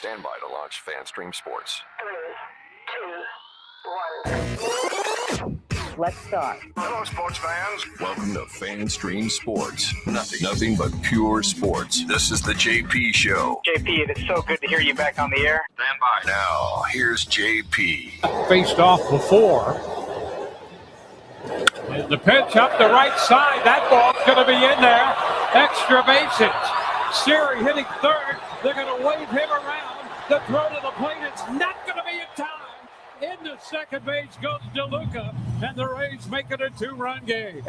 Stand by to launch FanStream Sports. 3, 2, 1. Let's start. Hello, sports fans. Welcome to FanStream Sports. Nothing but pure sports. This is the JP Show. JP, it is so good to hear you back on the air. Stand by. Now, here's JP. Faced off before. And the pitch up the right side. That ball's going to be in there. Extra bases. Siri hitting third. They're going to wave him around. The throw to the plate. It's not going to be in time. Into second base goes DeLuca, and the Rays make it a 2-run game.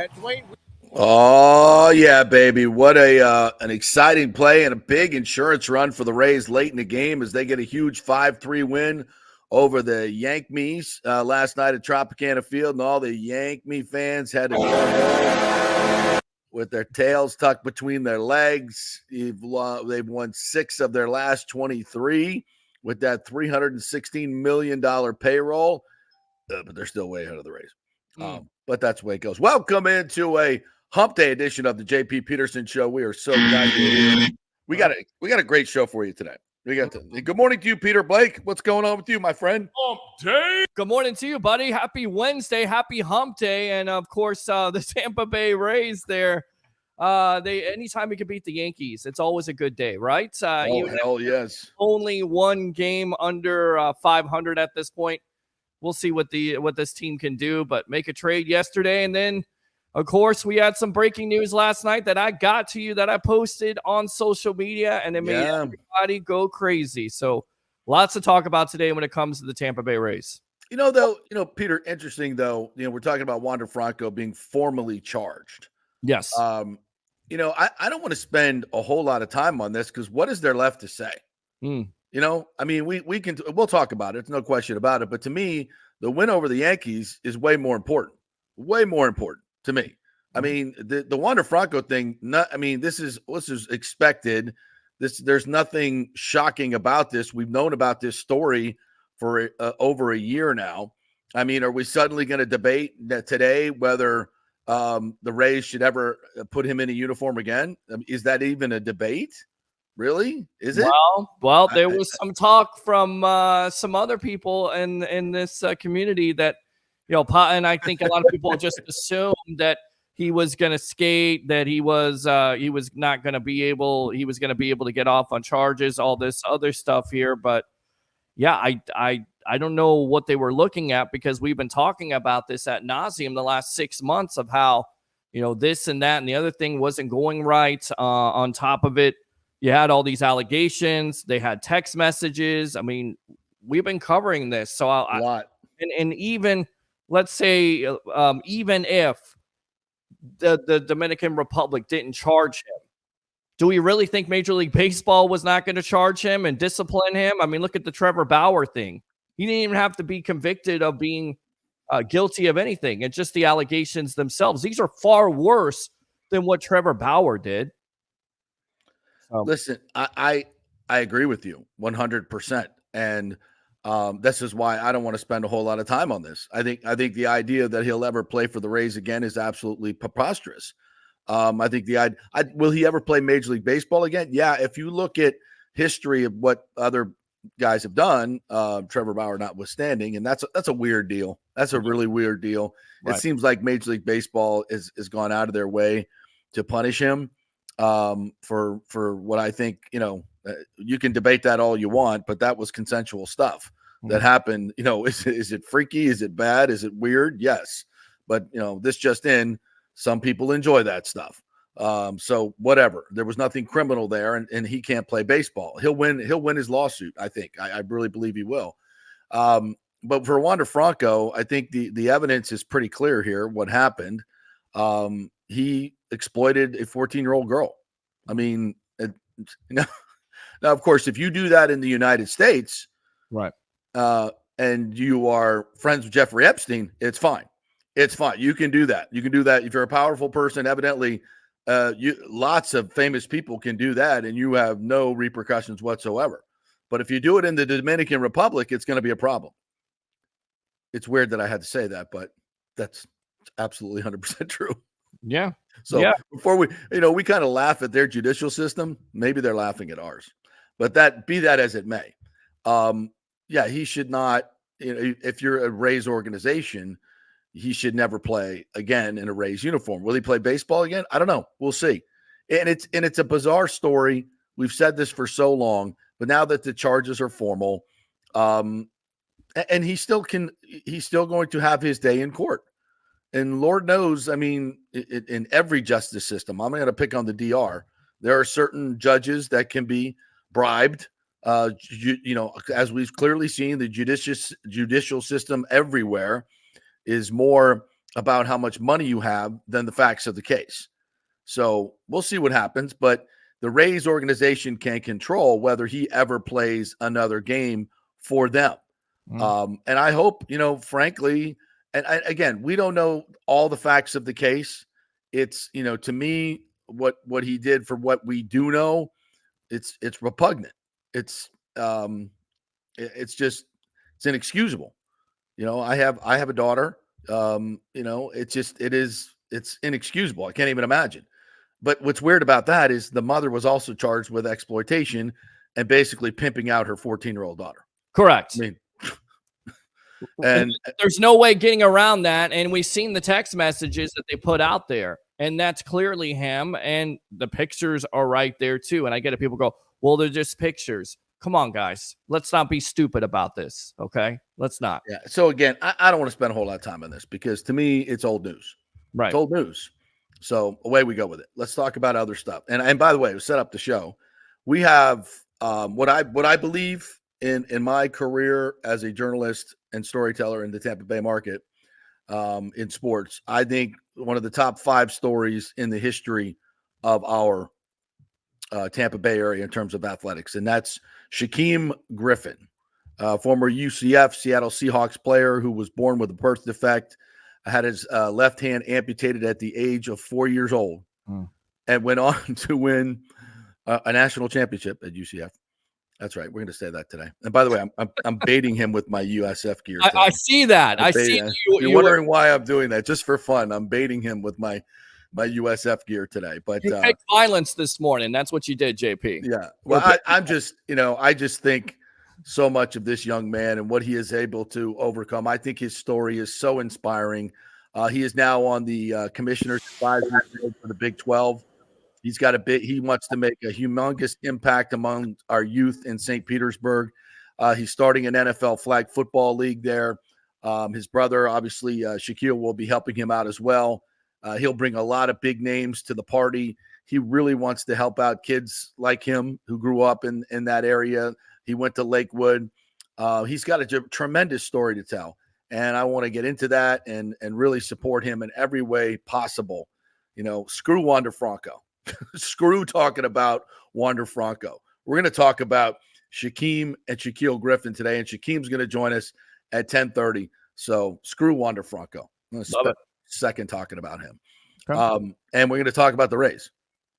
Oh, yeah, baby. What an exciting play and a big insurance run for the Rays late in the game as they get a huge 5-3 win over the Yankees last night at Tropicana Field, and all the Yankee fans had to with their tails tucked between their legs. They've won 6 of their last 23 with that $316 million payroll, but they're still way ahead of the Rays. But that's the way it goes. Welcome into a Hump Day edition of the JP Peterson Show. We are so glad you're here. We got a great show for you today. Good morning to you, Peter Blake. What's going on with you, my friend? Hump Day. Good morning to you, buddy. Happy Wednesday. Happy Hump Day. And, of course, the Tampa Bay Rays there. Anytime we can beat the Yankees, it's always a good day, right? Hell yes. Only one game under 500 at this point. We'll see what this team can do, but make a trade yesterday. And then, of course, we had some breaking news last night that I got to you that I posted on social media, and it made everybody go crazy. So lots to talk about today when it comes to the Tampa Bay Rays. Peter, interesting, though, we're talking about Wander Franco being formally charged. Yes. I don't want to spend a whole lot of time on this because what is there left to say? We'll talk about it. There's no question about it. But to me, the win over the Yankees is way more important to me. I mean, the Wander Franco thing, this is expected. There's nothing shocking about this. We've known about this story for over a year now. I mean, are we suddenly going to debate that today whether the Rays should ever put him in a uniform again? Is that even a debate? Really? Is it? Well, there was some talk from some other people in this community that, and I think a lot of people just assumed that he was going to skate, that he was not going to be able, he was going to be able to get off on charges, all this other stuff here. But yeah, I don't know what they were looking at because we've been talking about this ad nauseum the last 6 months of how, this and that and the other thing wasn't going right. On top of it, you had all these allegations. They had text messages. I mean, we've been covering this. So a lot. And even, let's say, even if the Dominican Republic didn't charge him, do we really think Major League Baseball was not going to charge him and discipline him? I mean, look at the Trevor Bauer thing. He didn't even have to be convicted of being guilty of anything. It's just the allegations themselves. These are far worse than what Trevor Bauer did. Listen, I agree with you 100%. And this is why I don't want to spend a whole lot of time on this. I think the idea that he'll ever play for the Rays again is absolutely preposterous. I think will he ever play Major League Baseball again? Yeah. If you look at history of what other guys have done, Trevor Bauer notwithstanding, and that's a weird deal. That's a really weird deal. Right. It seems like Major League Baseball has gone out of their way to punish him for what I think, you can debate that all you want, but that was consensual stuff that happened. Is it freaky? Is it bad? Is it weird? Yes. But, this just in, some people enjoy that stuff. So whatever, there was nothing criminal there, and he can't play baseball. He'll win his lawsuit. I think, I really believe he will. But for Wander Franco, I think the evidence is pretty clear here. What happened? He exploited a 14-year-old girl. I mean, now, of course, if you do that in the United States, right, and you are friends with Jeffrey Epstein, it's fine. It's fine. You can do that. You can do that if you're a powerful person. Evidently, lots of famous people can do that, and you have no repercussions whatsoever. But if you do it in the Dominican Republic, it's going to be a problem. It's weird that I had to say that, but that's absolutely 100% true. Yeah. So before we kind of laugh at their judicial system, maybe they're laughing at ours. But be that as it may, Yeah, he should not. If you're a Rays organization, he should never play again in a Rays uniform. Will he play baseball again? I don't know. We'll see. And it's a bizarre story. We've said this for so long, but now that the charges are formal, and he's still going to have his day in court. And Lord knows, I mean, in every justice system, I'm going to pick on the DR. There are certain judges that can be bribed. As we've clearly seen, the judicial system everywhere is more about how much money you have than the facts of the case. So we'll see what happens. But the Rays organization can control whether he ever plays another game for them. And I hope, frankly, and again, we don't know all the facts of the case. It's, to me, what he did, for what we do know, it's repugnant. It's inexcusable. I have a daughter. It's inexcusable. I can't even imagine. But what's weird about that is the mother was also charged with exploitation and basically pimping out her 14-year-old daughter. Correct. I mean, and there's no way getting around that. And we've seen the text messages that they put out there, and that's clearly him. And the pictures are right there too. And I get it. People go, well, they're just pictures. Come on, guys. Let's not be stupid about this. Okay. Let's not. Yeah. So again, I don't want to spend a whole lot of time on this because to me, it's old news. Right. It's old news. So away we go with it. Let's talk about other stuff. And by the way, to set up the show, we have what I believe in my career as a journalist and storyteller in the Tampa Bay market in sports. I think one of the top 5 stories in the history of our Tampa Bay area in terms of athletics, and that's Shaquem Griffin, former UCF Seattle Seahawks player who was born with a birth defect, had his left hand amputated at the age of 4 years old, and went on to win a national championship at UCF. That's right. We're going to say that today. And by the way, I'm baiting him with my USF gear. I see that. I see you're wondering why I'm doing that. Just for fun, I'm baiting him with my USF gear today. But you picked violence this morning. That's what you did, JP. Yeah. Well, I'm just, I just think so much of this young man and what he is able to overcome. I think his story is so inspiring. He is now on the commissioner's advisory board for the Big 12. He wants to make a humongous impact among our youth in St. Petersburg. He's starting an NFL flag football league there. His brother, obviously, Shaquille, will be helping him out as well. He'll bring a lot of big names to the party. He really wants to help out kids like him who grew up in that area. He went to Lakewood. He's got a tremendous story to tell. And I want to get into that and really support him in every way possible. Screw Wander Franco. Screw talking about Wander Franco. We're going to talk about Shaquem and Shaquille Griffin today, and Shaquem's going to join us at 10:30. So screw Wander Franco. I'm going to spend a second talking about him. Okay. And we're going to talk about the Rays.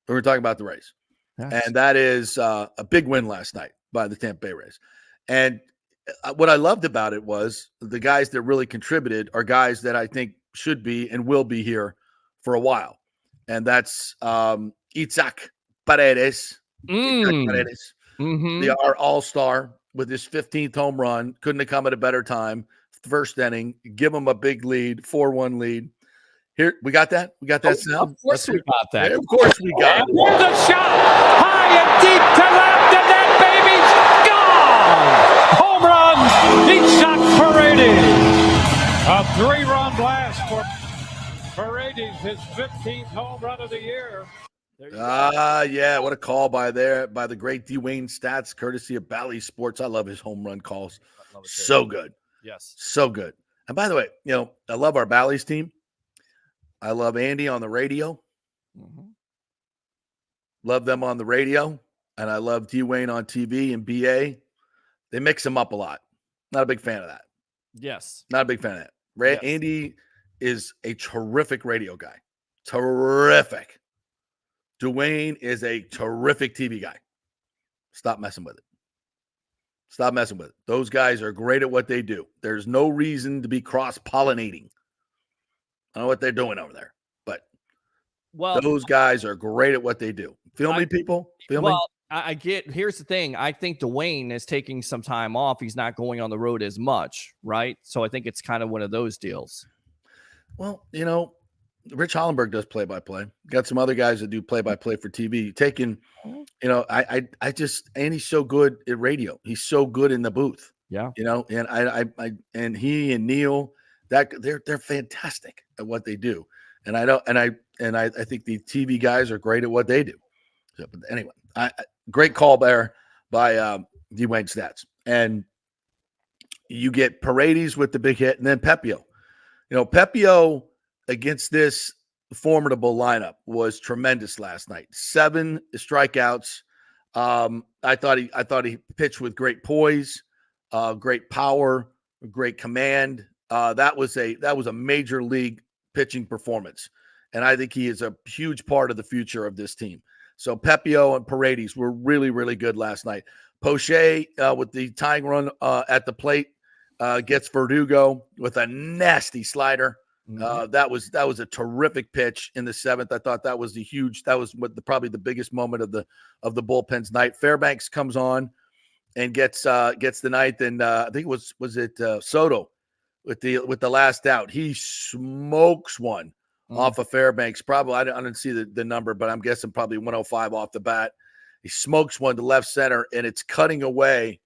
We're going to talk about the Rays. Yes. And that is a big win last night by the Tampa Bay Rays. And what I loved about it was the guys that really contributed are guys that I think should be and will be here for a while. And that's Isaac Paredes. Isaac Paredes. Our all-star with his 15th home run. Couldn't have come at a better time. First inning. Give him a big lead, 4-1 lead. Here, we got that? We got that sound? Of course we got that. Yeah, of course we got it. Here's a shot. High and deep to left, and that baby's gone. Home run. Isaac Paredes. A 3-run blast for Paredes, his 15th home run of the year. Yeah, what a call by the great Dwayne Stats, courtesy of Bally Sports. I love his home run calls. So good. Yes. So good. And by the way, I love our Bally's team. I love Andy on the radio. Love them on the radio. And I love Dwayne on TV and BA. They mix them up a lot. Not a big fan of that. Yes. Not a big fan of that. Yes. Andy is a terrific radio guy. Terrific. Dwayne is a terrific TV guy. Stop messing with it. Stop messing with it. Those guys are great at what they do. There's no reason to be cross-pollinating. I don't know what they're doing over there, but those guys are great at what they do. Feel me, people? Feel me? I get. Here's the thing. I think Dwayne is taking some time off. He's not going on the road as much, right? So I think it's kind of one of those deals. Well, Rich Hollenberg does play-by-play. Got some other guys that do play-by-play for TV. Taking, I just, and he's so good at radio. He's so good in the booth. Yeah. And and he and Neil, that they're fantastic at what they do. And I think the TV guys are great at what they do. So, but anyway, great call there by Dwayne Stats. And you get Paredes with the big hit, and then Pepio. Pepio against this formidable lineup was tremendous last night. 7 strikeouts. I thought he pitched with great poise, great power, great command. That was a major league pitching performance, and I think he is a huge part of the future of this team. So Pepio and Paredes were really, really good last night. Poche with the tying run at the plate gets Verdugo with a nasty slider. That was a terrific pitch in the 7th. I thought that was probably the biggest moment of the bullpen's night. Fairbanks comes on and gets the 9th, and I think it was Soto with the last out. He smokes one off of Fairbanks. Probably I didn't see the number, but I'm guessing probably 105 off the bat. He smokes one to left center, and it's cutting away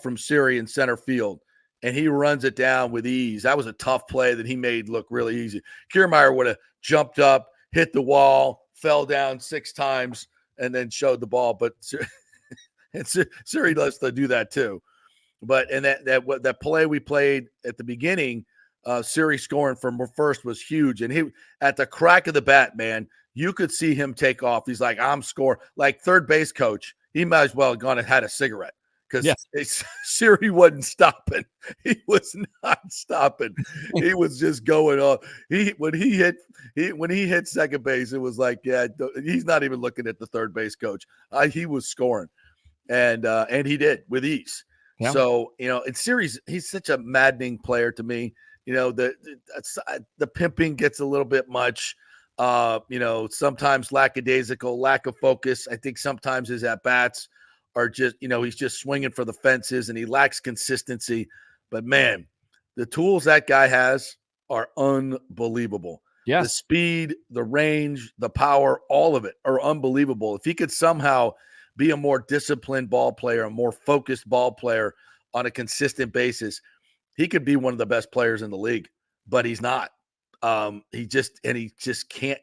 from Siri in center field. And he runs it down with ease. That was a tough play that he made look really easy. Kiermaier would have jumped up, hit the wall, fell down 6 times, and then showed the ball. But Siri loves to do that too. But and that play we played at the beginning, Siri scoring from first was huge. And he at the crack of the bat, man, you could see him take off. He's like, I'm scoring. Like third base coach, he might as well have gone and had a cigarette. Because Siri wasn't stopping. He was not stopping. He was just going on. When he hit second base, it was like, yeah, he's not even looking at the third base coach. He was scoring, and he did with ease. Yeah. So in Siri's, he's such a maddening player to me. The pimping gets a little bit much. Sometimes lackadaisical, lack of focus. I think sometimes his at bats are just, he's just swinging for the fences and he lacks consistency. But man, the tools that guy has are unbelievable. Yes. The speed, the range, the power, all of it are unbelievable. If he could somehow be a more disciplined ball player, a more focused ball player on a consistent basis, he could be one of the best players in the league, but he's not. He just can't,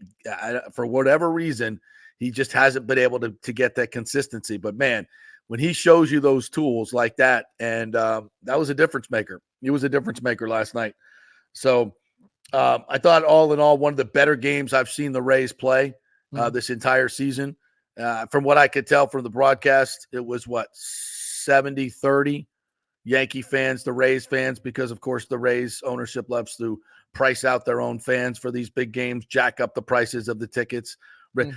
for whatever reason, he just hasn't been able to get that consistency. But, man, when he shows you those tools like that, and that was a difference maker. He was a difference maker last night. So I thought all in all, one of the better games I've seen the Rays play this entire season. From what I could tell from the broadcast, it was, 70-30 Yankee fans to Rays fans because, of course, the Rays ownership loves to price out their own fans for these big games, jack up the prices of the tickets.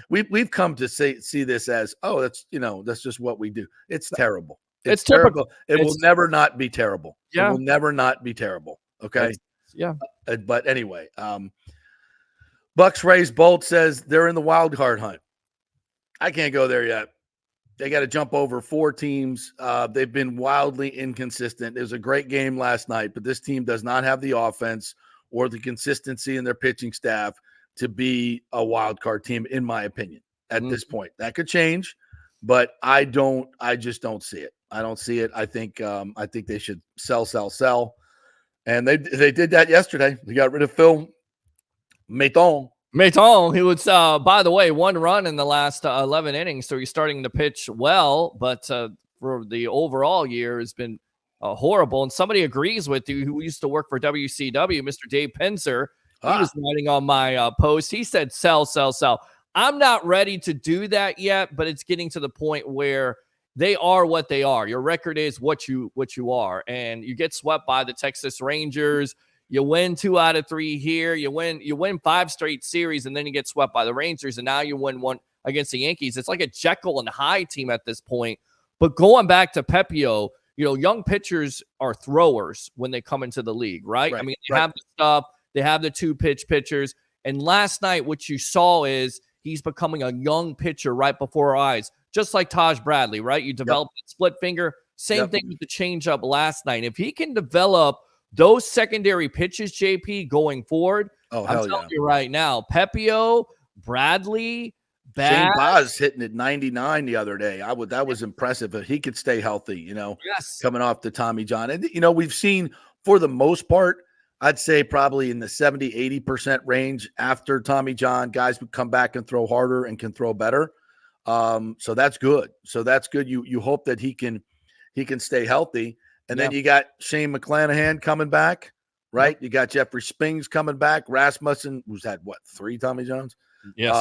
We've come to see this as, that's just what we do. It's terrible. It's terrible. It will never not be terrible. Yeah. It will never not be terrible. Okay. But anyway, Bucks Rays Bolt says they're in the wild card hunt. I can't go there yet. They got to jump over 4 teams. They've been wildly inconsistent. It was a great game last night, but this team does not have the offense or the consistency in their pitching staff to be a wild card team, in my opinion, at this point. That could change, but I just don't see it. I don't see it. I think they should sell. And they did that yesterday. They got rid of Phil Maton, who was, by the way, 1 run in the last 11 innings. So he's starting to pitch well, but for the overall year has been horrible. And somebody agrees with you who used to work for WCW, Mr. Dave Penzer. He was writing on my post. He said, sell. I'm not ready to do that yet, but it's getting to the point where they are what they are. Your record is what you are. And you get swept by the Texas Rangers. You win 2 out of 3 here. You win 5 straight series, and then you get swept by the Rangers, and now you win 1 against the Yankees. It's like a Jekyll and Hyde team at this point. But going back to Pepio, young pitchers are throwers when they come into the league, right? I mean, they have the stuff. They have the 2-pitch pitchers. And last night, what you saw is he's becoming a young pitcher right before our eyes. just like Taj Bradley, right? You develop a split finger. Same thing with the changeup last night. If he can develop those secondary pitches, JP, going forward, I'm telling you right now, Pepio, Bradley, Shane Baz hitting at 99 the other day. That was impressive. If he could stay healthy, coming off the Tommy John. And, we've seen for the most part, I'd say probably in the 70-80% range after Tommy John, guys would come back and throw harder and can throw better. So that's good. You hope that he can stay healthy. And then you got Shane McClanahan coming back, right? You got Jeffrey Spings coming back. Rasmussen, who's had 3 Tommy Johns? Yes.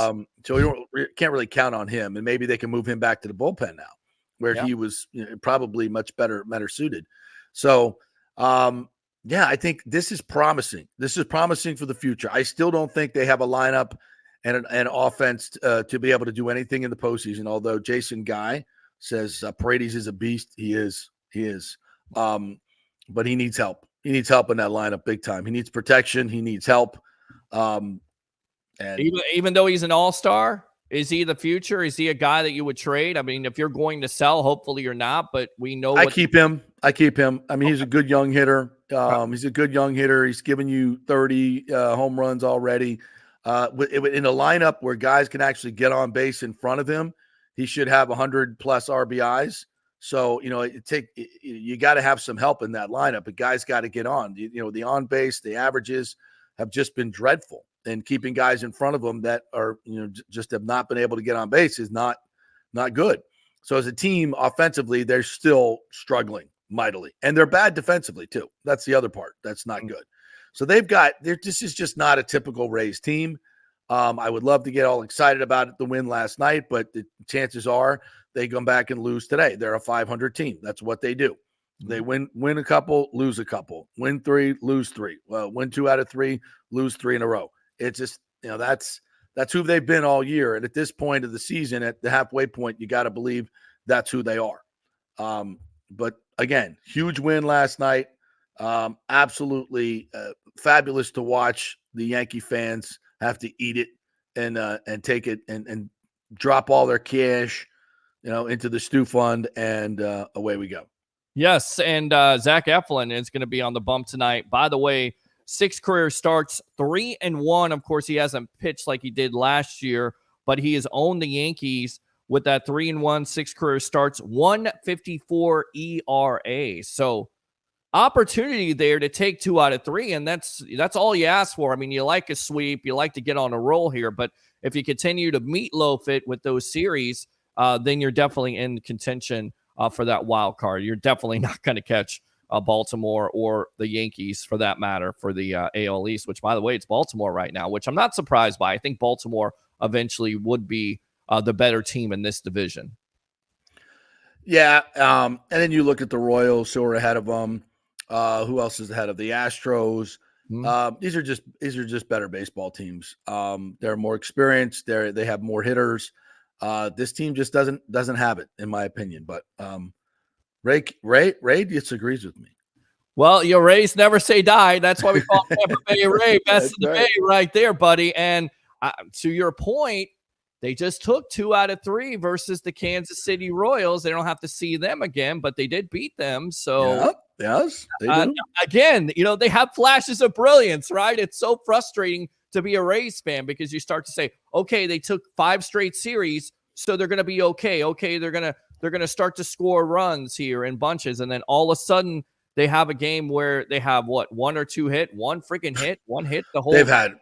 So you can't really count on him, and maybe they can move him back to the bullpen now, where he was probably much better suited. So, I think this is promising. This is promising for the future. I still don't think they have a lineup and an offense to be able to do anything in the postseason. Although Jason Guy says Paredes is a beast, he is. But he needs help. He needs help in that lineup big time. He needs protection. He needs help. And even though he's an all-star, is he the future? Is he a guy that you would trade? I mean, if you're going to sell, hopefully you're not, but we know I keep him. I mean, he's a good young hitter. He's a good young hitter. He's given you 30 home runs already. In a lineup where guys can actually get on base in front of him, he should have 100 plus RBIs. So, you got to have some help in that lineup, but guys got to get on. The on base, the averages have just been dreadful. And keeping guys in front of them that are, just have not been able to get on base is not good. So as a team, offensively, they're still struggling mightily. And they're bad defensively, too. That's the other part. That's not good. So this is just not a typical Rays team. I would love to get all excited about the win last night, but the chances are they come back and lose today. They're a 500 team. That's what they do. They win a couple, lose a couple. Win 3, lose 3. Well, win 2 out of 3, lose 3 in a row. It's just, that's who they've been all year. And at this point of the season, at the halfway point, you got to believe that's who they are. But again, huge win last night. Absolutely fabulous to watch the Yankee fans have to eat it and take it and drop all their cash, into the stew fund, and away we go. Yes, and Zach Eflin is going to be on the bump tonight. By the way, 6 career starts, 3-1. Of course, he hasn't pitched like he did last year, but he has owned the Yankees with that 3-1, 6 career starts, 1.54 ERA. So opportunity there to take 2 out of 3, and that's all you ask for. I mean, you like a sweep, you like to get on a roll here, but if you continue to meatloaf it with those series, then you're definitely in contention for that wild card. You're definitely not going to catch Baltimore or the Yankees, for that matter, for the AL East, which, by the way, it's Baltimore right now, which I'm not surprised by. I think Baltimore eventually would be the better team in this division. Yeah, and then you look at the Royals, who are ahead of them. Who else is ahead of the Astros? These are just better baseball teams. They're more experienced. They have more hitters. This team just doesn't have it, in my opinion. But Ray disagrees with me. Well, your Rays never say die. That's why we call Tampa Bay Ray, best of the Bay right there, buddy. And to your point, they just took 2 out of 3 versus the Kansas City Royals. They don't have to see them again, but they did beat them. So yes, they do. Again, they have flashes of brilliance, right? It's so frustrating to be a Rays fan because you start to say, okay, they took 5 straight series, so they're going to be okay. Okay, they're going to start to score runs here in bunches, and then all of a sudden they have a game where they have one or two hit, one freaking hit, one hit the whole. They've had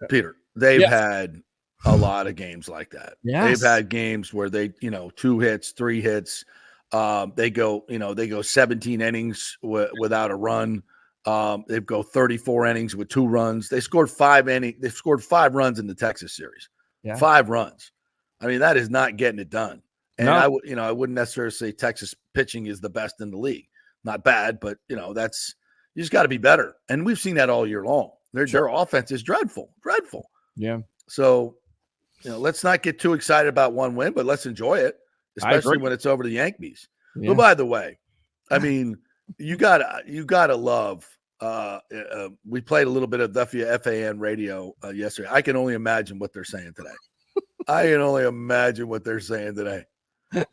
Peter. They've had a lot of games like that. Yes. They've had games where they, 2 hits, 3 hits. They go 17 innings without a run. They go 34 innings with 2 runs. They scored 5 innings. They scored 5 runs in the Texas series. Yeah. 5 runs. I mean, that is not getting it done. And I wouldn't necessarily say Texas pitching is the best in the league. Not bad, but that's, you just got to be better. And we've seen that all year long. Their offense is dreadful. Yeah. So, let's not get too excited about one win, but let's enjoy it, especially when it's over the Yankees. Yeah. But by the way, I mean, you gotta love. We played a little bit of the FAN radio yesterday. I can only imagine what they're saying today.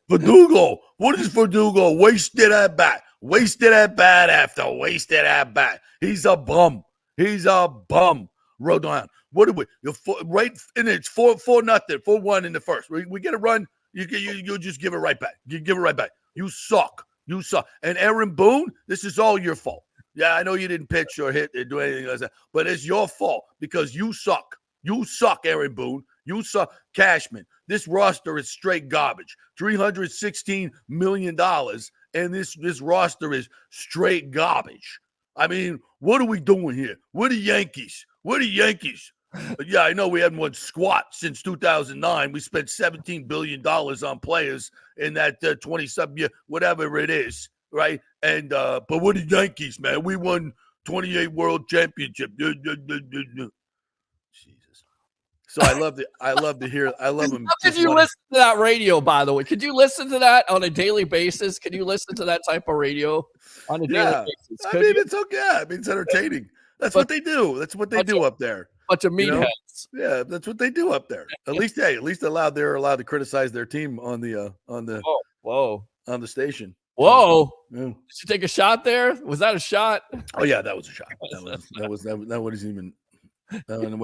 Verdugo. What is Verdugo? Wasted at bat. Wasted at bat after wasted at bat. He's a bum. He's a bum. Rodon. What do we? You're right in it. It's 4-0, 4-1 in the first. We get a run. You just give it right back. You give it right back. You suck. You suck. And Aaron Boone, this is all your fault. Yeah, I know you didn't pitch or hit or do anything like that, but it's your fault because you suck. You suck, Aaron Boone. You suck. Cashman, this roster is straight garbage. $316 million, and this roster is straight garbage. I mean, what are we doing here? We're the Yankees. We're the Yankees. Yeah, I know we haven't won squat since 2009. We spent $17 billion on players in that 20-something year, whatever it is, right? And but we're the Yankees, man. We won 28 World Championship. Jesus. So I love to hear. I love him. How could you listen to that radio? By the way, could you listen to that on a daily basis? Could you listen to that type of radio on a daily basis? I mean, it's okay. I mean, it's entertaining. That's what they do. That's what they do up there. Bunch of meatheads. Yeah, that's what they do up there. At least, they're allowed to criticize their team on the station. Whoa! Yeah. Did you take a shot there? Was that a shot? Oh yeah, that was a shot. That wasn't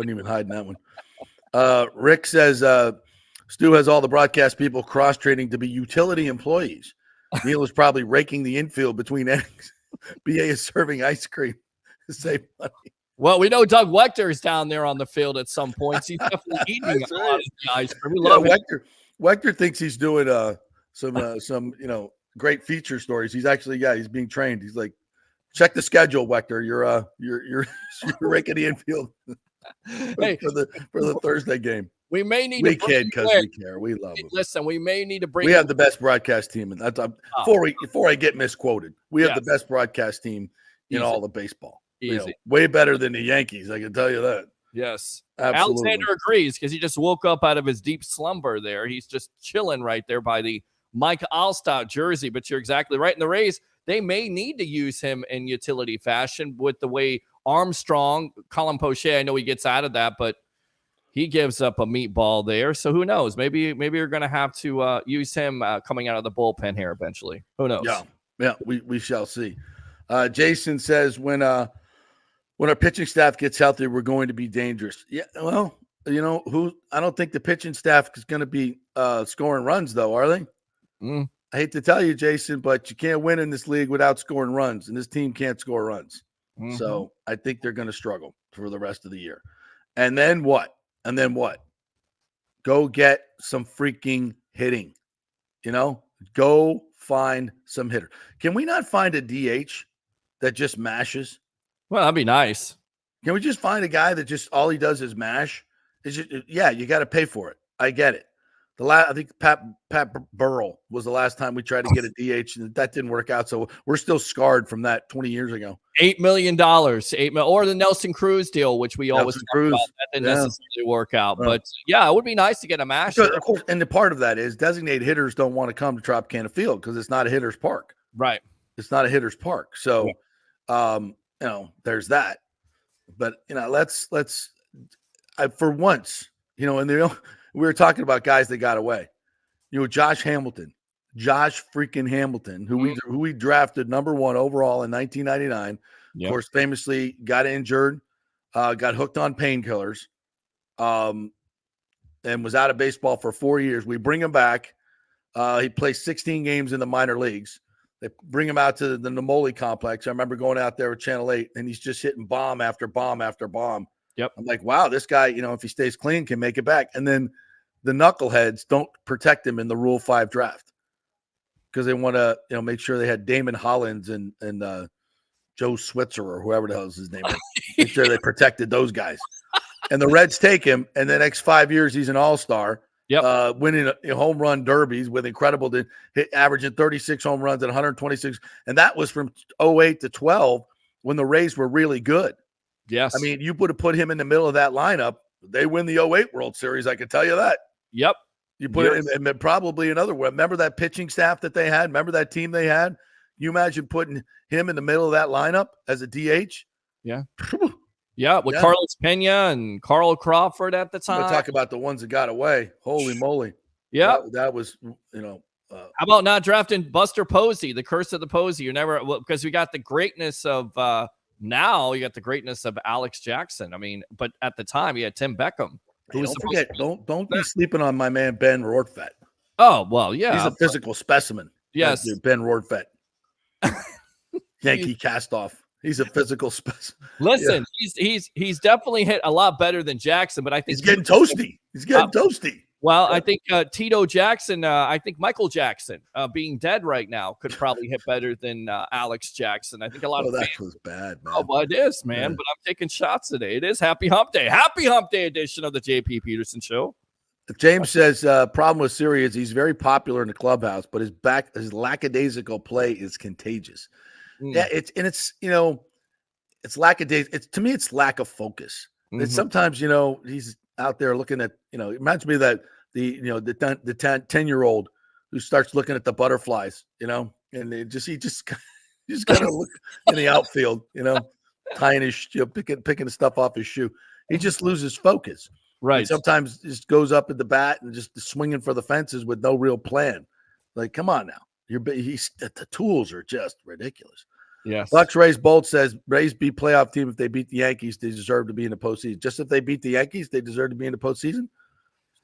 even hiding that one. Rick says Stu has all the broadcast people cross training to be utility employees. Neil is probably raking the infield between innings. BA is serving ice cream to save money. Well, we know Doug Wechter is down there on the field at some points. He's definitely eating a lot of the ice cream. We love Wechter thinks he's doing some great feature stories. He's actually he's being trained. He's like, check the schedule, Wechter. You're raking the infield for the Thursday game. We may need we care. We love them. Listen, we may need to bring. We have the best broadcast team, and that's before I get misquoted. We have the best broadcast team in all of baseball. Easy. Way better than the Yankees, I can tell you that. Yes. Absolutely. Alexander agrees because he just woke up out of his deep slumber there. He's just chilling right there by the Mike Alstott jersey. But you're exactly right. In the Rays, they may need to use him in utility fashion with the way Armstrong, Colin Poche, I know he gets out of that, but he gives up a meatball there. So who knows? Maybe you're going to have to use him coming out of the bullpen here eventually. Who knows? Yeah, we shall see. Jason says when our pitching staff gets healthy, we're going to be dangerous. Yeah, well, I don't think the pitching staff is going to be scoring runs, though, are they? I hate to tell you, Jason, but you can't win in this league without scoring runs, and this team can't score runs. Mm-hmm. So I think they're going to struggle for the rest of the year. And then what? Go get some freaking hitting. Go find some hitter. Can we not find a DH that just mashes? Well, that'd be nice. Can we just find a guy that just all he does is mash? You got to pay for it. I get it. I think Pat Burrell was the last time we tried to get a DH, and that didn't work out. So we're still scarred from that 20 years ago. $8 million, or the Nelson Cruz deal, which we always talk about. That didn't necessarily work out, but it would be nice to get a masher. Of course, and the part of that is designated hitters don't want to come to Tropicana Field because it's not a hitter's park. Right. It's not a hitter's park. So, there's that. But let's for once, and we were talking about guys that got away. Josh freaking Hamilton, who we drafted number 1 overall in 1999. Yep. Of course, famously got injured, got hooked on painkillers, and was out of baseball for 4 years. We bring him back. He plays 16 games in the minor leagues. They bring him out to the Namoli complex. I remember going out there with Channel 8, and he's just hitting bomb after bomb after bomb. Yep. I'm like, wow, this guy, if he stays clean, can make it back. And then the knuckleheads don't protect him in the Rule 5 draft because they want to, make sure they had Damon Hollins and Joe Switzer or whoever the hell is his name. Make sure they protected those guys. And the Reds take him, and the next 5 years he's an all-star. Yep. Winning home run derbies with incredible averaging 36 home runs and 126. And that was from 08 to 12 when the Rays were really good. Yes. I mean, you would have put him in the middle of that lineup. They win the 08 World Series. I can tell you that. Yep. You put it in, and probably another one. Remember that pitching staff that they had? Remember that team they had? You imagine putting him in the middle of that lineup as a DH? Yeah. Yeah, with Carlos Pena and Carl Crawford at the time. We'll talk about the ones that got away. Holy moly. Yeah. That was, How about not drafting Buster Posey, the curse of the Posey? You never, because we got the greatness of now you got the greatness of Alex Jackson. I mean, but at the time you had Tim Beckham. Hey, don't forget, don't be sleeping on my man Ben Rortvedt. Oh well, yeah, he's a physical specimen. Yes, dude, Ben Rortvedt, Yankee cast-off. He's a physical specimen. Listen, he's definitely hit a lot better than Jackson, but I think he's getting toasty. He's getting toasty. Well, I think Tito Jackson, I think Michael Jackson, being dead right now, could probably hit better than Alex Jackson. I think a lot of that fans, was bad, man. Oh, well, it is, man. Yeah. But I'm taking shots today. It is Happy Hump Day. Happy Hump Day edition of the JP Peterson Show. James says problem with Siri is he's very popular in the clubhouse, but his lackadaisical play is contagious. Yeah, it's lackadaisical. To me, it's lack of focus. It's sometimes he's out there looking at, it reminds me of that the 10-year-old who starts looking at the butterflies, and he just kind of look in the outfield, tying his picking the stuff off his shoe. He just loses focus. Right. And sometimes just goes up at the bat and just swinging for the fences with no real plan. Like, come on now. The tools are just ridiculous. Yes. Bucks Rays Bolt says Rays beat playoff team. If they beat the Yankees, they deserve to be in the postseason. Just if they beat the Yankees, they deserve to be in the postseason.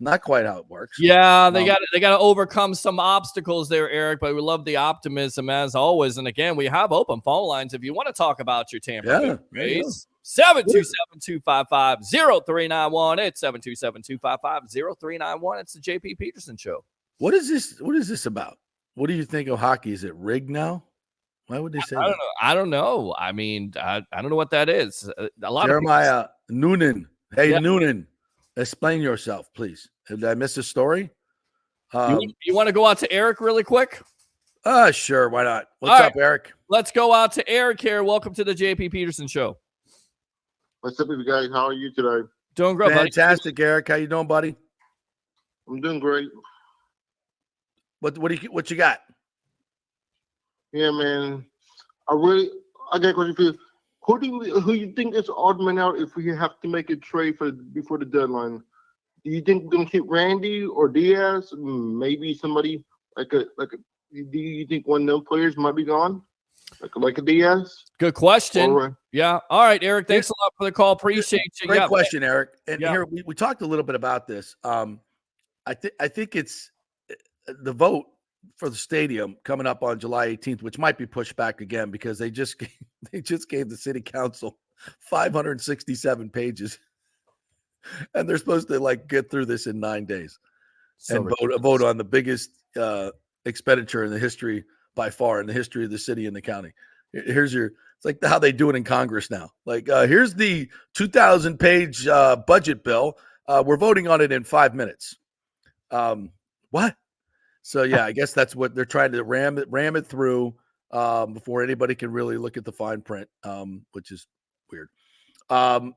Not quite how it works. Yeah, they got to overcome some obstacles there, Eric. But we love the optimism as always. And again, we have open phone lines if you want to talk about your Tampa Bay Rays. 727-255-0391. It's 727-255-0391. It's the JP Peterson Show. What is this? What is this about? What do you think of hockey? Is it rigged now? Why would they say that? I don't know. I mean, I don't know what that is. A lot Jeremiah of Noonan. Hey, yeah. Noonan, explain yourself, please. Did I miss a story? You want to go out to Eric really quick? Sure. Why not? What's up, Eric? Let's go out to Eric here. Welcome to the JP Peterson Show. What's up, you guys? How are you today? Doing great, Fantastic, buddy. Eric. How you doing, buddy? I'm doing great. What you got? Yeah, man. I got a question for you. Who you think is odd man out if we have to make a trade before the deadline? Do you think we're gonna keep Randy or Diaz? Maybe somebody do you think one of them players might be gone? Like a Diaz? Good question. Yeah. All right, Eric. Thanks a lot for the call. Appreciate you. Great question, Eric. And here we talked a little bit about this. I think it's the vote for the stadium coming up on July 18th, which might be pushed back again because they just gave the city council 567 pages, and they're supposed to get through this in 9 days and vote on the biggest expenditure in the history by far in the history of the city and the county. It's like how they do it in Congress now. Here's the 2,000-page budget bill. We're voting on it in 5 minutes. What? So yeah, I guess that's what they're trying to ram it through before anybody can really look at the fine print, which is weird. Are they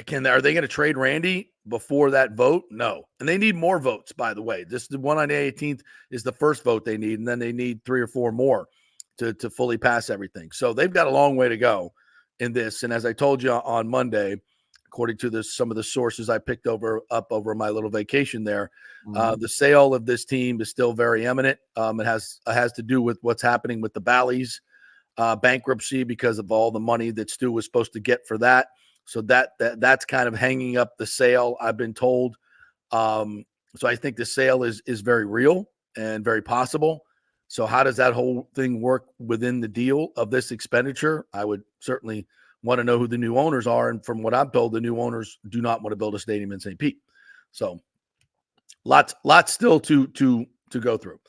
going to trade Randy before that vote? No. And they need more votes, by the way. The one on the 18th is the first vote they need, and then they need 3 or 4 more to fully pass everything. So they've got a long way to go in this. And as I told you on Monday, according to some of the sources I picked up over my little vacation there, the sale of this team is still very imminent. It has to do with what's happening with the Bally's bankruptcy because of all the money that Stu was supposed to get for that. So that's kind of hanging up the sale, I've been told. So I think the sale is very real and very possible. So how does that whole thing work within the deal of this expenditure? I would certainly want to know who the new owners are. And from what I'm told, the new owners do not want to build a stadium in St. Pete. So lots still to go through.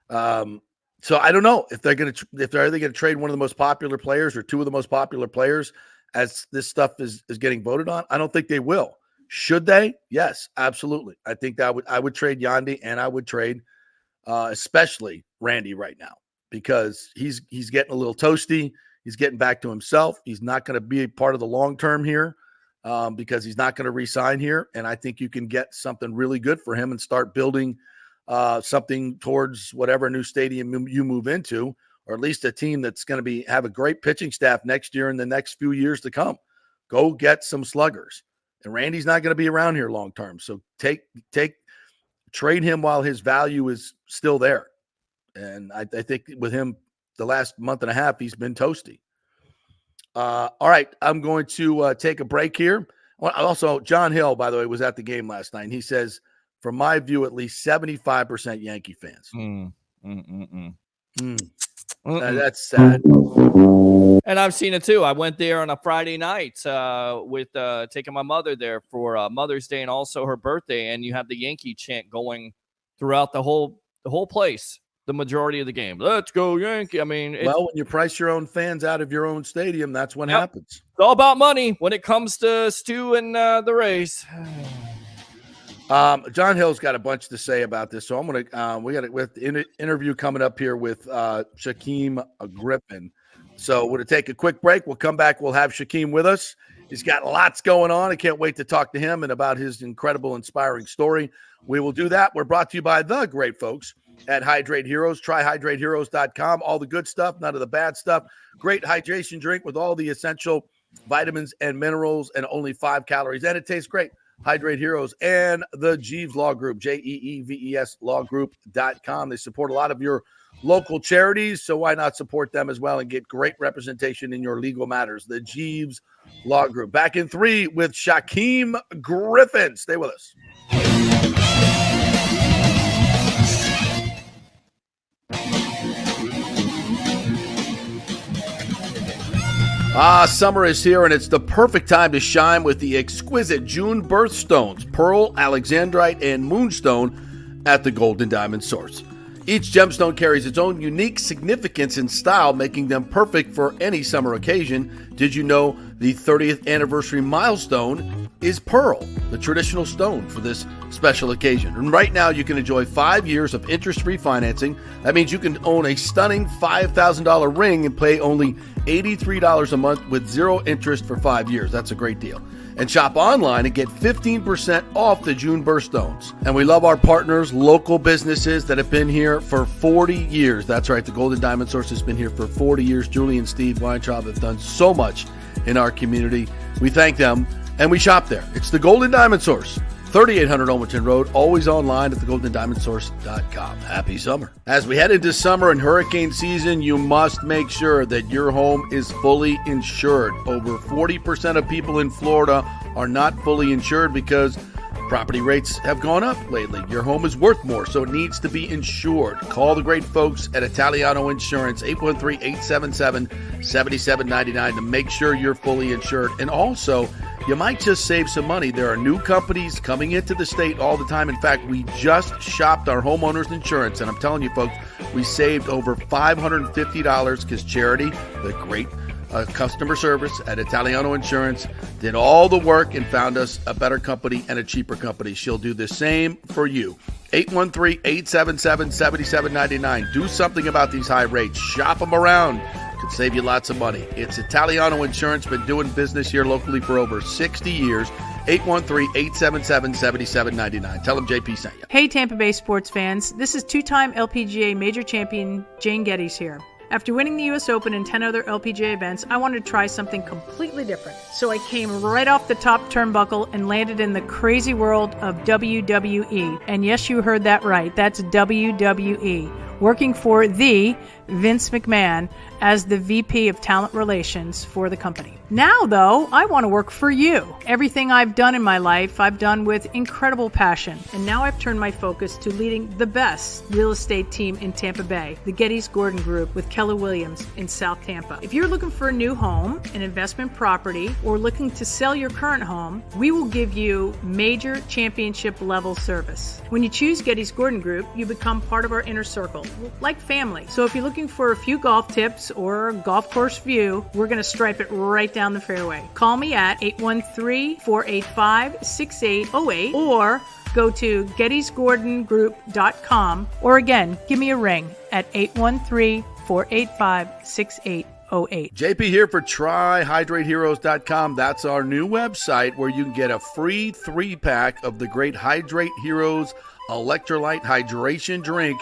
So I don't know if they're either going to trade one of the most popular players or 2 of the most popular players as this stuff is getting voted on. I don't think they will. Should they? Yes, absolutely. I think that I would trade Yandy, and I would trade especially Randy right now because he's getting a little toasty. He's getting back to himself. He's not going to be a part of the long term here because he's not going to re-sign here. And I think you can get something really good for him and start building something towards whatever new stadium you move into, or at least a team that's going to have a great pitching staff next year and the next few years to come. Go get some sluggers. And Randy's not going to be around here long term. So take trade him while his value is still there. And I think with him the last month and a half, he's been toasty. All right, I'm going to take a break here. Also, John Hill, by the way, was at the game last night. And he says, from my view, at least 75% Yankee fans. That's sad. And I've seen it too. I went there on a Friday night with taking my mother there for Mother's Day and also her birthday. And you have the Yankee chant going throughout the whole place. The majority of the game. Let's go Yankee. I mean, when you price your own fans out of your own stadium, that's what happens. It's all about money when it comes to Stu and the Rays. John Hill's got a bunch to say about this, so I'm gonna we got an interview coming up here with Shaquem Griffin. So we're gonna take a quick break. We'll come back. We'll have Shaquem with us. He's got lots going on. I can't wait to talk to him and about his incredible, inspiring story. We will do that. We're brought to you by the great folks at Hydrate Heroes. Try hydrateheroes.com. All the good stuff, none of the bad stuff. Great hydration drink with all the essential vitamins and minerals and only 5 calories. And it tastes great. Hydrate Heroes and the Jeeves Law Group, JEEVES lawgroup.com. They support a lot of your local charities, so why not support them as well and get great representation in your legal matters? The Jeeves Law Group. Back in 3 with Shaquem Griffin. Stay with us. Summer is here, and it's the perfect time to shine with the exquisite June birthstones, Pearl, Alexandrite, and Moonstone at the Golden Diamond Source. Each gemstone carries its own unique significance and style, making them perfect for any summer occasion. Did you know the 30th anniversary milestone is Pearl, the traditional stone for this special occasion? And right now, you can enjoy 5 years of interest-free financing. That means you can own a stunning $5,000 ring and pay only $83 a month with 0 interest for 5 years. That's a great deal. And shop online and get 15% off the June birthstones. And we love our partners, local businesses that have been here for 40 years. That's right, the Golden Diamond Source has been here for 40 years. Julie and Steve Weintraub have done so much in our community. We thank them, and we shop there. It's the Golden Diamond Source, 3800 Olmerton Road, always online at thegoldendiamondsource.com. Happy summer. As we head into summer and hurricane season, you must make sure that your home is fully insured. Over 40% of people in Florida are not fully insured because property rates have gone up lately. Your home is worth more, so it needs to be insured. Call the great folks at Italiano Insurance, 813-877-7799 to make sure you're fully insured. And also, you might just save some money. There are new companies coming into the state all the time. In fact, we just shopped our homeowners insurance, and I'm telling you, folks, we saved over $550 because Charity, the great customer service at Italiano Insurance, did all the work and found us a better company and a cheaper company. She'll do the same for you. 813-877-7799. Do something about these high rates. Shop them around. Could save you lots of money. It's Italiano Insurance. Been doing business here locally for over 60 years. 813-877-7799. Tell them JP sent you. Hey, Tampa Bay sports fans. This is two-time LPGA major champion Jane Geddes here. After winning the U.S. Open and 10 other LPGA events, I wanted to try something completely different. So I came right off the top turnbuckle and landed in the crazy world of WWE. And yes, you heard that right. That's WWE. Working for the Vince McMahon as the VP of Talent Relations for the company. Now, though, I want to work for you. Everything I've done in my life, I've done with incredible passion. And now I've turned my focus to leading the best real estate team in Tampa Bay, the Geddes Gordon Group with Keller Williams in South Tampa. If you're looking for a new home, an investment property, or looking to sell your current home, we will give you major championship level service. When you choose Geddes Gordon Group, you become part of our inner circle, like family. So if you're looking for a few golf tips or a golf course view, we're going to stripe it right down the fairway. Call me at 813-485-6808 or go to gettysgordongroup.com, or again, give me a ring at 813-485-6808. JP here for tryhydrateheroes.com. That's our new website where you can get a free 3-pack of the great Hydrate Heroes electrolyte hydration drink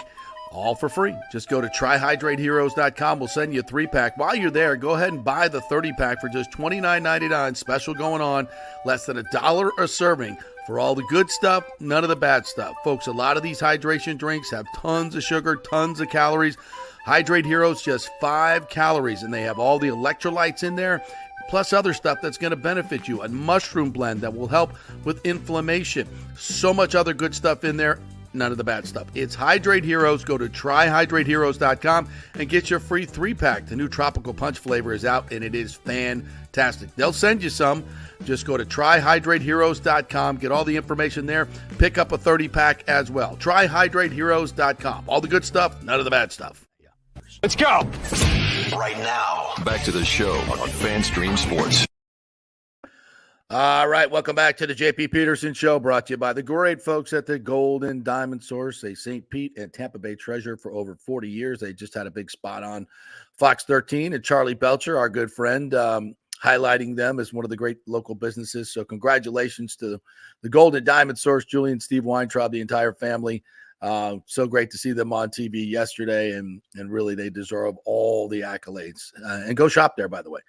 All for free. Just go to tryhydrateheroes.com. We'll send you a 3-pack. While you're there, go ahead and buy the 30-pack for just $29.99. Special going on. Less than $1 a serving for all the good stuff, none of the bad stuff. Folks, a lot of these hydration drinks have tons of sugar, tons of calories. Hydrate Heroes, just 5 calories, and they have all the electrolytes in there, plus other stuff that's going to benefit you. A mushroom blend that will help with inflammation. So much other good stuff in there. None of the bad stuff. It's Hydrate Heroes. Go to tryhydrateheroes.com and get your free 3-pack. The new Tropical Punch flavor is out, and it is fantastic. They'll send you some. Just go to tryhydrateheroes.com. Get all the information there. Pick up a 30-pack as well. Tryhydrateheroes.com. All the good stuff, none of the bad stuff. Let's go. Right now, back to the show on FanStream Sports. All right, welcome back to the JP Peterson Show, brought to you by the great folks at the Golden Diamond Source, a St. Pete and Tampa Bay treasure for over 40 years. They just had a big spot on Fox 13, and Charlie Belcher, our good friend, highlighting them as one of the great local businesses. So congratulations to the Golden Diamond Source, Julian, Steve Weintraub, the entire family. So great to see them on TV yesterday, and really they deserve all the accolades. And go shop there, by the way.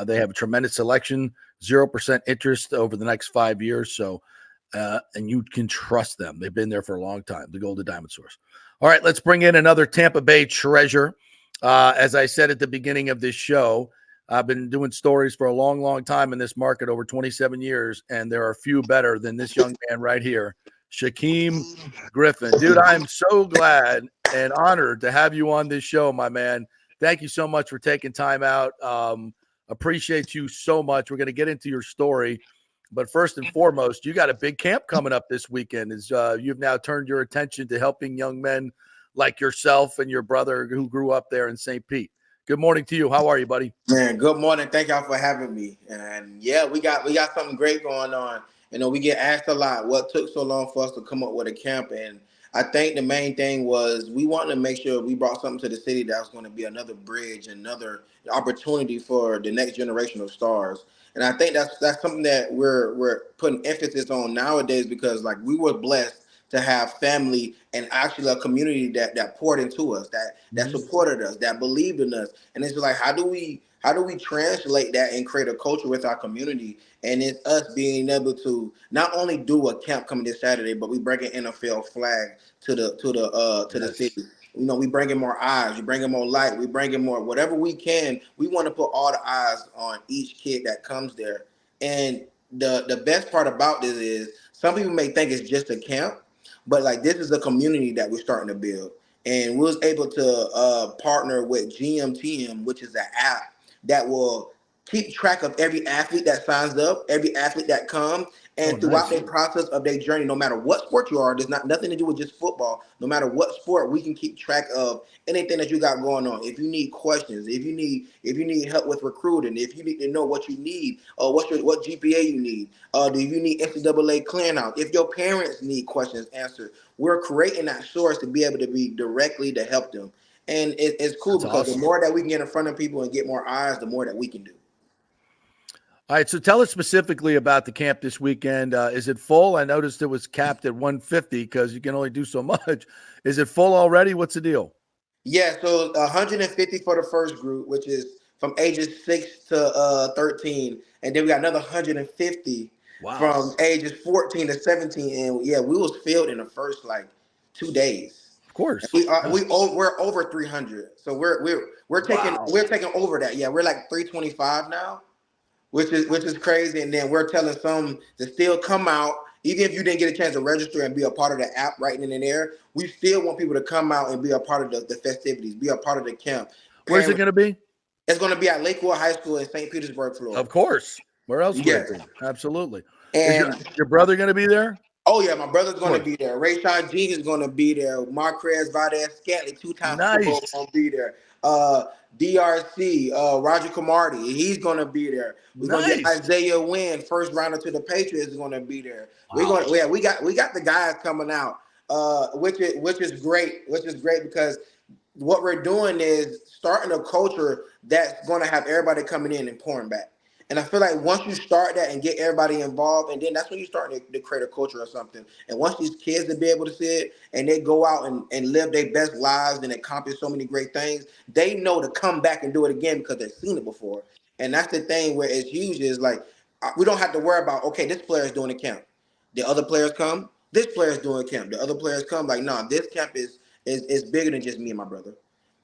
They have a tremendous selection, 0% interest over the next 5 years. So, and you can trust them. They've been there for a long time, the Golden Diamond Source. All right, let's bring in another Tampa Bay treasure. As I said at the beginning of this show, I've been doing stories for a long, long time in this market, over 27 years, and there are few better than this young man right here, Shaquem Griffin. Dude, I am so glad and honored to have you on this show, my man. Thank you so much for taking time out. Appreciate you so much. We're going to get into your story. But first and foremost, you got a big camp coming up this weekend. You've now turned your attention to helping young men like yourself and your brother who grew up there in St. Pete. Good morning to you. How are you, buddy? Man, good morning. Thank y'all for having me. And yeah, we got something great going on. You know, we get asked a lot what took so long for us to come up with a camp. And I think the main thing was we wanted to make sure we brought something to the city that was going to be another bridge, another opportunity for the next generation of stars. And I think that's something that we're putting emphasis on nowadays, because like we were blessed to have family and actually a community that poured into us, that supported us, that believed in us. And it's like, how do we translate that and create a culture with our community? And it's us being able to not only do a camp coming this Saturday, but we bring an NFL flag to the city. You know, we bring in more eyes, we bring in more light, we bring in more whatever we can. We want to put all the eyes on each kid that comes there. And the best part about this is some people may think it's just a camp, but like this is a community that we're starting to build. And we was able to partner with GMTM, which is an app that will keep track of every athlete that signs up, every athlete that comes, and throughout the process of their journey, no matter what sport you are, there's nothing to do with just football. No matter what sport, we can keep track of anything that you got going on. If you need questions, if you need help with recruiting, if you need to know what you need, what GPA you need, do you need NCAA clearinghouse? If your parents need questions answered, we're creating that source to be able to be directly to help them. And it's cool. That's because awesome. The more that we can get in front of people and get more eyes, the more that we can do. All right, so tell us specifically about the camp this weekend. Is it full? I noticed it was capped at 150 because you can only do so much. Is it full already? What's the deal? Yeah, so 150 for the first group, which is from ages 6 to 13. And then we got another 150 from ages 14 to 17. And yeah, we was filled in the first like 2 days. Of course. We're over 300. So we're taking over that. Yeah, we're like 325 now. Which is crazy. And then we're telling some to still come out, even if you didn't get a chance to register and be a part of the app right in there. We still want people to come out and be a part of the festivities, be a part of the camp. Where's it going to be? It's going to be at Lakewood High School in St. Petersburg, Florida. Of course. Where else would it be? Absolutely. And is your brother going to be there? Oh, yeah, my brother's going to be there. Rayshawn Jenkins is going to be there. Marquez Valdez-Scantling, 2-time Super Bowl, going to be there. DRC, Roger Camardi, he's going to be there. We're going to get Isaiah Wynn, first rounder to the Patriots, is going to be there. Wow. We got the guys coming out, which is great. Which is great because what we're doing is starting a culture that's going to have everybody coming in and pouring back. And I feel like once you start that and get everybody involved, and then that's when you start to create a culture or something. And once these kids to be able to see it and they go out and live their best lives and accomplish so many great things, they know to come back and do it again because they've seen it before. And that's the thing where it's huge is like, we don't have to worry about, okay, this player is doing a camp. The other players come, this player is doing a camp. The other players come, like, no, this camp is bigger than just me and my brother.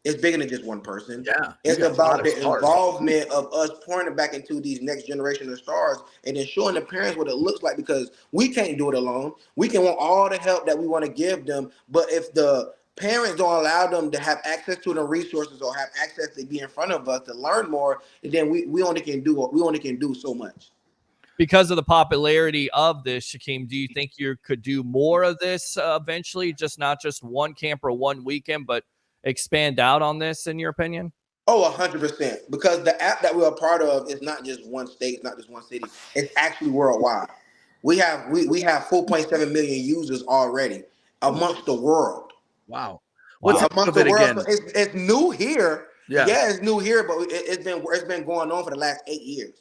It's bigger than just one person. Yeah, It's about the involvement of us pouring it back into these next generation of stars and then showing the parents what it looks like, because we can't do it alone. We can want all the help that we want to give them, but if the parents don't allow them to have access to the resources or have access to be in front of us to learn more, then we only can do so much. Because of the popularity of this, Shaquem, do you think you could do more of this eventually? Just not just one camp or one weekend, but expand out on this, in your opinion? Oh, 100%. Because the app that we're a part of is not just one state, it's not just one city. It's actually worldwide. We have 4.7 million users already amongst the world. Wow. What's amongst the world? Again? So it's new here. Yeah, it's new here, but it's been going on for the last 8 years.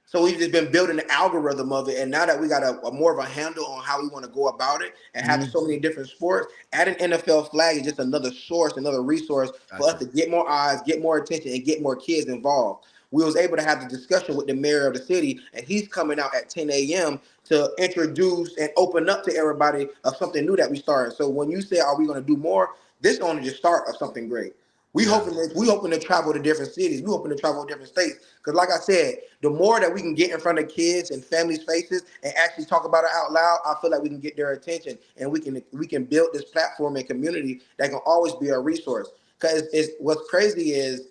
So we've just been building the algorithm of it, and now that we got a more of a handle on how we want to go about it and have so many different sports, adding NFL flag is just another source, another resource for us to get more eyes, get more attention, and get more kids involved. We was able to have the discussion with the mayor of the city, and he's coming out at 10 a.m. to introduce and open up to everybody of something new that we started. So when you say, are we going to do more? This is only the start of something great. We hoping to travel to different cities. We hoping to travel to different states. Because like I said, the more that we can get in front of kids and families' faces and actually talk about it out loud, I feel like we can get their attention and we can build this platform and community that can always be a resource. Because what's crazy is,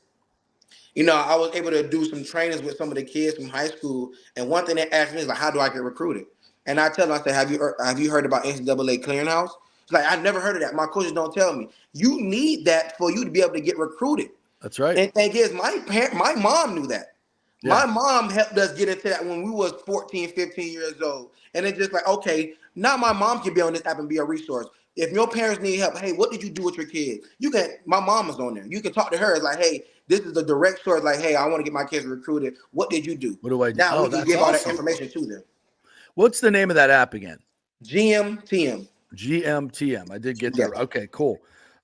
I was able to do some trainings with some of the kids from high school, and one thing they asked me is like, how do I get recruited? And I tell them, I said, have you heard about NCAA Clearinghouse? It's like, I never heard of that. My coaches don't tell me. You need that for you to be able to get recruited. That's right. And the thing is, my mom knew that. Yeah. My mom helped us get into that when we was 14, 15 years old. And it's just like, okay, now my mom can be on this app and be a resource. If your parents need help, hey, what did you do with your kids? My mom is on there. You can talk to her. It's like, hey, this is the direct source. Like, hey, I want to get my kids recruited. What did you do? What do I do? Now we can give all that information to them. What's the name of that app again? GMTM. GMTM. I did get there. Yeah. Okay, cool.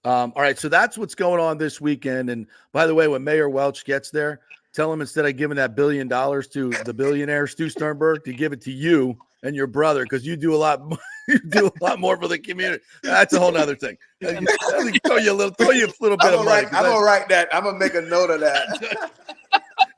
All right, so that's what's going on this weekend. And by the way, when Mayor Welch gets there, tell him instead of giving that $1 billion to the billionaire Stu Sternberg, to give it to you and your brother, because you do a lot. You do a lot more for the community. That's a whole nother thing. Throw you a little bit of money. I'm gonna write that. I'm gonna make a note of that.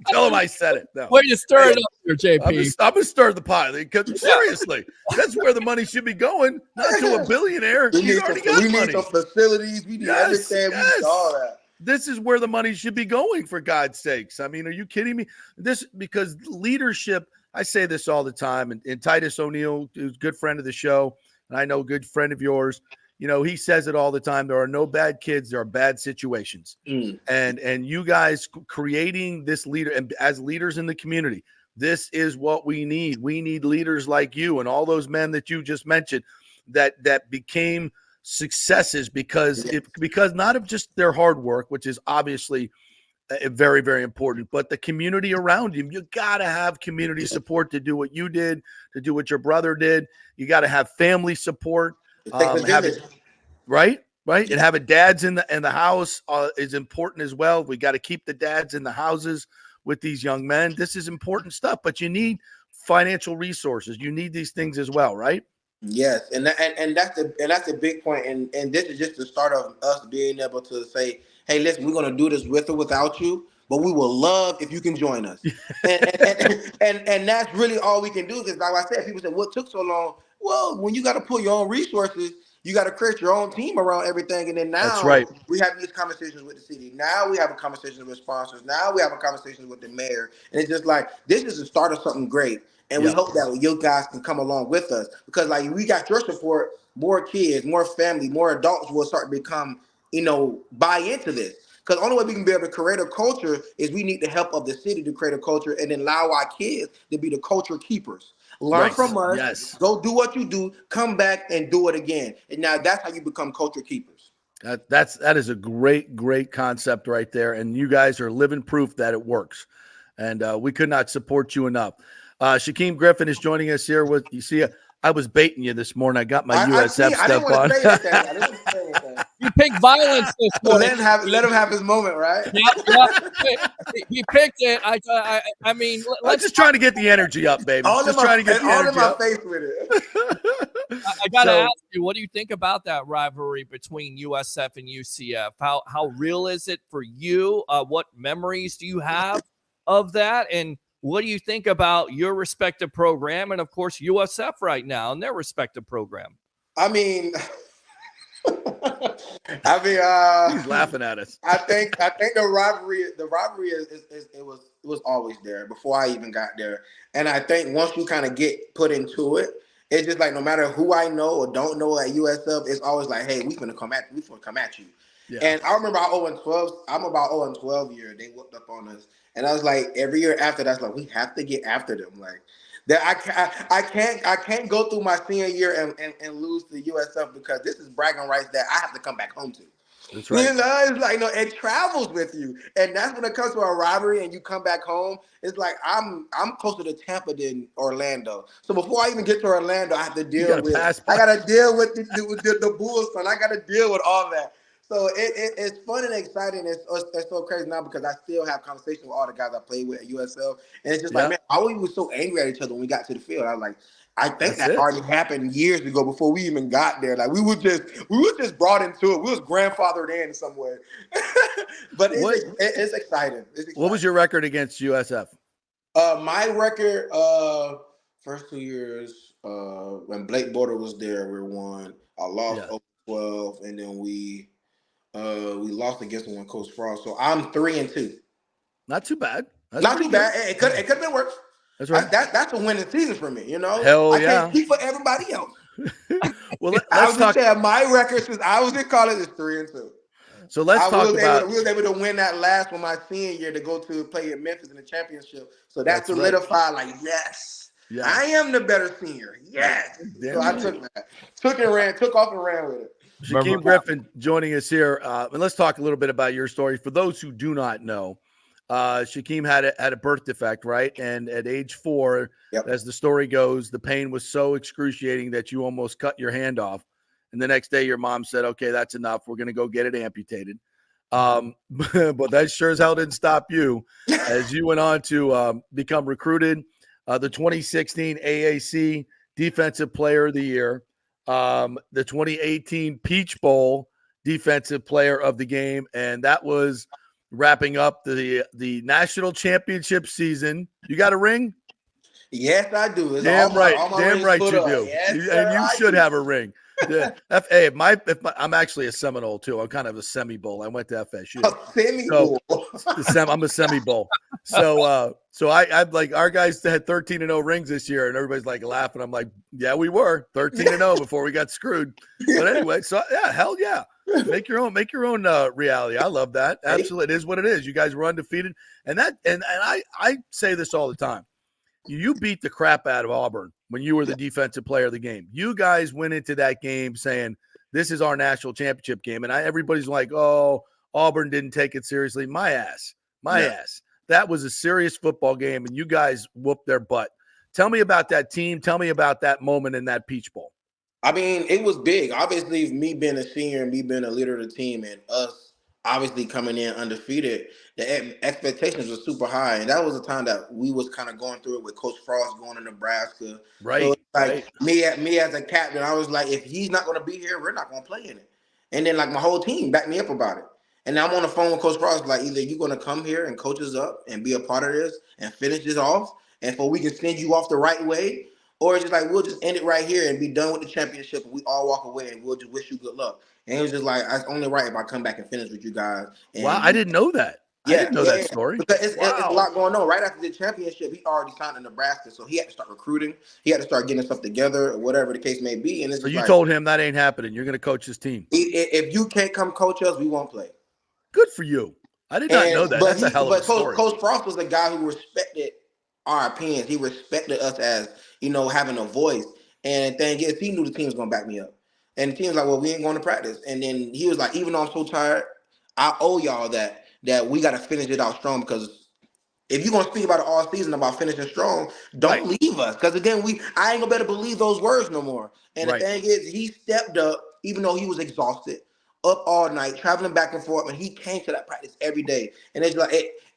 Tell him I said it. No. Where you stir it up here, JP? I'm gonna stir the pot. Because seriously, that's where the money should be going, not to a billionaire. We need some facilities. We need everything. We need all that. This is where the money should be going, for God's sakes. I mean, are you kidding me? Because leadership, I say this all the time, and Titus O'Neill, who's a good friend of the show, and I know a good friend of yours, he says it all the time. There are no bad kids. There are bad situations. And you guys creating this leader, and as leaders in the community, this is what we need. We need leaders like you and all those men that you just mentioned that became successes because not of just their hard work, which is obviously very, very important, but the community around you. You got to have community support to do what you did, to do what your brother did. You got to have family support. Right. And having dads in the house is important as well. We got to keep the dads in the houses with these young men. This is important stuff, but you need financial resources. You need these things as well, right? Yes, and that's a big point. And this is just the start of us being able to say, hey, listen, we're going to do this with or without you, but we will love if you can join us. and that's really all we can do. Because like I said, people say, what took so long? Well, when you got to pull your own resources, you got to create your own team around everything. And then now we have these conversations with the city. Now we have a conversation with sponsors. Now we have a conversation with the mayor. And it's just like, this is the start of something great. And we hope that you guys can come along with us, because like we got your support, more kids, more family, more adults will start to become, buy into this. Because the only way we can be able to create a culture is we need the help of the city to create a culture and then allow our kids to be the culture keepers. Learn from us, go do what you do, come back and do it again. And now that's how you become culture keepers. That is a great concept right there. And you guys are living proof that it works. and we could not support you enough. Shaquem Griffin is joining us here. You see, I was baiting you this morning. I got my USF I didn't stuff on. want to say anything. I didn't want to say anything. You picked violence this morning. Let him have his moment, right? He picked it. I mean, I'm just trying to get the energy up, baby. Just trying to get the energy up. Face with it. I got to ask you, what do you think about that rivalry between USF and UCF? How real is it for you? What memories do you have of that? And what do you think about your respective program and, of course, USF right now and their respective program? I mean, he's laughing at us. I think the rivalry was always there before I even got there. And I think once you kind of get put into it, it's just like no matter who I know or don't know at USF, it's always like, hey, we finna come at you. Yeah. And I remember our 0-12. I'm about 0-12 year. They whooped up on us, and I was like, every year after that's like we have to get after them. Like that, I can't go through my senior year and lose to USF because this is bragging rights that I have to come back home to. That's right. You know, it's like it travels with you, and that's when it comes to a rivalry and you come back home. It's like I'm closer to Tampa than Orlando. So before I even get to Orlando, I have to deal with. I got to deal with the Bulls, and I got to deal with all that. So it's fun and exciting. It's so crazy now because I still have conversations with all the guys I played with at USL, and it's just like, man, why were we so angry at each other when we got to the field? I was like, I think that already happened years ago before we even got there. Like we were just brought into it. We was grandfathered in some way. But it's exciting. What was your record against USF? My record, first 2 years, when Blake Border was there, we won. I lost 12, and then we lost against him when Coach Frost. So I'm 3-2. Not too bad. Not too bad. It could have been worse. That's right. That's a winning season for me, you know? Hell I yeah. can't speak for everybody else. Well, let's talk. My record since I was in college is 3-2. So let's talk about. We was able to win that last one my senior year to go to play in Memphis in the championship. So that solidified, like, yes, I am the better senior. Yes. So I took off and ran with it. Shaquem Griffin joining us here. And let's talk a little bit about your story. For those who do not know, Shaquem had a birth defect, right? And at age 4, as the story goes, the pain was so excruciating that you almost cut your hand off. And the next day, your mom said, okay, that's enough. We're going to go get it amputated. But that sure as hell didn't stop you as you went on to become recruited. The 2016 AAC Defensive Player of the Year, the 2018 Peach Bowl Defensive Player of the Game, and that was wrapping up the national championship season. You got a ring? Yes, I do. It's damn right you do. Yes, and you should have a ring. Yeah. I'm actually a Seminole too. I'm kind of a semi-bowl. I went to FSU. A semi-bowl. I'm a semi-bowl. So I like our guys had 13-0 rings this year, and everybody's like laughing. I'm like, yeah, we were 13-0 before we got screwed. But anyway, so yeah, hell yeah. Make your own reality. I love that. Absolutely. It is what it is. You guys were undefeated. And I say this all the time. You beat the crap out of Auburn when you were the defensive player of the game. You guys went into that game saying, this is our national championship game. And everybody's like, oh, Auburn didn't take it seriously. My ass. That was a serious football game, and you guys whooped their butt. Tell me about that team. Tell me about that moment in that Peach Bowl. I mean, it was big. Obviously, me being a senior and me being a leader of the team and us obviously coming in undefeated, the expectations were super high. And that was the time that we was kind of going through it with Coach Frost going to Nebraska. Right. So me as a captain, I was like, if he's not going to be here, we're not going to play in it. And then like my whole team backed me up about it. And I'm on the phone with Coach Frost, like either you're going to come here and coach us up and be a part of this and finish this off, and we can send you off the right way, or it's just like we'll just end it right here and be done with the championship and we all walk away and we'll just wish you good luck. And it was just like, it's only right if I come back and finish with you guys. And wow, I didn't know that. I didn't know that story. Because it's a lot going on. Right after the championship, he already signed in Nebraska, so he had to start recruiting. He had to start getting stuff together, whatever the case may be. And so you told him that ain't happening. You're going to coach his team. If you can't come coach us, we won't play. Good for you. I did not know that. That's a hell of a story. Coach Frost was a guy who respected our opinions. He respected us as, having a voice. And the thing is, he knew the team was going to back me up. And the team was like, well, we ain't going to practice. And then he was like, even though I'm so tired, I owe y'all that we got to finish it out strong because If you're gonna speak about it all season about finishing strong, don't leave us. Because again, I ain't gonna better believe those words no more. And the thing is, he stepped up, even though he was exhausted, up all night, traveling back and forth, and he came to that practice every day. And it's like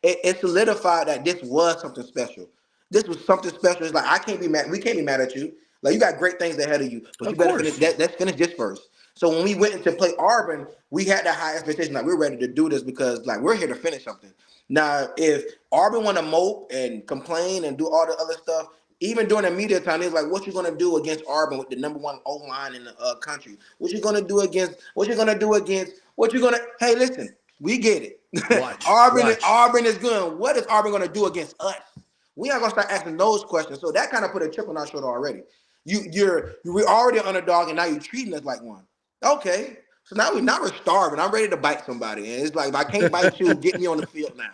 it solidified that this was something special. This was something special. It's like I can't be mad. We can't be mad at you. Like you got great things ahead of you, but you better finish. Let's finish this first. So when we went into play Auburn, we had that high expectation. Like we're ready to do this because like we're here to finish something. Now, if Auburn want to mope and complain and do all the other stuff, even during the media time, it's like, what you gonna do against Auburn with the number one O line in the country? What you gonna do against? Hey, listen, we get it. Auburn is good. What is Auburn gonna do against us? We are gonna start asking those questions. So that kind of put a chip on our shoulder already. We're already an underdog, and now you're treating us like one. Okay, so now we're starving. I'm ready to bite somebody, and it's like if I can't bite you, get me on the field now.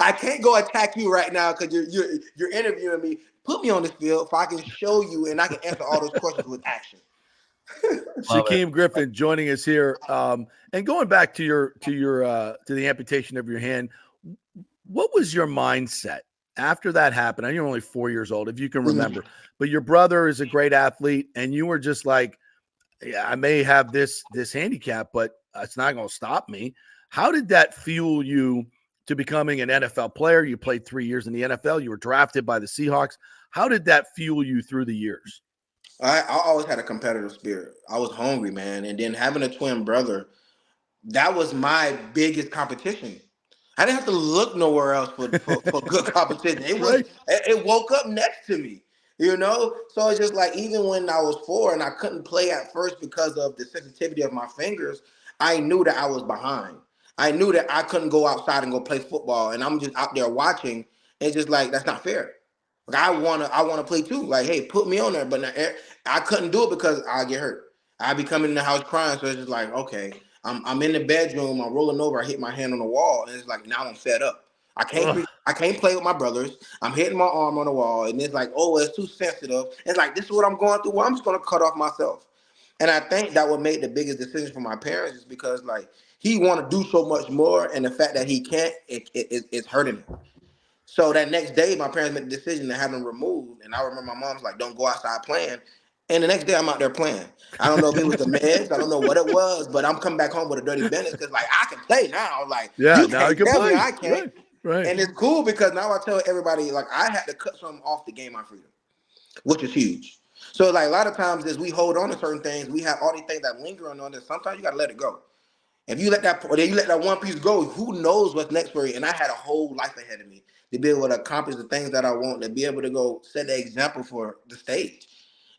I can't go attack you right now because you're interviewing me. Put me on this field so I can show you and I can answer all those questions with action. Shaquem Griffin joining us here, and going back to the amputation of your hand. What was your mindset after that happened? I know you're only 4 years old, if you can remember, but your brother is a great athlete, and you were just like, yeah, I may have this handicap, but it's not going to stop me. How did that fuel you to becoming an NFL player? You played 3 years in the NFL. You were drafted by the Seahawks. How did that fuel you through the years? I always had a competitive spirit. I was hungry, man. And then having a twin brother, that was my biggest competition. I didn't have to look nowhere else for good competition. It woke up next to me, you know? So it's just like, even when I was 4 and I couldn't play at first because of the sensitivity of my fingers, I knew that I was behind. I knew that I couldn't go outside and go play football, and I'm just out there watching. It's just like, that's not fair. Like I wanna play too. Like, hey, put me on there, but I couldn't do it because I get hurt. I be coming in the house crying, so it's just like, okay, I'm in the bedroom, I'm rolling over, I hit my hand on the wall, and it's like now I'm fed up. I can't play with my brothers. I'm hitting my arm on the wall, and it's like, oh, it's too sensitive. It's like, this is what I'm going through. Well, I'm just gonna cut off myself. And I think that would make the biggest decision for my parents is because like he want to do so much more, and the fact that he can't, it's hurting him. So that next day, my parents made the decision to have him removed, and I remember my mom's like, "Don't go outside playing." And the next day, I'm out there playing. I don't know if it was the meds, I don't know what it was, but I'm coming back home with a dirty bandage because like I can play now. Like you can't tell me I can't. Right. And it's cool because now I tell everybody like I had to cut something off to gain my freedom, which is huge. So like a lot of times as we hold on to certain things, we have all these things that linger on us. Sometimes you gotta let it go. If you let that one piece go, who knows what's next for you? And I had a whole life ahead of me to be able to accomplish the things that I want, to be able to go set the example for the stage.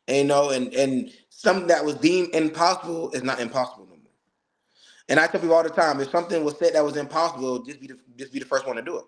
And, you know, and something that was deemed impossible is not impossible no more. And I tell people all the time, if something was said that was impossible, just be the first one to do it.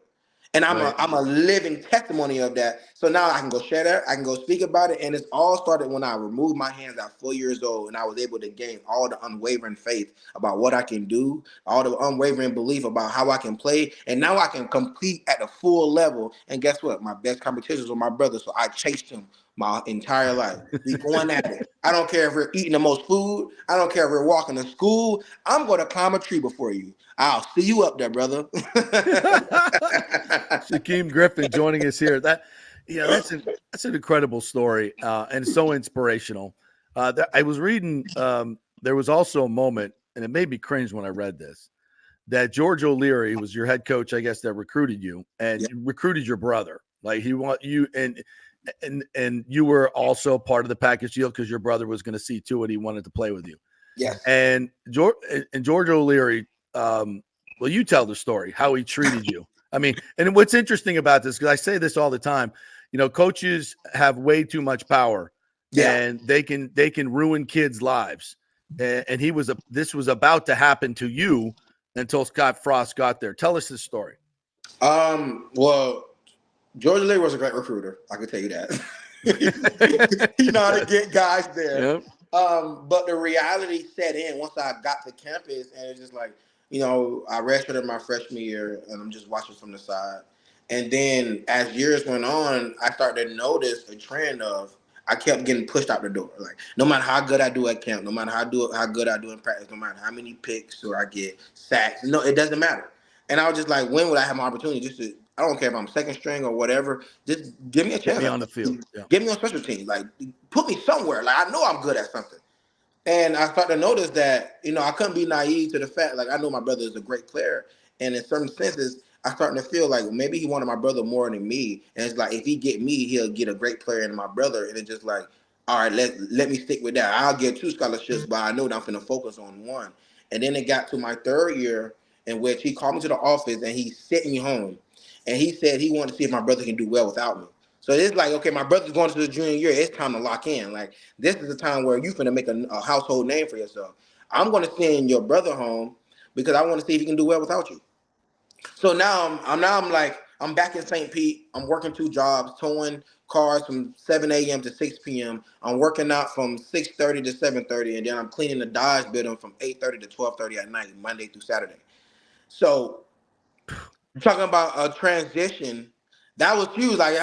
And I'm a living testimony of that. So now I can go share that. I can go speak about it. And it's all started when I removed my hands at 4 years old, and I was able to gain all the unwavering faith about what I can do, all the unwavering belief about how I can play. And now I can compete at the full level. And guess what? My best competitions were my brothers. So I chased them my entire life. We going at it. I don't care if we're eating the most food. I don't care if we're walking to school. I'm going to climb a tree before you. I'll see you up there, brother. Shaquem Griffin joining us here. That's an incredible story and so inspirational. I was reading. There was also a moment, and it made me cringe when I read this, that George O'Leary was your head coach, I guess, that recruited you and recruited your brother. Like he want you and you were also part of the package deal because your brother was going to see to it. He wanted to play with you. Yes. And George O'Leary. Well, you tell the story, how he treated you. I mean, and what's interesting about this, because I say this all the time, you know, coaches have way too much power and they can ruin kids' lives. And this was about to happen to you until Scott Frost got there. Tell us this story. Well, George O'Leary was a great recruiter. I can tell you that. He know how to get guys there. Yep. But the reality set in once I got to campus, and it's just like, you know, I redshirted my freshman year, and I'm just watching from the side. And then as years went on, I started to notice a trend of I kept getting pushed out the door. Like no matter how good I do at camp, no matter how good I do in practice, no matter how many picks or I get sacks, no, it doesn't matter. And I was just like, when would I have my opportunity? I don't care if I'm second string or whatever. Just give me a chance. Get me on the field. Yeah. Get me on special teams. Like, put me somewhere. Like, I know I'm good at something. And I started to notice that, I couldn't be naive to the fact, like, I know my brother is a great player. And in certain senses, I starting to feel like maybe he wanted my brother more than me. And it's like, if he get me, he'll get a great player in my brother. And it's just like, all right, let me stick with that. I'll get 2 scholarships, but I know that I'm going to focus on 1. And then it got to my 3rd year in which he called me to the office and he sent me home. And he said he wanted to see if my brother can do well without me. So it's like, okay, my brother's going to the junior year. It's time to lock in. Like, this is the time where you're finna make a household name for yourself. I'm going to send your brother home because I want to see if he can do well without you. So now I'm back in St. Pete. I'm working 2 jobs, towing cars from 7 a.m. to 6 p.m. I'm working out from 6:30 to 7:30, and then I'm cleaning the Dodge building from 8:30 to 12:30 at night, Monday through Saturday. So, talking about a transition, that was huge. Like,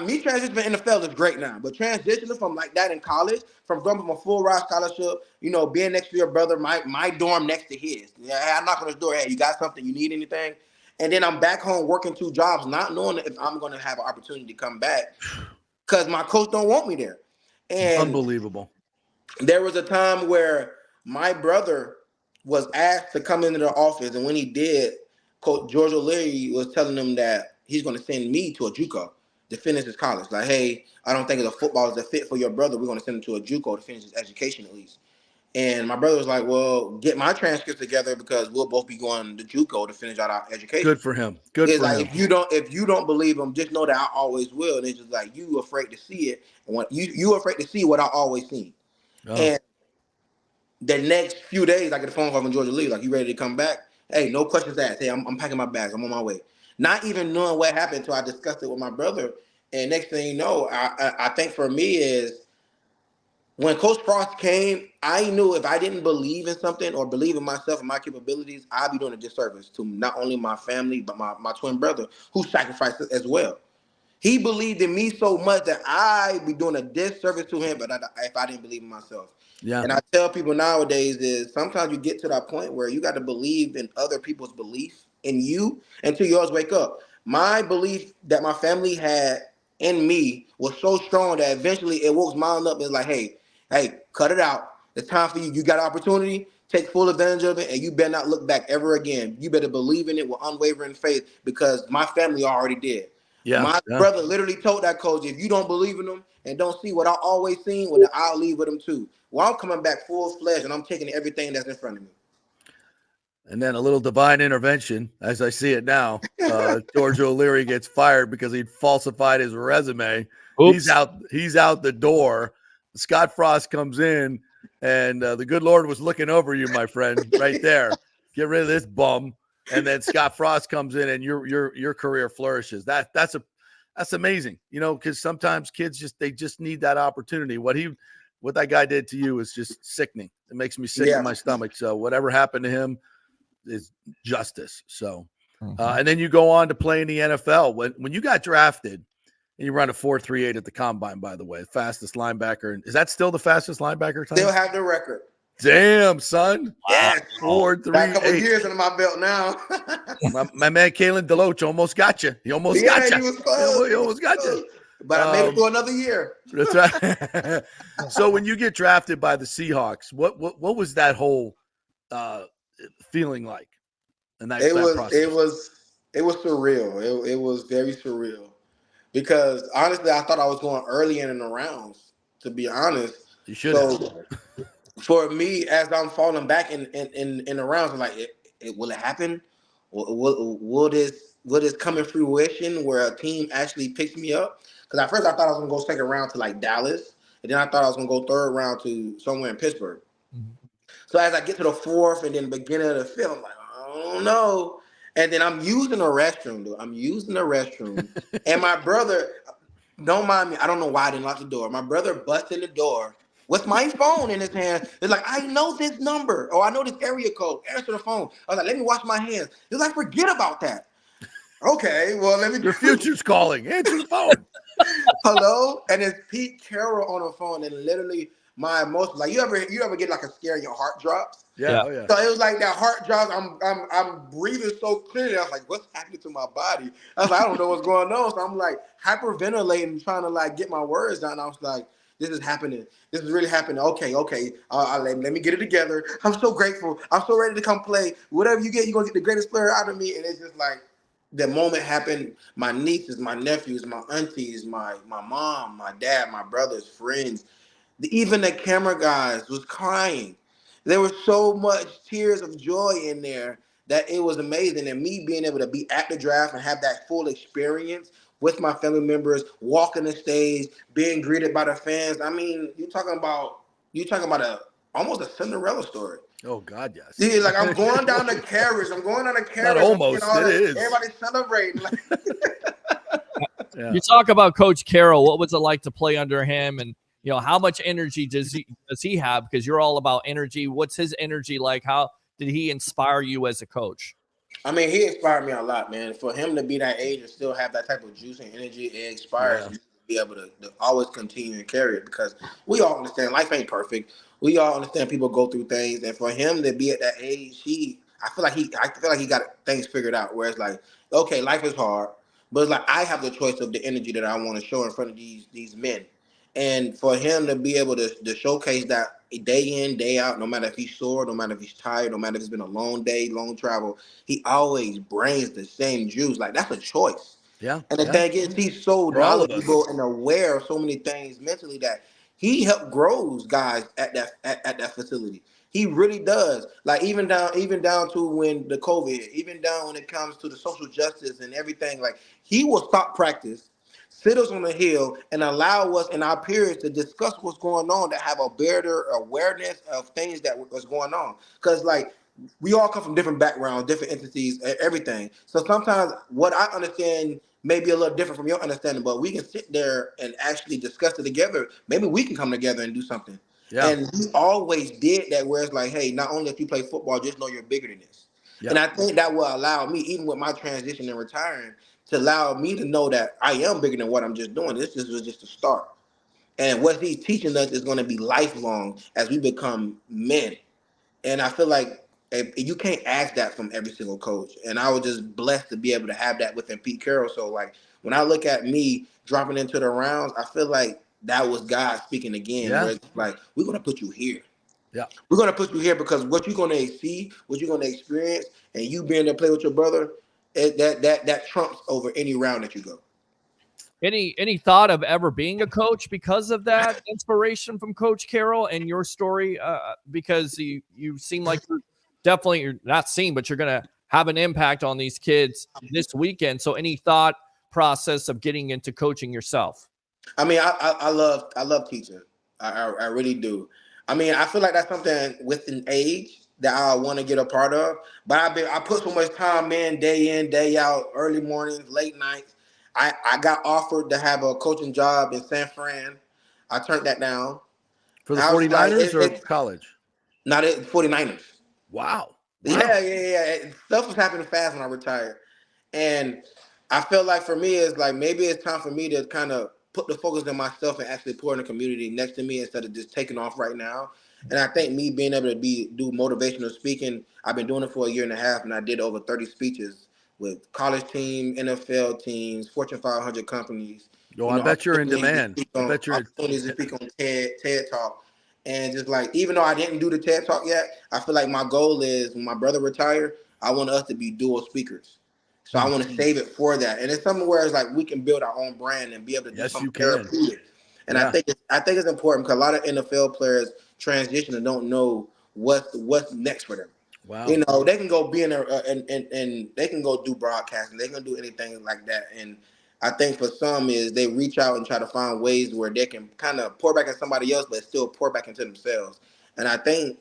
me transitioning in the NFL is great now, but transitioning from like that in college, from going from a full ride scholarship, being next to your brother, my dorm next to his. Yeah, I knock on his door. Hey, you got something? You need anything? And then I'm back home working 2 jobs, not knowing if I'm going to have an opportunity to come back because my coach don't want me there. And unbelievable. There was a time where my brother was asked to come into the office, and when he did, Coach George O'Leary was telling him that he's going to send me to a JUCO to finish his college. Like, hey, I don't think the football is a fit for your brother. We're going to send him to a JUCO to finish his education at least. And my brother was like, well, get my transcripts together because we'll both be going to JUCO to finish out our education. Good for him. Good it's for like, him. If you don't believe him, just know that I always will. And it's just like, you afraid to see it. And when you afraid to see what I always seen. Oh. And the next few days, I get a phone call from Georgia Lee, like, you ready to come back? Hey, no questions asked. Hey, I'm packing my bags. I'm on my way. Not even knowing what happened until I discussed it with my brother. And next thing you know, I think for me is when Coach Frost came, I knew if I didn't believe in something or believe in myself and my capabilities, I'd be doing a disservice to not only my family, but my twin brother, who sacrificed it as well. He believed in me so much that I'd be doing a disservice to him, but if I didn't believe in myself. Yeah. And I tell people nowadays is sometimes you get to that point where you got to believe in other people's belief in you until yours wake up. My belief that my family had in me was so strong that eventually it woke mine up and it's like, hey, cut it out. It's time for you. You got an opportunity. Take full advantage of it, and you better not look back ever again. You better believe in it with unwavering faith because my family already did. Yeah, my brother literally told that coach, if you don't believe in them and don't see what I always seen, well, then I'll leave with them too. Well, I'm coming back full-fledged, and I'm taking everything that's in front of me. And then a little divine intervention, as I see it now. George O'Leary gets fired because he falsified his resume. Oops. He's out the door. Scott Frost comes in, and the good Lord was looking over you, my friend, right there. Get rid of this bum. And then Scott Frost comes in, and your career flourishes. That's amazing, because sometimes kids just need that opportunity. What that guy did to you is just sickening. It makes me sick in my stomach. So whatever happened to him is justice. So, and then you go on to play in the NFL. When you got drafted, and you run a 4.38 at the combine, by the way, fastest linebacker. Is that still the fastest linebacker time? Still have the record. Damn, son. Yeah. 4.38. Got a couple years under my belt now. my man, Kalen DeLoach almost got you. He almost got you. He was close. He almost got you. But I made it through another year. That's right. So when you get drafted by the Seahawks, what was that whole feeling like? And it was surreal. It was very surreal. Because honestly, I thought I was going early in the rounds, to be honest. You should have. So for me, as I'm falling back in the rounds, I'm like, will it happen? Will this come in fruition where a team actually picks me up? Because at first I thought I was going to go second round to like Dallas. And then I thought I was going to go third round to somewhere in Pittsburgh. Mm-hmm. So as I get to the fourth and then beginning of the fifth, I'm like, I don't know. And then I'm using the restroom, dude. And my brother, don't mind me, I don't know why I didn't lock the door. My brother busted the door with my phone in his hand. It's like, I know this number. Or I know this area code. Answer the phone. I was like, let me wash my hands. He's like, forget about that. Okay, well, let me. Your future's calling. Answer the phone. Hello? And it's Pete Carroll on the phone. And literally my emotions, like you ever get like a scare and your heart drops? Yeah. Oh yeah. So it was like that heart drops. I'm breathing so clearly. I was like, what's happening to my body? I was like, I don't know what's going on. So I'm like hyperventilating, trying to like get my words down. I was like, this is happening. This is really happening. Okay. Let me get it together. I'm so grateful. I'm so ready to come play. Whatever you get, you're gonna get the greatest player out of me. And it's just like the moment happened. My nieces, my nephews, my aunties, my mom, my dad, my brothers, friends, even the camera guys was crying. There was so much tears of joy in there that it was amazing. And me being able to be at the draft and have that full experience with my family members, walking the stage, being greeted by the fans. I mean, you're talking about almost a Cinderella story. Oh God, yes. Yeah, like I'm going down the carriage. Not almost. It is. Everybody's celebrating. Like, Yeah. You talk about Coach Carroll. What was it like to play under him, and how much energy does he have? Because you're all about energy. What's his energy like? How did he inspire you as a coach? I mean, he inspired me a lot, man. For him to be that age and still have that type of juice and energy, it inspires me to be able to always continue and carry it, because we all understand life ain't perfect. We all understand people go through things, and for him to be at that age, I feel like he got things figured out. Where it's like, okay, life is hard, but it's like I have the choice of the energy that I want to show in front of these men. And for him to be able to showcase that day in, day out, no matter if he's sore, no matter if he's tired, no matter if it's been a long day, long travel, he always brings the same juice. Like, that's a choice. Yeah. And the thing is, he's so knowledgeable and aware of so many things mentally that he helped grows guys at that facility. He really does. Like even down to when the COVID, even down when it comes to the social justice and everything, like he will stop practice, sit us on the hill, and allow us and our peers to discuss what's going on, to have a better awareness of things that was going on. Because like we all come from different backgrounds, different entities, everything. So sometimes what I understand may be a little different from your understanding, but we can sit there and actually discuss it together. Maybe we can come together and do something. Yeah. And he always did that, where it's like, hey, not only if you play football, just know you're bigger than this. Yeah. And I think that will allow me, even with my transition and retiring, to allow me to know that I am bigger than what I'm just doing. This was just a start. And what he's teaching us is going to be lifelong as we become men. And I feel like you can't ask that from every single coach. And I was just blessed to be able to have that within Pete Carroll. So like when I look at me dropping into the rounds, I feel like that was God speaking again. Yeah. Where it's like, we're going to put you here. Yeah. We're going to put you here because what you're going to see, what you're going to experience, and you being able to play with your brother, that trumps over any round that you go. Any thought of ever being a coach because of that inspiration from Coach Carroll and your story? Because you seem like you're not seeing, but you're going to have an impact on these kids this weekend. So any thought process of getting into coaching yourself? I mean, I love teaching. I really do. I mean, I feel like that's something with an age that I want to get a part of. But I put so much time in, day out, early mornings, late nights. I got offered to have a coaching job in San Fran. I turned that down. For the 49ers or college? Not it, 49ers. Wow. Yeah. Stuff was happening fast when I retired. And I felt like for me, it's like maybe it's time for me to kind of put the focus on myself and actually pour in the community next to me instead of just taking off right now. And I think me being able to do motivational speaking, I've been doing it for a year and a half, and I did over 30 speeches with college teams, NFL teams, Fortune 500 companies. Yo, I bet you're in demand. I bet you're opportunities to speak on TED Talk. And just like, even though I didn't do the TED Talk yet, I feel like my goal is when my brother retired, I want us to be dual speakers. So I want to save it for that. And it's something where it's like we can build our own brand and be able to do something therapeutic. And I think it's important because a lot of NFL players transition and don't know what's next for them. Wow. You know, they can go be in there and they can go do broadcasting. They can do anything like that. And I think for some is they reach out and try to find ways where they can kind of pour back at somebody else, but still pour back into themselves. And I think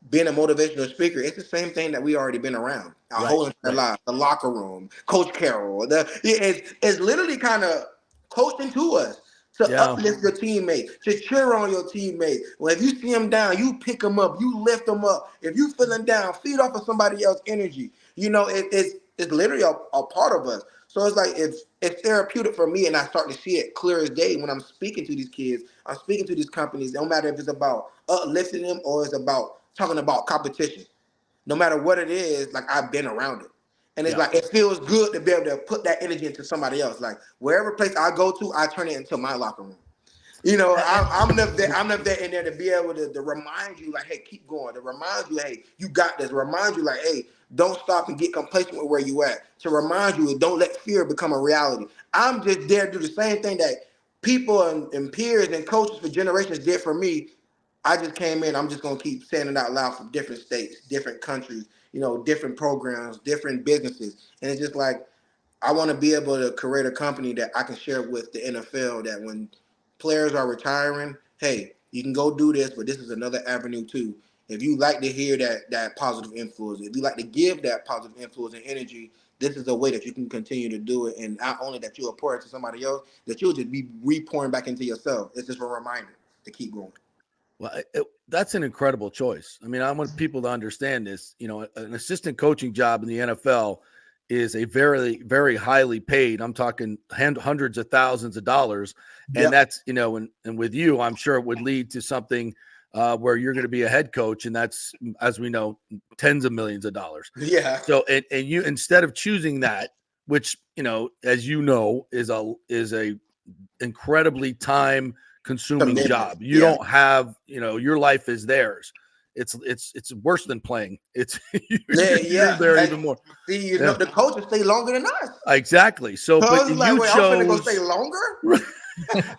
being a motivational speaker, it's the same thing that we already been around our whole entire life. The locker room, Coach Carroll, it's literally kind of coaching to us to uplift your teammates, to cheer on your teammates. Well, if you see them down, you pick them up, you lift them up. If you feeling down, feed off of somebody else's energy. You know, it's literally a part of us. So it's like it's therapeutic for me, and I start to see it clear as day when I'm speaking to these kids. I'm speaking to these companies. No matter if it's about uplifting them or it's about talking about competition. No matter what it is, like I've been around it. And it's Yeah. like, it feels good to be able to put that energy into somebody else. Like wherever place I go to, I turn it into my locker room. You know, I'm never there in there to be able to remind you, like, hey, keep going. To remind you, hey, you got this. Remind you, like, hey, don't stop and get complacent with where you at. To remind you, don't let fear become a reality. I'm just there to do the same thing that people and peers and coaches for generations did for me. I just came in. I'm just gonna keep saying it out loud from different states, different countries, different programs, different businesses, and it's just like I want to be able to create a company that I can share with the NFL. That when players are retiring, hey, you can go do this, but this is another avenue too. If you like to hear that positive influence, if you like to give that positive influence and energy, this is a way that you can continue to do it. And not only that you'll pour it to somebody else, that you'll just be re-pouring back into yourself. It's just a reminder to keep going. Well, that's an incredible choice. I mean, I want people to understand this. An assistant coaching job in the NFL is a very, very highly paid. I'm talking hundreds of thousands of dollars. And Yep. that's, and with you, I'm sure it would lead to something where you're going to be a head coach. And that's, as we know, tens of millions of dollars. Yeah. So, and you, instead of choosing that, which, as you know, is a incredibly time consuming job. You don't have, your life is theirs. It's worse than playing. It's you're there even more. See, the coaches stay longer than us. Exactly. So, but I'm gonna go stay longer.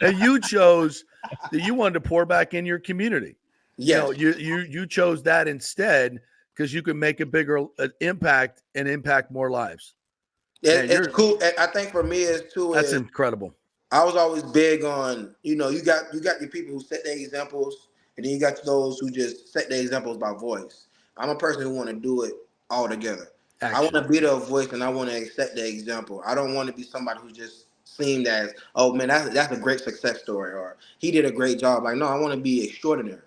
And you chose that you wanted to pour back in your community. Yes. You chose that instead because you can make a bigger impact and impact more lives. It's cool. I think for me that's incredible. I was always big on, you got your people who set their examples, and then you got those who just set their examples by voice. I'm a person who want to do it all together. I want to be the voice, and I want to set the example. I don't want to be somebody who just seen as, oh man, that's a great success story, or he did a great job. Like, no, I want to be extraordinary.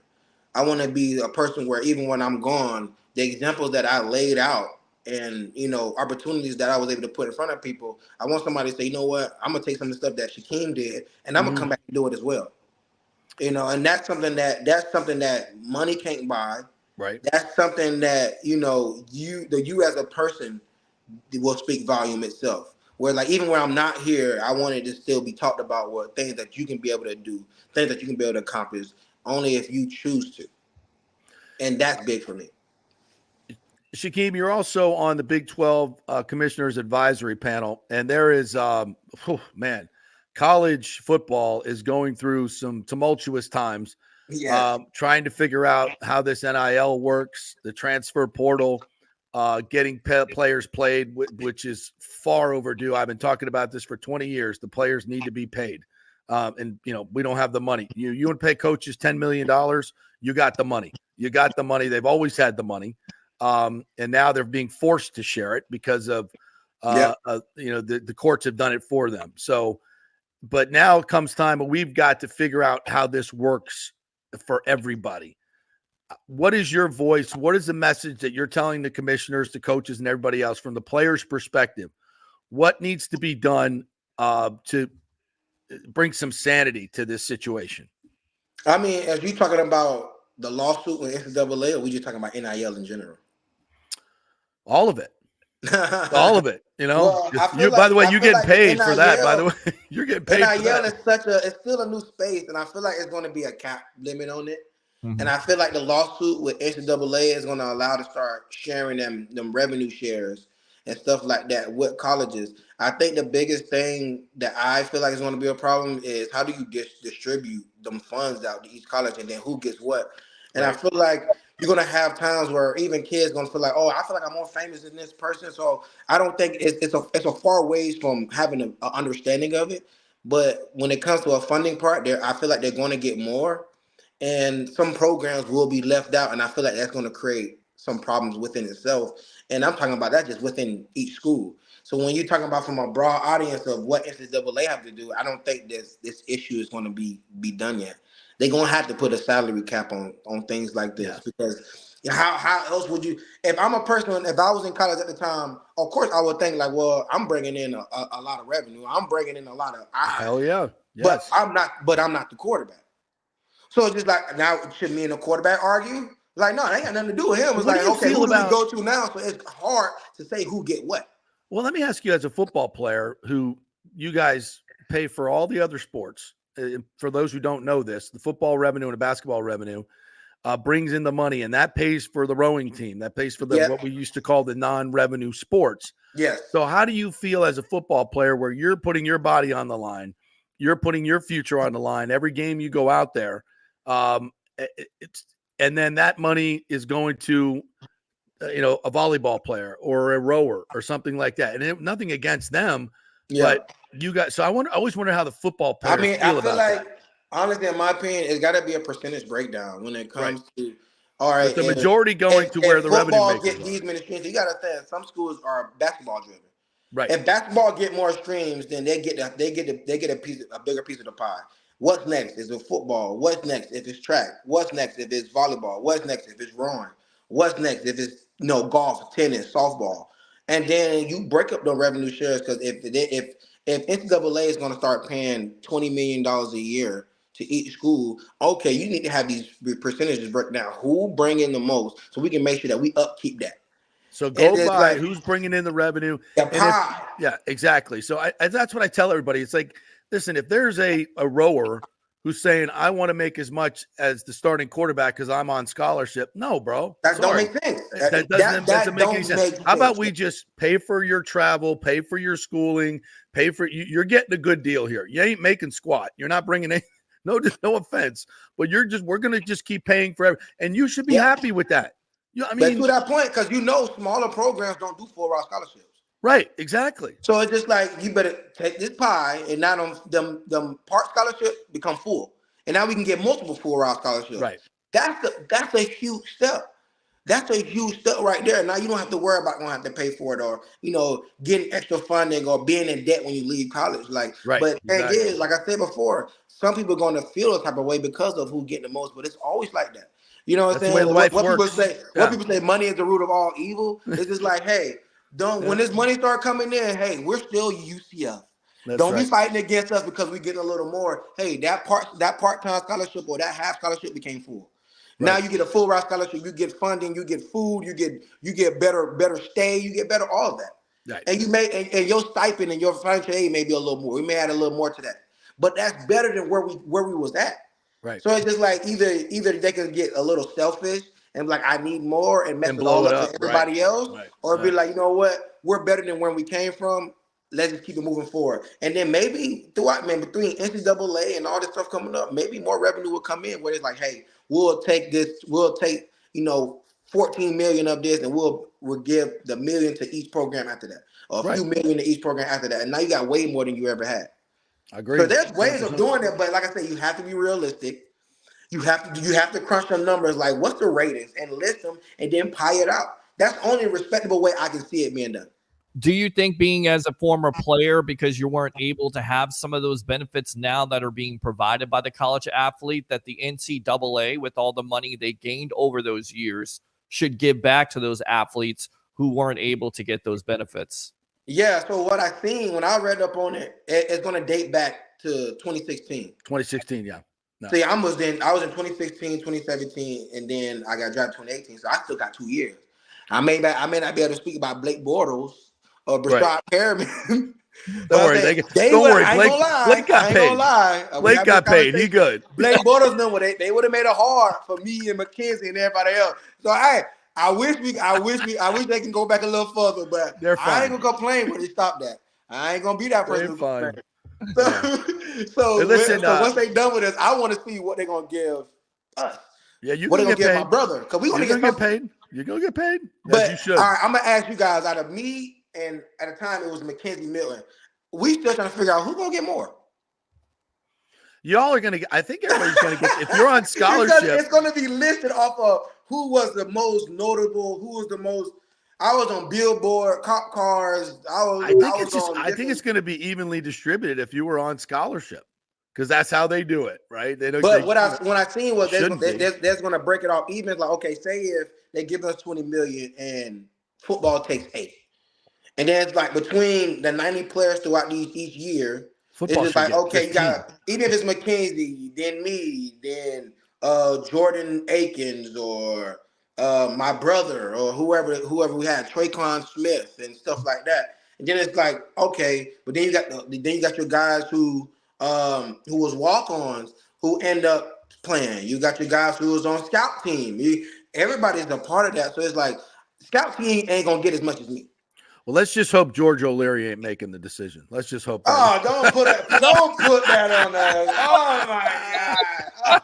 I want to be a person where even when I'm gone, the examples that I laid out and, opportunities that I was able to put in front of people, I want somebody to say, you know what, I'm going to take some of the stuff that Shaquem did, and I'm going to come back and do it as well. And that's something that money can't buy. Right. That's something that, you as a person will speak volume itself. Where like, even when I'm not here, I wanted to still be talked about what things that you can be able to do, things that you can be able to accomplish only if you choose to. And that's big for me. Shaquem, you're also on the Big 12 Commissioners Advisory Panel, and there is, college football is going through some tumultuous times, trying to figure out how this NIL works, the transfer portal, getting players played, which is far overdue. I've been talking about this for 20 years. The players need to be paid. And we don't have the money. You would pay coaches $10 million. You got the money. They've always had the money. And now they're being forced to share it because of, the courts have done it for them. So, but now it comes time, but we've got to figure out how this works for everybody. What is your voice? What is the message that you're telling the commissioners, the coaches, and everybody else from the players' perspective? What needs to be done to bring some sanity to this situation? I mean, as you talking about the lawsuit with NCAA, or we just talking about NIL in general? All of it. All of it. Well, by the way, you get paid for that. By the way, you're getting paid. NIL is it's still a new space, and I feel like it's going to be a cap limit on it. Mm-hmm. And I feel like the lawsuit with NCAA is going to allow to start sharing them revenue shares and stuff like that with colleges. I think the biggest thing that I feel like is going to be a problem is how do you distribute them funds out to each college, and then who gets what. And right. I feel like you're going to have times where even kids going to feel like, oh, I feel like I'm more famous than this person. So I don't think it's a far ways from having an understanding of it. But when it comes to a funding part, I feel like they're going to get more. And some programs will be left out. And I feel like that's going to create some problems within itself. And I'm talking about that just within each school. So when you're talking about from a broad audience of what NCAA have to do, I don't think this issue is going to be done yet. They're going to have to put a salary cap on things like this because how else would you, if I'm a person, if I was in college at the time, of course I would think like, well, I'm bringing in a lot of revenue. I'm bringing in a lot of eyes. Hell yeah. Yes. But I'm not the quarterback. So it's just like, now should me and the quarterback argue? Like, no, that ain't got nothing to do with him. It's What like, do you okay, feel who do about- we go to now? So it's hard to say who get what. Well, let me ask you, as a football player who you guys pay for all the other sports. For those who don't know this, the football revenue and the basketball revenue brings in the money, and that pays for the rowing team. That pays for what we used to call the non-revenue sports. Yes. So how do you feel as a football player where you're putting your body on the line, you're putting your future on the line every game you go out there, and then that money is going to a volleyball player or a rower or something like that, and nothing against them, but you guys. So I always wonder how the football players feel I feel about like, that. honestly, in my opinion, it's got to be a percentage breakdown when it comes to, all right, with the majority going to where the revenue football makers get are. these many streams. You got to say some schools are basketball driven. Right. If basketball get more streams, then they get a bigger piece of the pie. What's next? Is it football? What's next if it's track? What's next if it's volleyball? What's next if it's rowing? What's next if it's golf, tennis, softball? And then you break up the revenue shares, because if NCAA is going to start paying $20 million a year to each school, okay, you need to have these percentages break down. Who bring in the most, so we can make sure that we upkeep that. So go by who's bringing in the revenue. The pie. Yeah, exactly. So that's what I tell everybody. It's like, listen, if there's a rower who's saying, I want to make as much as the starting quarterback because I'm on scholarship. No, bro. That don't make sense. That doesn't make any sense. How about we just pay for your travel, pay for your schooling, pay for you're getting a good deal here. You ain't making squat. You're not bringing in no offense, but we're going to just keep paying for everything. And you should be happy with that. But to that point, because smaller programs don't do full ride scholarships. Right, exactly. So it's just like, you better take this pie, and now them part scholarships become full, and now we can get multiple full ride scholarships. Right. That's a huge step. That's a huge step right there. Now you don't have to worry about going to have to pay for it, or getting extra funding, or being in debt when you leave college. Like, right. But the thing is, like I said before, some people are going to feel the type of way because of who's getting the most. But it's always like that. You know what I'm saying? What people say, money is the root of all evil. It's just like, hey, when this money start coming in, hey, we're still UCF. Don't be fighting against us because we're getting a little more. Hey, that part-time scholarship or that half scholarship became full. Right. Now you get a full ride scholarship, you get funding, you get food, you get better stay, you get better all of that. Right. And you may and your stipend and your financial aid may be a little more. We may add a little more to that. But that's better than where we was at. Right. So it's just like either they can get a little selfish and be like, I need more, and mess it all up to everybody else, or be like, you know what, we're better than where we came from. Let's just keep it moving forward. And then maybe between NCAA and all this stuff coming up, maybe more revenue will come in where it's like, hey, we'll take 14 million of this, and we'll give the $1 million to each program after that, or a few million to each program after that. And now you got way more than you ever had. I agree. So there's ways of doing it, but like I said, you have to be realistic. You have to crunch some numbers, like what's the ratings, and list them, and then pie it out. That's the only respectable way I can see it being done. Do you think, being as a former player, because you weren't able to have some of those benefits now that are being provided by the college athlete, that the NCAA, with all the money they gained over those years, should give back to those athletes who weren't able to get those benefits? Yeah, so what I seen when I read up on it, it's going to date back to 2016. 2016, yeah. No. See, I was in 2016, 2017, and then I got drafted 2018, so I still got 2 years. I may not be able to speak about Blake Bortles or Brashad Perriman. Don't worry, Blake got paid. Blake got paid. He good. Blake Bortles, they would have made it hard for me and McKenzie and everybody else. So I wish they can go back a little further, but I ain't gonna complain when they stop that. I ain't gonna be that person. They're fine. So listen, once they done with us, I want to see what they're gonna give us. Yeah, you what gonna they gonna give my brother, because we gonna get paid. You're gonna get paid. But you should. All right, I'm gonna ask you guys, out of me and at the time it was Mackenzie Milton, we still trying to figure out who's gonna get more. Y'all are gonna get. I think everybody's gonna get. If you're on scholarship, it's gonna be listed off of who was the most notable, who was the most. I was on Billboard, cop cars. I think it's going to be evenly distributed if you were on scholarship, because that's how they do it, right? What I seen was they're going to break it off even. Like, okay, say if they give us $20 million and football takes 8, and then it's like between the 90 players throughout each year, football, it's just like, okay, 15. You got, even if it's McKenzie, then me, then Jordan Akins, or my brother or whoever we had, Traquan Smith and stuff like that. And then it's like, okay, but then you got your guys who was walk-ons who end up playing. You got your guys who was on scout team. Everybody's a part of that. So it's like scout team ain't gonna get as much as me. Well, let's just hope George O'Leary ain't making the decision. Let's just hope. Oh, don't put that on us. Oh my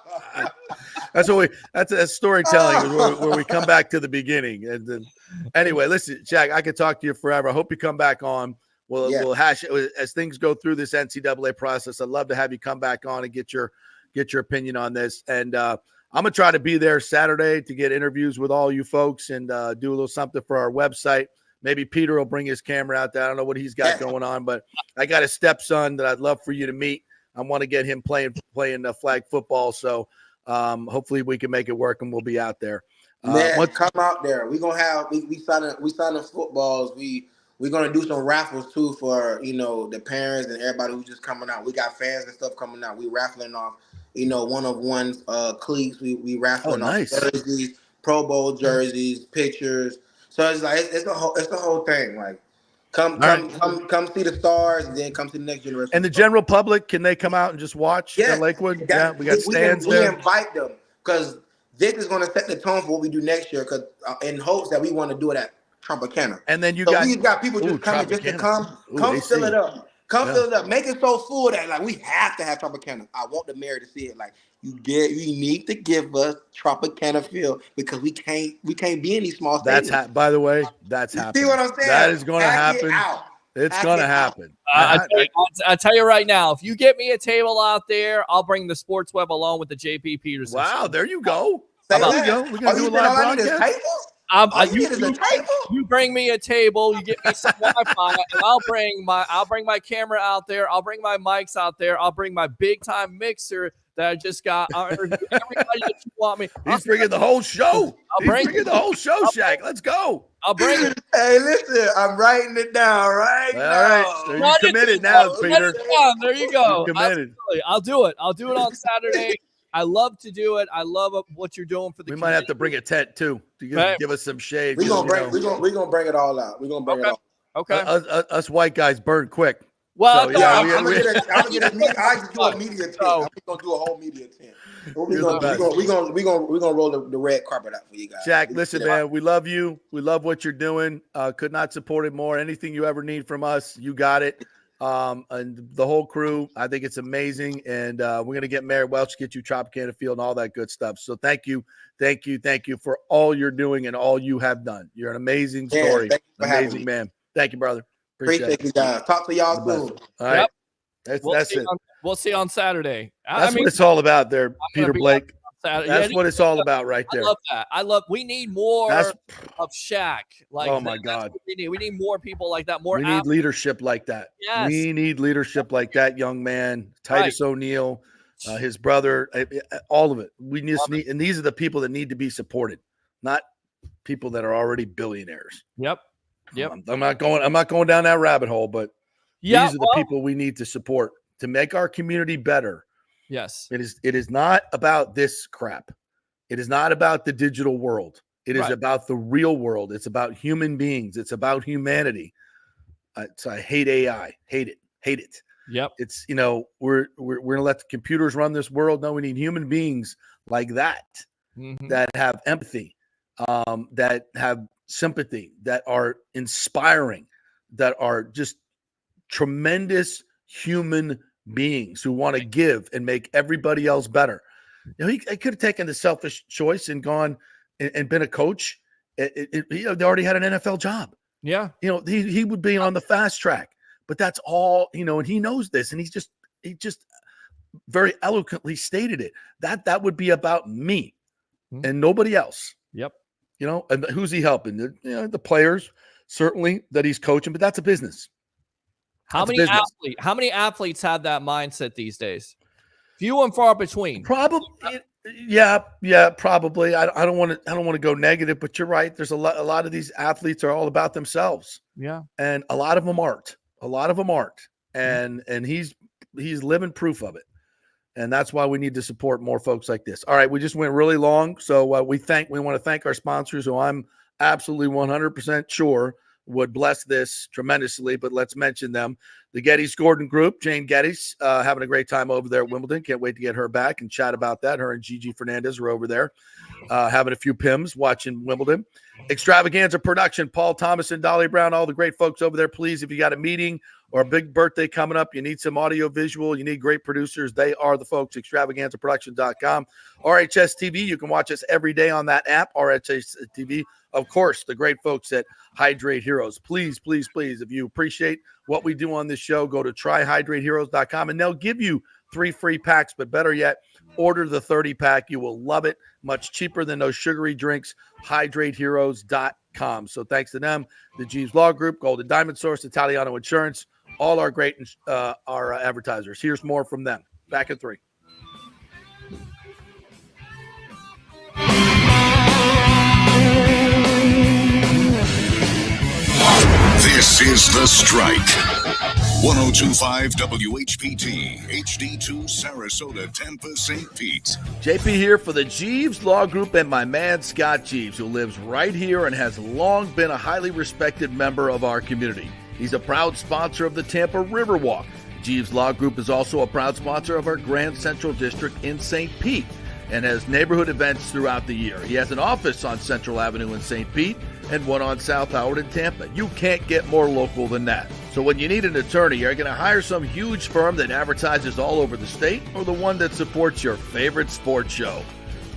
God. That's storytelling where we come back to the beginning. And then, anyway, listen, Jack, I could talk to you forever. I hope you come back on. We'll hash it as things go through this NCAA process. I'd love to have you come back on and get your opinion on this. And I'm gonna try to be there Saturday to get interviews with all you folks and do a little something for our website. Maybe Peter will bring his camera out there. I don't know what he's got going on, but I got a stepson that I'd love for you to meet. I want to get him playing flag football. So hopefully we can make it work and we'll be out there. Man, come out there. We're gonna have we signing footballs. We're gonna do some raffles too for the parents and everybody who's just coming out. We got fans and stuff coming out. We raffling off one-of-one cleats. We raffling off jerseys, Pro Bowl jerseys, pictures. So it's like it's the whole thing. Like come see the stars and then come see the next generation. And the general public, can they come out and just watch in Lakewood? We got stands there. We invite them because this is going to set the tone for what we do next year. Because in hopes that we want to do it at Tropicana. And then we've got people just coming just to come fill it up. Fill it up. Make it so full that like we have to have Tropicana. I want the mayor to see it. Like you need to give us Tropicana field because we can't be in these small stadiums. By the way, that's happening. See what I'm saying? That is going to happen. It's going to happen. I tell you right now, if you get me a table out there, I'll bring the sports web along with the JP Peterson. Wow, there you go. There you go. We're going to do a live broadcast. You bring me a table, you get me some Wi-Fi, and I'll bring my camera out there. I'll bring my mics out there. I'll bring my big time mixer that I just got. I'll interview everybody that you want me. He's bringing the whole show. Bringing the whole show, Shaq. Let's go. I'll bring it. Hey, listen, I'm writing it down right now. All right, so you're committed now, Peter. There you go. You're committed. Absolutely. I'll do it. I'll do it on Saturday. I love to do it. I love what you're doing for the. We might have to bring a tent too to give us some shade. We're gonna bring it all out. We're gonna bring it all. Okay. Us white guys burn quick. Well, I'm gonna get a media. I just do a media tent. I'm gonna do a whole media tent. We're gonna roll the red carpet out for you guys. Jack, listen, man, we love you. We love what you're doing. Could not support it more. Anything you ever need from us, you got it. And the whole crew, I think it's amazing. And we're going to get Mayor Welch, get you Tropicana Field and all that good stuff. So thank you for all you're doing and all you have done. You're an amazing story. Amazing man. Thank you, brother. Appreciate you guys. Talk to y'all soon. All right. Yep. That's it. We'll see on Saturday. That's what it's all about there, Peter Blake. That's what it's all about right there. I love that. We need more of Shaq. Oh my God. We need more people like that. We need leadership like that. Yes. We need leadership like that, young man. Titus O'Neil, his brother, all of it. We just need, and these are the people that need to be supported, not people that are already billionaires. Yep. I'm not going down that rabbit hole, but these are the people we need to support to make our community better. Yes. It is not about this crap. It is not about the digital world. It is about the real world. It's about human beings. It's about humanity. So I hate AI. Hate it. Yep. It's, we're going to let the computers run this world. No, we need human beings like that, that have empathy, that have sympathy, that are inspiring, that are just tremendous human beings who want to give and make everybody else better. He could have taken the selfish choice and gone and been a coach. They already had an NFL job. Yeah. He would be on the fast track, but that's all, and he knows this. And he just very eloquently stated it. That would be about me and nobody else. Yep. And who's he helping? The players, certainly, that he's coaching, but that's a business. How many athletes have that mindset these days? Few and far between. Probably, yeah, probably. I don't want to go negative, but you're right. There's a lot of these athletes are all about themselves. Yeah, and a lot of them aren't. And he's living proof of it. And that's why we need to support more folks like this. All right, we just went really long. So we want to thank our sponsors, who I'm absolutely 100% sure would bless this tremendously, but let's mention them. The Geddes Gordon Group, Jane Geddes, having a great time over there at Wimbledon. Can't wait to get her back and chat about that. Her and Gigi Fernandez are over there having a few pims watching Wimbledon. Extravaganza Production, Paul Thomas and Dolly Brown, all the great folks over there. Please, if you got a meeting or a big birthday coming up, you need some audio visual, you need great producers, they are the folks. Extravaganzaproduction.com. RHS TV, you can watch us every day on that app, RHS TV. Of course, the great folks at Hydrate Heroes. Please, please, please, if you appreciate what we do on this show, go to tryhydrateheroes.com and they'll give you 3 free packs. But better yet, order the 30-pack. You will love it. Much cheaper than those sugary drinks. Hydrateheroes.com. So thanks to them, the Jeeves Law Group, Golden Diamond Source, Italiano Insurance, all our great our advertisers. Here's more from them. Back at 3. This is The Strike. 102.5 WHPT, HD2 Sarasota, Tampa, St. Pete. JP here for the Jeeves Law Group and my man Scott Jeeves, who lives right here and has long been a highly respected member of our community. He's a proud sponsor of the Tampa Riverwalk. Jeeves Law Group is also a proud sponsor of our Grand Central District in St. Pete and has neighborhood events throughout the year. He has an office on Central Avenue in St. Pete and one on South Howard in Tampa. You can't get more local than that. So when you need an attorney, you're going to hire some huge firm that advertises all over the state or the one that supports your favorite sports show.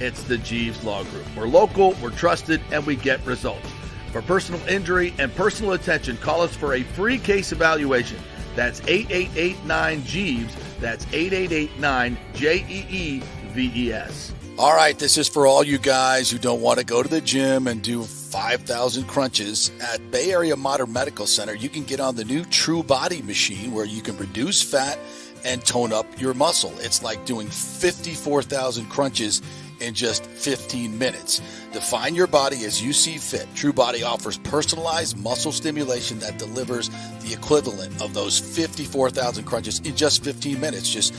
It's the Jeeves Law Group. We're local, we're trusted, and we get results. For personal injury and personal attention, call us for a free case evaluation. That's 8889-JEEVES. That's 8889-JEEVES. All right, this is for all you guys who don't want to go to the gym and do 5,000 crunches. At Bay Area Modern Medical Center, you can get on the new True Body machine where you can reduce fat and tone up your muscle. It's like doing 54,000 crunches in just 15 minutes. Define your body as you see fit. True Body offers personalized muscle stimulation that delivers the equivalent of those 54,000 crunches in just 15 minutes. Just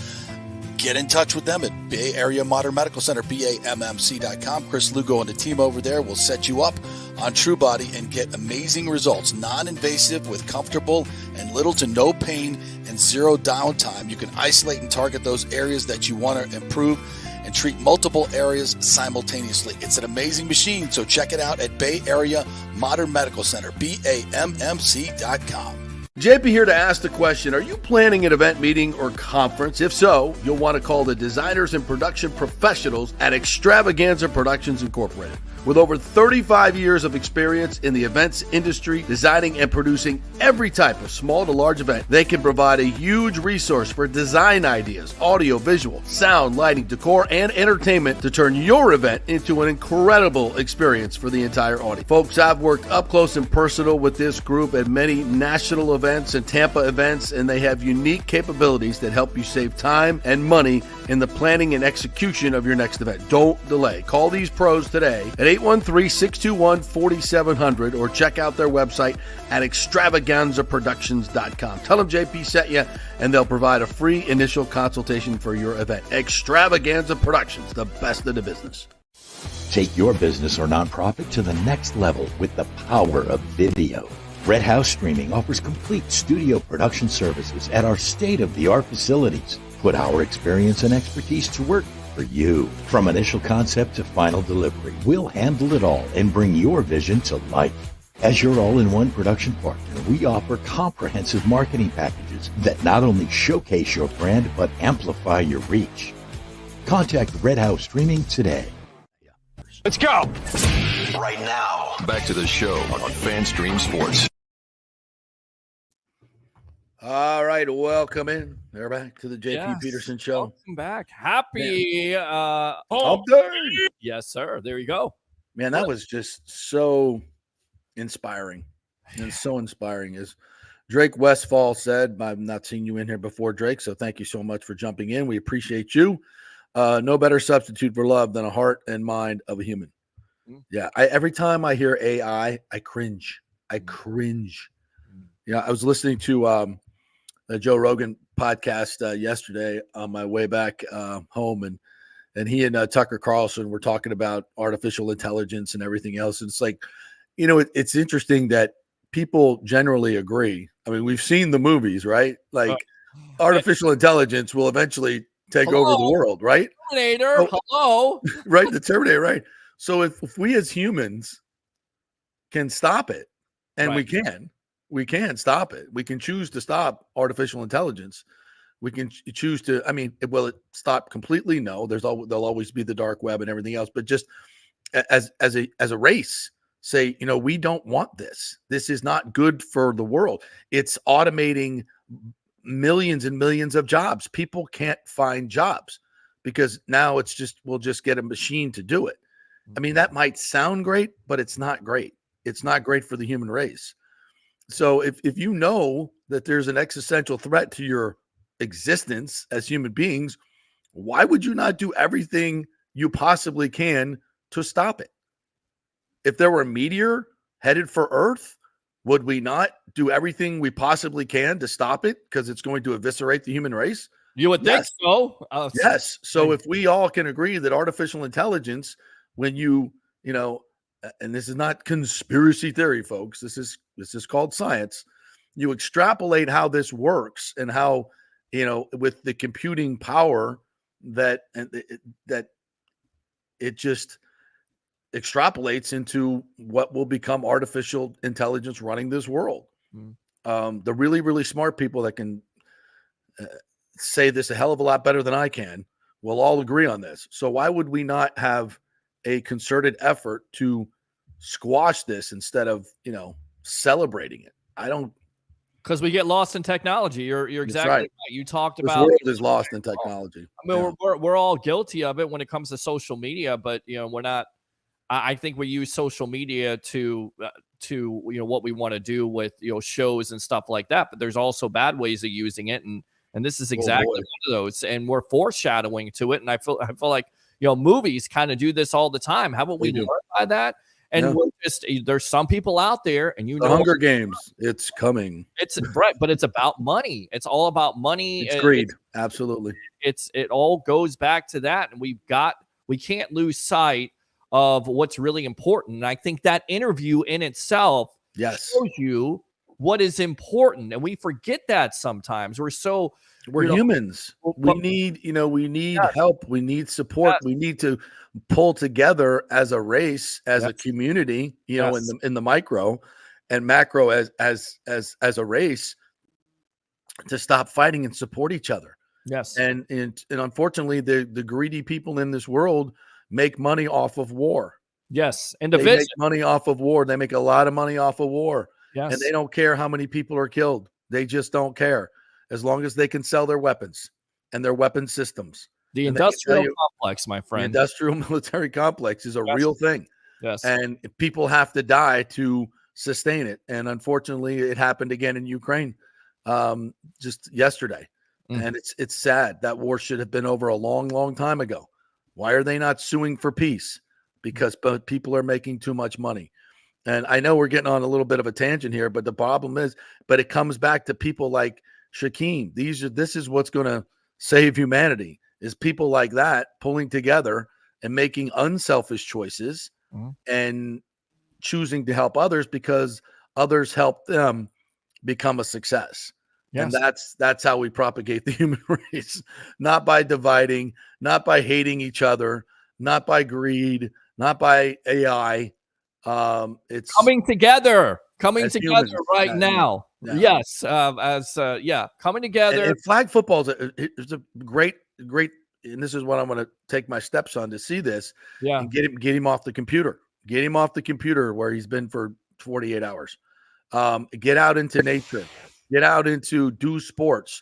get in touch with them at Bay Area Modern Medical Center, BAMMC.com. Chris Lugo and the team over there will set you up on True Body and get amazing results. Non-invasive with comfortable and little to no pain and zero downtime. You can isolate and target those areas that you want to improve and treat multiple areas simultaneously. It's an amazing machine, so check it out at Bay Area Modern Medical Center, BAMMC.com. JP here to ask the question, are you planning an event, meeting, or conference? If so, you'll want to call the designers and production professionals at Extravaganza Productions Incorporated. With over 35 years of experience in the events industry, designing and producing every type of small to large event, they can provide a huge resource for design ideas, audio, visual, sound, lighting, decor, and entertainment to turn your event into an incredible experience for the entire audience. Folks, I've worked up close and personal with this group at many national events and Tampa events, and they have unique capabilities that help you save time and money in the planning and execution of your next event. Don't delay. Call these pros today at 813-621-4700 or check out their website at extravaganzaproductions.com. Tell them JP sent you, and they'll provide a free initial consultation for your event. Extravaganza Productions, the best of the business. Take your business or nonprofit to the next level with the power of video. Red House Streaming offers complete studio production services at our state-of-the-art facilities. Put our experience and expertise to work for you. From initial concept to final delivery, we'll handle it all and bring your vision to life. As your all-in-one production partner, we offer comprehensive marketing packages that not only showcase your brand, but amplify your reach. Contact Red House Streaming today. Let's go. Right now, back to the show on FanStream Sports. All right, welcome in. They're back to the JP Peterson Show. Welcome back. Happy Hump Day. Yes, sir. There you go. Man, that was just so inspiring. And so inspiring. As Drake Westfall said, I've not seen you in here before, Drake, so thank you so much for jumping in. We appreciate you. No better substitute for love than a heart and mind of a human. Yeah, every time I hear AI, I cringe. I cringe. Yeah, I was listening to Joe Rogan podcast yesterday on my way back home, and he and Tucker Carlson were talking about artificial intelligence and everything else. And it's like, it's interesting that people generally agree. I mean, we've seen the movies, right? Like artificial intelligence will eventually take over the world, right? Terminator, hello. Right, the Terminator, right? So if we as humans can stop it, and we can stop it. We can choose to stop artificial intelligence. We can choose to. I mean, will it stop completely? No. There'll always be the dark web and everything else. But just as a race, say, we don't want this. This is not good for the world. It's automating millions and millions of jobs. People can't find jobs because now we'll just get a machine to do it. I mean, that might sound great, but it's not great. It's not great for the human race. So if you know that there's an existential threat to your existence as human beings, why would you not do everything you possibly can to stop it? If there were a meteor headed for Earth, would we not do everything we possibly can to stop it because it's going to eviscerate the human race? You would think so. Yes. So if we all can agree that artificial intelligence, when and this is not conspiracy theory, folks, this is called science. You extrapolate how this works and how, with the computing power that it just extrapolates into what will become artificial intelligence running this world. The really, really smart people that can say this a hell of a lot better than I can will all agree on this. So why would we not have a concerted effort to squash this instead of, celebrating it? Because we get lost in technology. You're exactly right. You talked about this world is lost in technology. I mean, we're all guilty of it when it comes to social media, but we're not. I think we use social media to what we want to do with shows and stuff like that. But there's also bad ways of using it, and this is exactly one of those. And we're foreshadowing to it. And I feel like movies kind of do this all the time. Haven't we learned by that? And we're there's some people out there, and the Hunger Games, it's coming. It's right, but it's about money. It's all about money. It's greed. Absolutely. It all goes back to that, and we can't lose sight of what's really important. And I think that interview in itself shows you what is important, and we forget that sometimes. We're humans. We need help. We need support. Yes. We need to pull together as a race, as a community, in the micro and macro as a race to stop fighting and support each other. Yes. And unfortunately, the greedy people in this world make money off of war. Yes. And they make money off of war. They make a lot of money off of war. Yes. And they don't care how many people are killed. They just don't care. As long as they can sell their weapons and their weapon systems. The industrial complex, my friend. The industrial military complex is a real thing. Yes. And people have to die to sustain it. And unfortunately, it happened again in Ukraine just yesterday. And it's sad. That war should have been over a long, long time ago. Why are they not suing for peace? Because people are making too much money. And I know we're getting on a little bit of a tangent here, but the problem is, it comes back to people like Shaquem. This is what's going to save humanity, is people like that pulling together and making unselfish choices and choosing to help others because others help them become a success. Yes. And that's how we propagate the human race, not by dividing, not by hating each other, not by greed, not by AI. It's coming together humans, right now. Yeah. Yes. Coming together. And flag football is a great, and this is what I'm going to take my steps on to see this. Yeah. And get him off the computer. Get him off the computer where he's been for 48 hours. Get out into nature. Get out into do sports.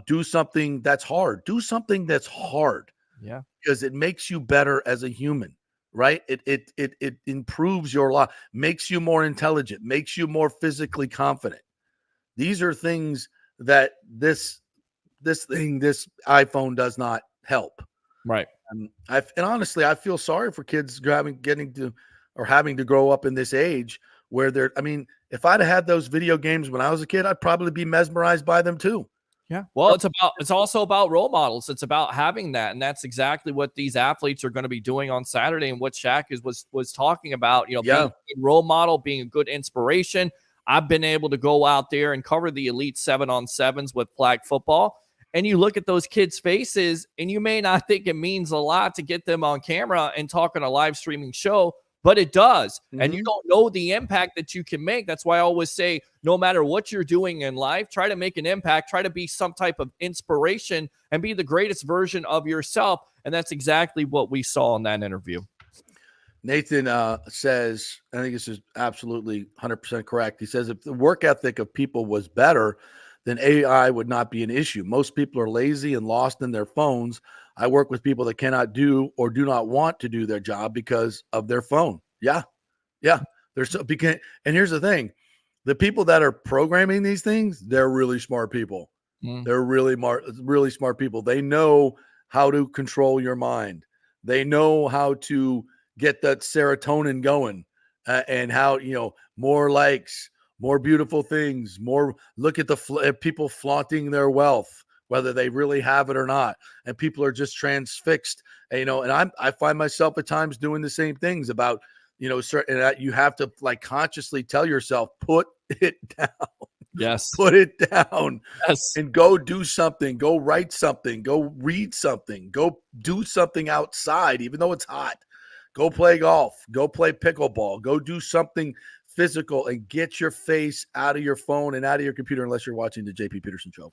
Do something that's hard. Do something that's hard. Yeah. Because it makes you better as a human, right? It improves your life, makes you more intelligent, makes you more physically confident. These are things that this iPhone does not help. Right. And honestly, I feel sorry for kids having to grow up in this age where if I'd have had those video games when I was a kid, I'd probably be mesmerized by them too. Yeah. Well, it's also about role models. It's about having that. And that's exactly what these athletes are going to be doing on Saturday. And what Shaq was talking about, being a good role model, being a good inspiration. I've been able to go out there and cover the elite 7-on-7s with flag football. And you look at those kids' faces, and you may not think it means a lot to get them on camera and talk on a live streaming show, but it does. And you don't know the impact that you can make. That's why I always say, no matter what you're doing in life, try to make an impact, try to be some type of inspiration and be the greatest version of yourself. And that's exactly what we saw in that interview. Nathan says, I think this is absolutely 100% correct. He says, if the work ethic of people was better, then AI would not be an issue. Most people are lazy and lost in their phones. I work with people that cannot do or do not want to do their job because of their phone. Yeah. They're so and here's the thing. The people that are programming these things, they're really smart people. They're really smart people. They know how to control your mind. They know how to get that serotonin going and how, more likes, more beautiful things, more look at the people flaunting their wealth, whether they really have it or not. And people are just transfixed, and I find myself at times doing the same things about, certain that you have to consciously tell yourself, put it down. Yes. Put it down. Yes. And go do something. Go write something. Go read something. Go do something outside, even though it's hot. Go play golf. Go play pickleball. Go do something physical and get your face out of your phone and out of your computer, unless you're watching the JP Peterson show.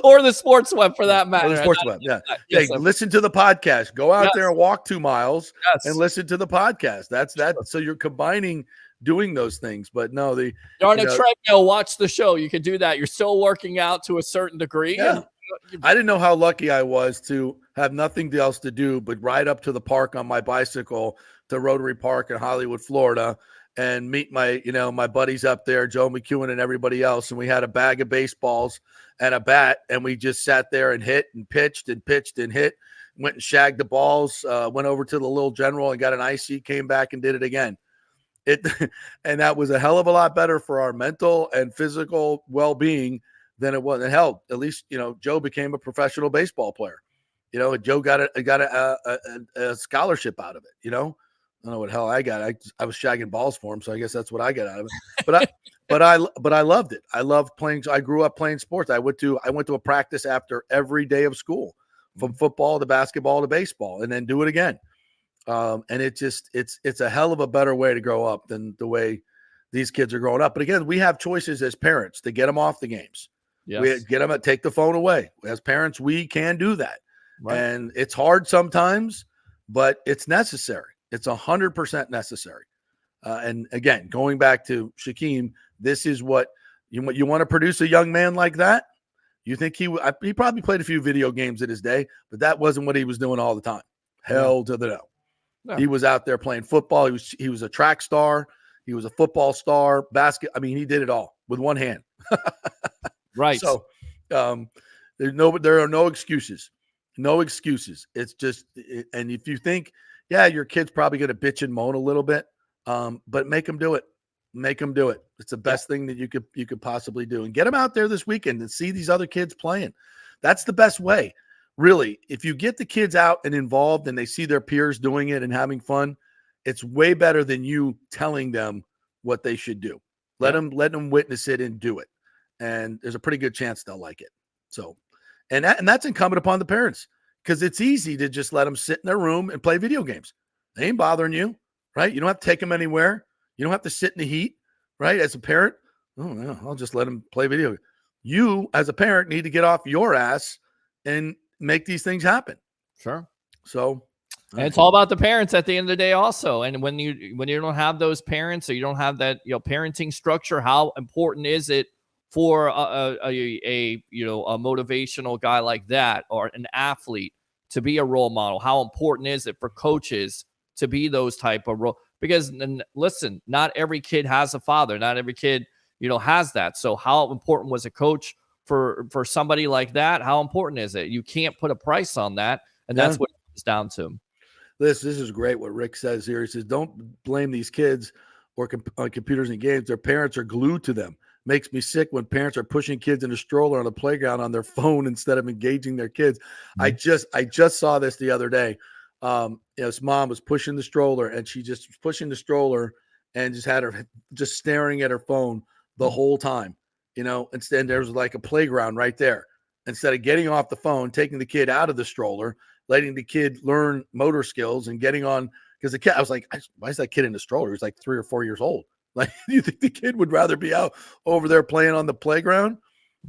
Or the sports web, for that matter. Or the sports web, yeah. Yes, listen to the podcast. Go out there and walk 2 miles and listen to the podcast. That's that. So you're combining doing those things. But no, you're on a treadmill, watch the show. You can do that. You're still working out to a certain degree. Yeah. I didn't know how lucky I was to have nothing else to do but ride up to the park on my bicycle to Rotary Park in Hollywood, Florida, and meet my buddies up there, Joe McEwen and everybody else. And we had a bag of baseballs and a bat, and we just sat there and hit and pitched and hit, went and shagged the balls, went over to the Little General and got an icy, came back and did it again. And that was a hell of a lot better for our mental and physical well-being than it was. And hell, at least, Joe became a professional baseball player. Joe got a scholarship out of it, I don't know what hell I got. I was shagging balls for him, so I guess that's what I got out of it. But I loved it. I loved playing. I grew up playing sports. I went to a practice after every day of school, from football to basketball to baseball, and then do it again. And it's a hell of a better way to grow up than the way these kids are growing up. But again, we have choices as parents to get them off the games. Yes. We get them, take the phone away. As parents, we can do that. Right. And it's hard sometimes, but it's necessary. It's 100% necessary. And again, going back to Shaquem, this is what you want to produce a young man like that. You think he probably played a few video games in his day, but that wasn't what he was doing all the time. Hell to the no. No. He was out there playing football. He was a track star. He was a football star, he did it all with one hand. Right. So there are no excuses. No excuses. It's just, and if you think, your kid's probably going to bitch and moan a little bit, but make them do it. Make them do it. It's the best thing that you could possibly do. And get them out there this weekend and see these other kids playing. That's the best way. Really, if you get the kids out and involved and they see their peers doing it and having fun, it's way better than you telling them what they should do. Let them witness it and do it. And there's a pretty good chance they'll like it. So, and that's incumbent upon the parents, because it's easy to just let them sit in their room and play video games. They ain't bothering you, right? You don't have to take them anywhere. You don't have to sit in the heat, right? As a parent, I'll just let them play video games. You, as a parent, need to get off your ass and make these things happen. Sure. So, and it's all about the parents at the end of the day also. And when you don't have those parents, or you don't have that, parenting structure, how important is it for a motivational guy like that, or an athlete, to be a role model? How important is it for coaches to be those type of role? Because listen, not every kid has a father. Not every kid, has that. So how important was a coach for somebody like that? How important is it? You can't put a price on that. And that's what it comes down to. This is great what Rick says here. He says, don't blame these kids on computers and games. Their parents are glued to them. makes me sick when parents are pushing kids in a stroller on the playground on their phone instead of engaging their kids. Mm-hmm. I just saw this the other day. His mom was pushing the stroller, and she just was pushing the stroller and just had her just staring at her phone the whole time. Instead there was like a playground right there. Instead of getting off the phone, taking the kid out of the stroller, letting the kid learn motor skills and getting on, because the kid, I was like, why is that kid in the stroller? He's like 3 or 4 years old. Like, do you think the kid would rather be out over there playing on the playground?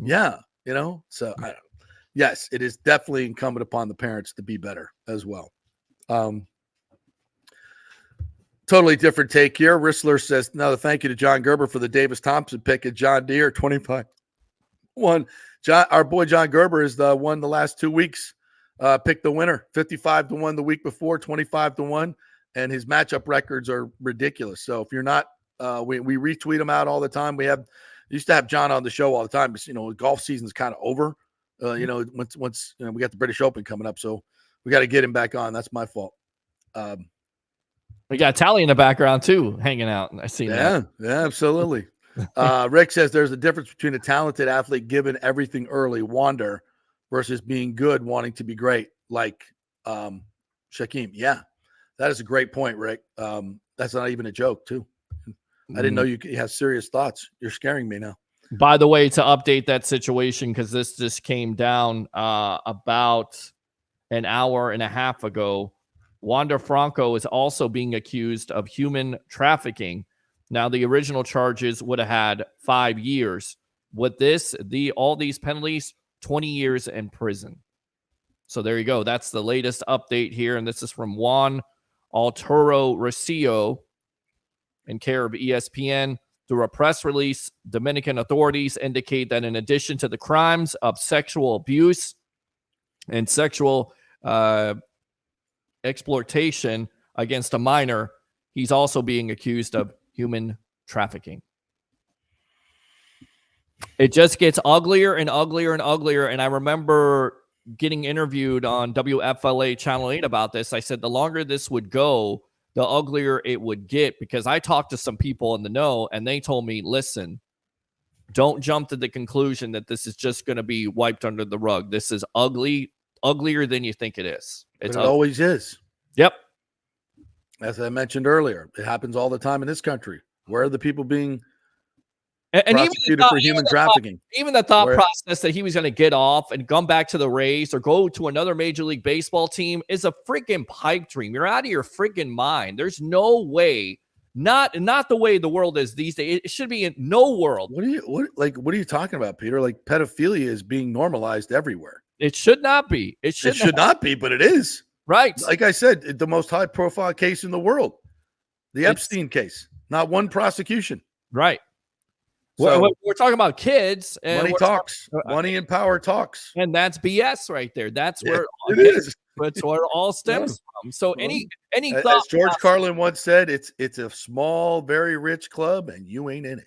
Yeah. So yes, it is definitely incumbent upon the parents to be better as well. Totally different take here. Rissler says, another thank you to John Gerber for the Davis Thompson pick at John Deere 25-1. Our boy John Gerber is the one the last 2 weeks. Picked the winner 55-1 the week before, 25-1, and his matchup records are ridiculous. So if you're not, we retweet them out all the time. We used to have John on the show all the time, but golf season's kind of over. Once we got the British Open coming up, so we got to get him back on. That's my fault. We got Tally in the background too, hanging out. I see that. Yeah, absolutely. Rick says there's a difference between a talented athlete given everything early, wander, versus being good, wanting to be great, like Shaquem. Yeah, that is a great point, Rick. That's not even a joke, too. I didn't know you have serious thoughts. You're scaring me now. By the way, to update that situation, because this just came down about an hour and a half ago, Wander Franco is also being accused of human trafficking. Now, the original charges would have had 5 years. With this, all these penalties, 20 years in prison. So there you go. That's the latest update here. And this is from Juan Arturo Rocio in care of ESPN. Through a press release, Dominican authorities indicate that in addition to the crimes of sexual abuse and sexual exploitation against a minor, he's also being accused of human trafficking. It just gets uglier and uglier and uglier. And I remember getting interviewed on WFLA Channel 8 about this. I said the longer this would go, the uglier it would get, because I talked to some people in the know and they told me, listen, don't jump to the conclusion that this is just going to be wiped under the rug. This is uglier than you think it is. It always is. Yep. As I mentioned earlier, it happens all the time in this country. Where are the people being prosecuted for human trafficking? Even the thought process that he was going to get off and come back to the Rays or go to another Major League Baseball team is a freaking pipe dream. You're out of your freaking mind. There's no way, not the way the world is these days. It should be in no world. What are you talking about, Peter? Like, pedophilia is being normalized everywhere. It should not be. It should not be, but it is. Right. Like I said, the most high-profile case in the world, the Epstein case. Not one prosecution. Right. So we're talking about kids. And money talks. Money and power talks. And that's BS right there. That's where it is. That's where it all stems from. So any as thought, George Carlin once said, it's a small, very rich club, and you ain't in it.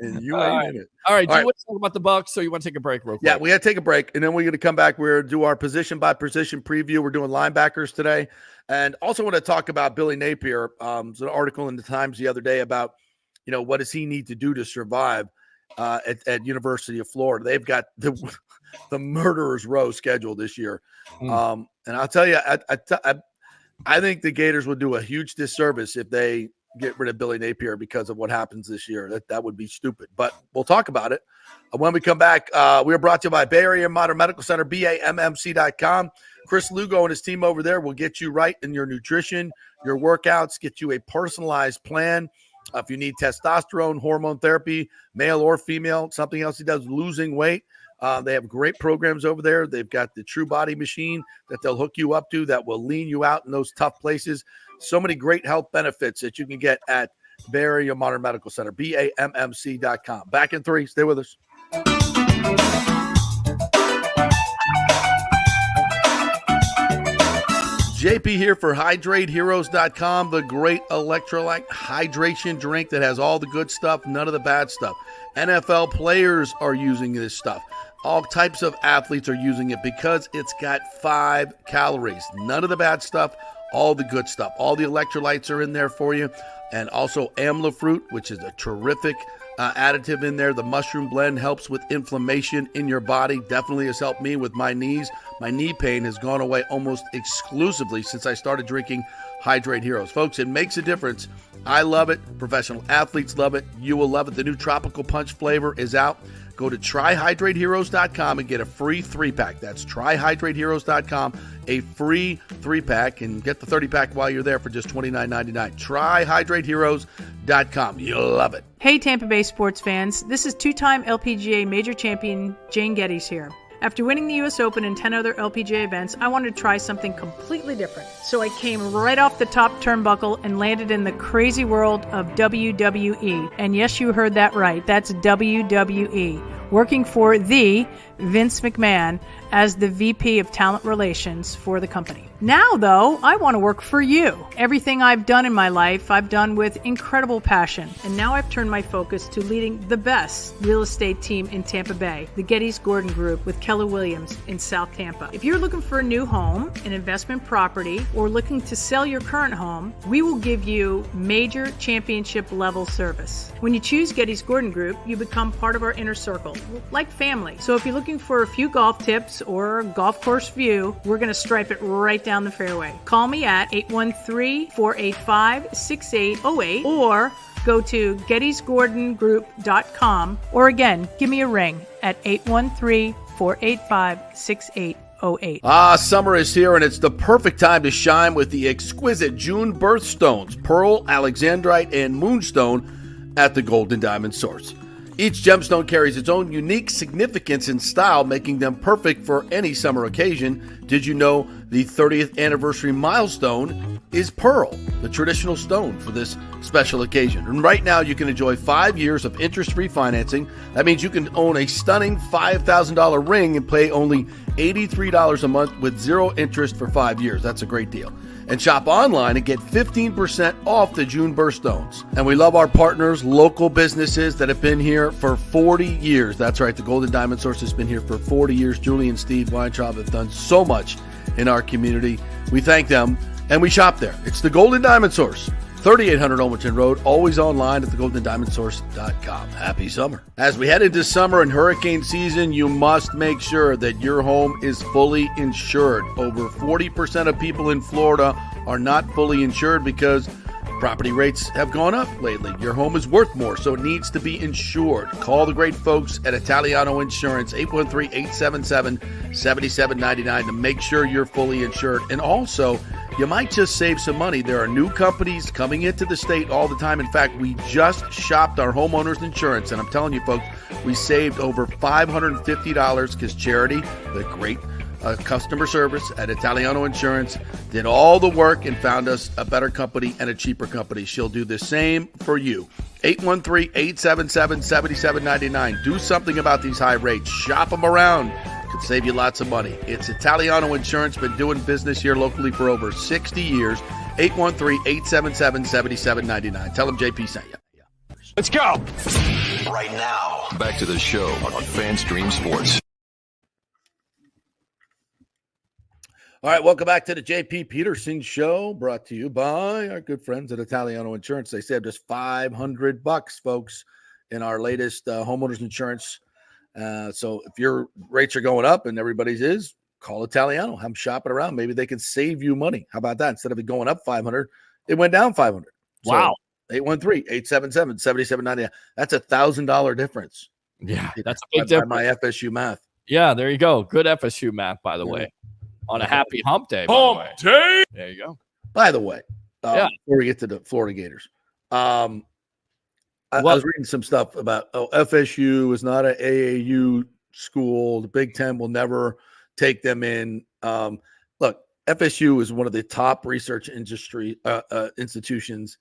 And you ain't in it. All right. Do you want to talk about the Bucks, or you want to take a break real quick? Yeah, we got to take a break, and then we're going to come back. We're going to do our position-by-position preview. We're doing linebackers today. And also want to talk about Billy Napier. There's an article in the Times the other day about, what does he need to do to survive at University of Florida. They've got the murderer's row scheduled this year. And I'll tell you, I think the Gators would do a huge disservice if they get rid of Billy Napier because of what happens this year. That would be stupid, but we'll talk about it when we come back. We are brought to you by Bay Area Modern Medical Center, BAMMC.com. Chris Lugo and his team over there will get you right in your nutrition, your workouts, get you a personalized plan. If you need testosterone, hormone therapy, male or female, something else he does, losing weight. They have great programs over there. They've got the True Body machine that they'll hook you up to that will lean you out in those tough places. So many great health benefits that you can get at Bay Area Modern Medical Center, BAMMC.com. Back in 3. Stay with us. JP here for HydrateHeroes.com, the great electrolyte hydration drink that has all the good stuff, none of the bad stuff. NFL players are using this stuff. All types of athletes are using it because it's got 5 calories. None of the bad stuff, all the good stuff. All the electrolytes are in there for you. And also amla fruit, which is a terrific additive in there. The mushroom blend helps with inflammation in your body. Definitely has helped me with my knees. My knee pain has gone away almost exclusively since I started drinking Hydrate Heroes. Folks, it makes a difference. I love it. Professional athletes love it. You will love it. The new Tropical Punch flavor is out. Go to tryhydrateheroes.com and get a free 3-pack. That's tryhydrateheroes.com, a free 3-pack, and get the 30-pack while you're there for just $29.99. Tryhydrateheroes.com. You'll love it. Hey Tampa Bay sports fans, this is two-time LPGA major champion Jane Geddes here. After winning the US Open and 10 other LPGA events, I wanted to try something completely different. So I came right off the top turnbuckle and landed in the crazy world of WWE. And yes, you heard that right. That's WWE. Working for the Vince McMahon as the VP of Talent Relations for the company. Now, though, I want to work for you. Everything I've done in my life, I've done with incredible passion. And now I've turned my focus to leading the best real estate team in Tampa Bay, the Gettys Gordon Group with Keller Williams in South Tampa. If you're looking for a new home, an investment property, or looking to sell your current home, we will give you major championship level service. When you choose Gettys Gordon Group, you become part of our inner circle, like family. So if you're looking for a few golf tips or a golf course view, we're going to stripe it right down the fairway. Call me at 813-485-6808 or go to gettysgordongroup.com, or again, give me a ring at 813-485-6808. Summer is here, and it's the perfect time to shine with the exquisite June birthstones, Pearl, Alexandrite, and Moonstone at the Golden Diamond Source. Each gemstone carries its own unique significance and style, making them perfect for any summer occasion. Did you know the 30th anniversary milestone is Pearl, the traditional stone for this special occasion? And right now you can enjoy 5 years of interest-free financing. That means you can own a stunning $5,000 ring and pay only $83 a month with zero interest for 5 years. That's a great deal. And shop online and get 15% off the June birthstones. And we love our partners, local businesses that have been here for 40 years. That's right, the Golden Diamond Source has been here for 40 years. Julie and Steve Weintraub have done so much in our community. We thank them, and we shop there. It's the Golden Diamond Source, 3800 Olmerton Road, always online at thegoldendiamondsource.com. Happy summer. As we head into summer and hurricane season, you must make sure that your home is fully insured. Over 40% of people in Florida are not fully insured because property rates have gone up lately. Your home is worth more, so it needs to be insured. Call the great folks at Italiano Insurance, 813-877-7799 to make sure you're fully insured. And also, you might just save some money. There are new companies coming into the state all the time. In fact, we just shopped our homeowners insurance, and I'm telling you, folks, we saved over $550 because Charity, the great customer service at Italiano Insurance, did all the work and found us a better company and a cheaper company. She'll do the same for you. 813-877-7799. Do something about these high rates. Shop them around. Could save you lots of money. It's Italiano Insurance. Been doing business here locally for over 60 years. 813-877-7799. Tell them JP sent you. Let's go. Right now, back to the show on FanStream Sports. All right, welcome back to the JP Peterson Show, brought to you by our good friends at Italiano Insurance. They saved us $500, folks, in our latest homeowners insurance. So if your rates are going up and everybody's is, call Italiano. Have them shopping around. Maybe they can save you money. How about that? Instead of it going up $500, it went down $500. Wow. So 813-877-7799. That's $1,000 difference. Yeah, that's a big difference. By my FSU math. Yeah, there you go. Good FSU math, by the way. On a happy hump day. Hump day. There you go. By the way, before we get to the Florida Gators, I was reading some stuff about FSU is not an AAU school. The Big Ten will never take them in. Look, FSU is one of the top research institutions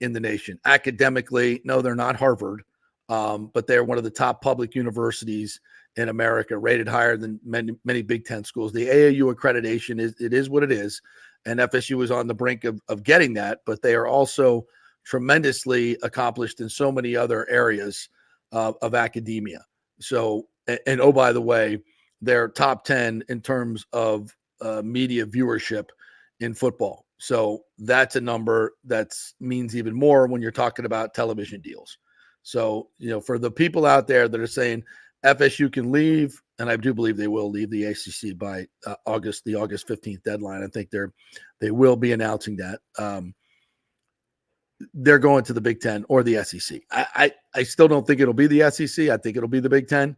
in the nation. Academically, no, they're not Harvard, but they're one of the top public universities in America, rated higher than many Big Ten schools. The AAU accreditation is what it is, and FSU is on the brink of getting that, but they are also tremendously accomplished in so many other areas of academia. So, and oh, by the way, they're top 10 in terms of media viewership in football. So that's a number that means even more when you're talking about television deals. So, for the people out there that are saying FSU can leave, and I do believe they will leave the ACC by the August 15th deadline. I think they will be announcing that. They're going to the Big Ten or the SEC. I still don't think it'll be the SEC. I think it'll be the Big Ten.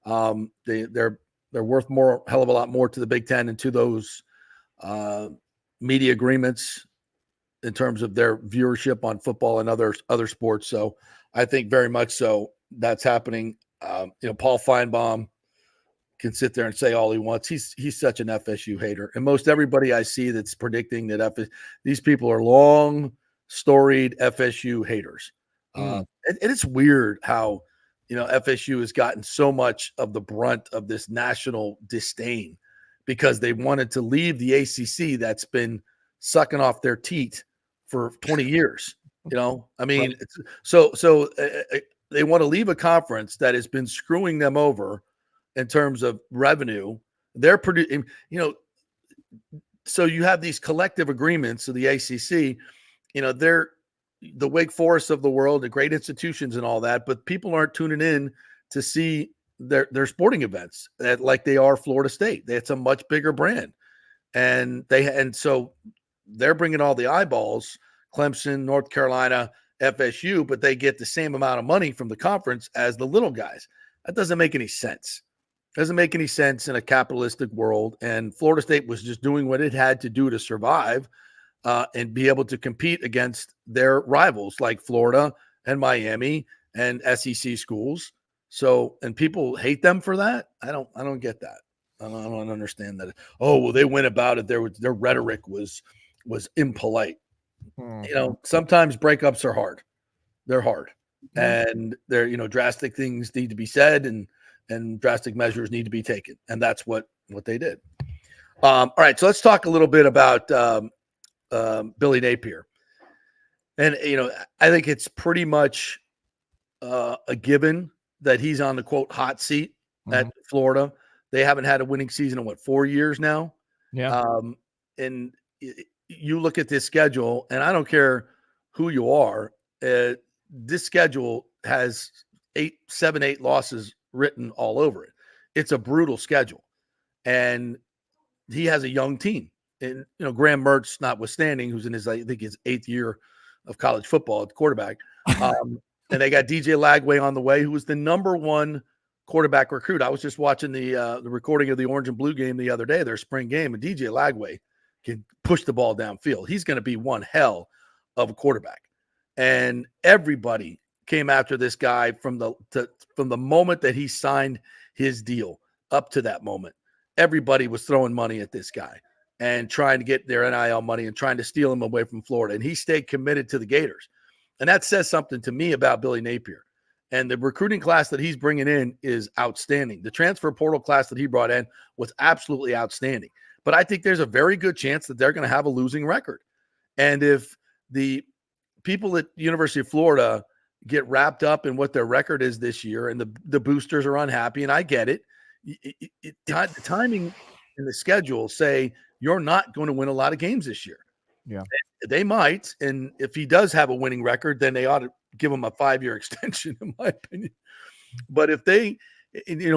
They're worth hell of a lot more to the Big Ten and to those media agreements in terms of their viewership on football and other sports. So I think very much so that's happening. Paul Feinbaum can sit there and say all he wants. He's such an FSU hater. And most everybody I see that's predicting that these people are long storied FSU haters. And it's weird how, FSU has gotten so much of the brunt of this national disdain because they wanted to leave the ACC that's been sucking off their teat for 20 years. I mean, so they want to leave a conference that has been screwing them over in terms of revenue. They're producing, so you have these collective agreements of the ACC, they're the Wake Forest of the world, the great institutions and all that, but people aren't tuning in to see their sporting events like they are Florida State. It's a much bigger brand. And so they're bringing all the eyeballs, Clemson, North Carolina, FSU, but they get the same amount of money from the conference as the little guys. That doesn't make any sense. Doesn't make any sense in a capitalistic world. And Florida State was just doing what it had to do to survive and be able to compete against their rivals like Florida and Miami and SEC schools. So, and people hate them for that. I don't get that. I don't understand that. Oh, well, they went about it. Their rhetoric was impolite. Sometimes breakups are hard. They're hard. And they're, drastic things need to be said and drastic measures need to be taken. And that's what they did. All right. So let's talk a little bit about Billy Napier. And, I think it's pretty much a given that he's on the quote hot seat at Florida. They haven't had a winning season in 4 years now. Yeah. And you look at this schedule, and I don't care who you are. This schedule has 7-8 losses written all over it. It's a brutal schedule, and he has a young team. And Graham Mertz, notwithstanding, who's in his 8th year of college football at quarterback, and they got DJ Lagway on the way, who was the number one quarterback recruit. I was just watching the recording of the Orange and Blue game the other day, their spring game, and DJ Lagway can push the ball downfield. He's going to be one hell of a quarterback. And everybody came after this guy from the moment that he signed his deal up to that moment. Everybody was throwing money at this guy and trying to get their NIL money and trying to steal him away from Florida. And he stayed committed to the Gators. And that says something to me about Billy Napier. And the recruiting class that he's bringing in is outstanding. The transfer portal class that he brought in was absolutely outstanding. But I think there's a very good chance that they're going to have a losing record. And if the people at University of Florida get wrapped up in what their record is this year and the boosters are unhappy, and I get it, the timing and the schedule say you're not going to win a lot of games this year. Yeah. They might. And if he does have a winning record, then they ought to give him a 5-year extension, in my opinion. But if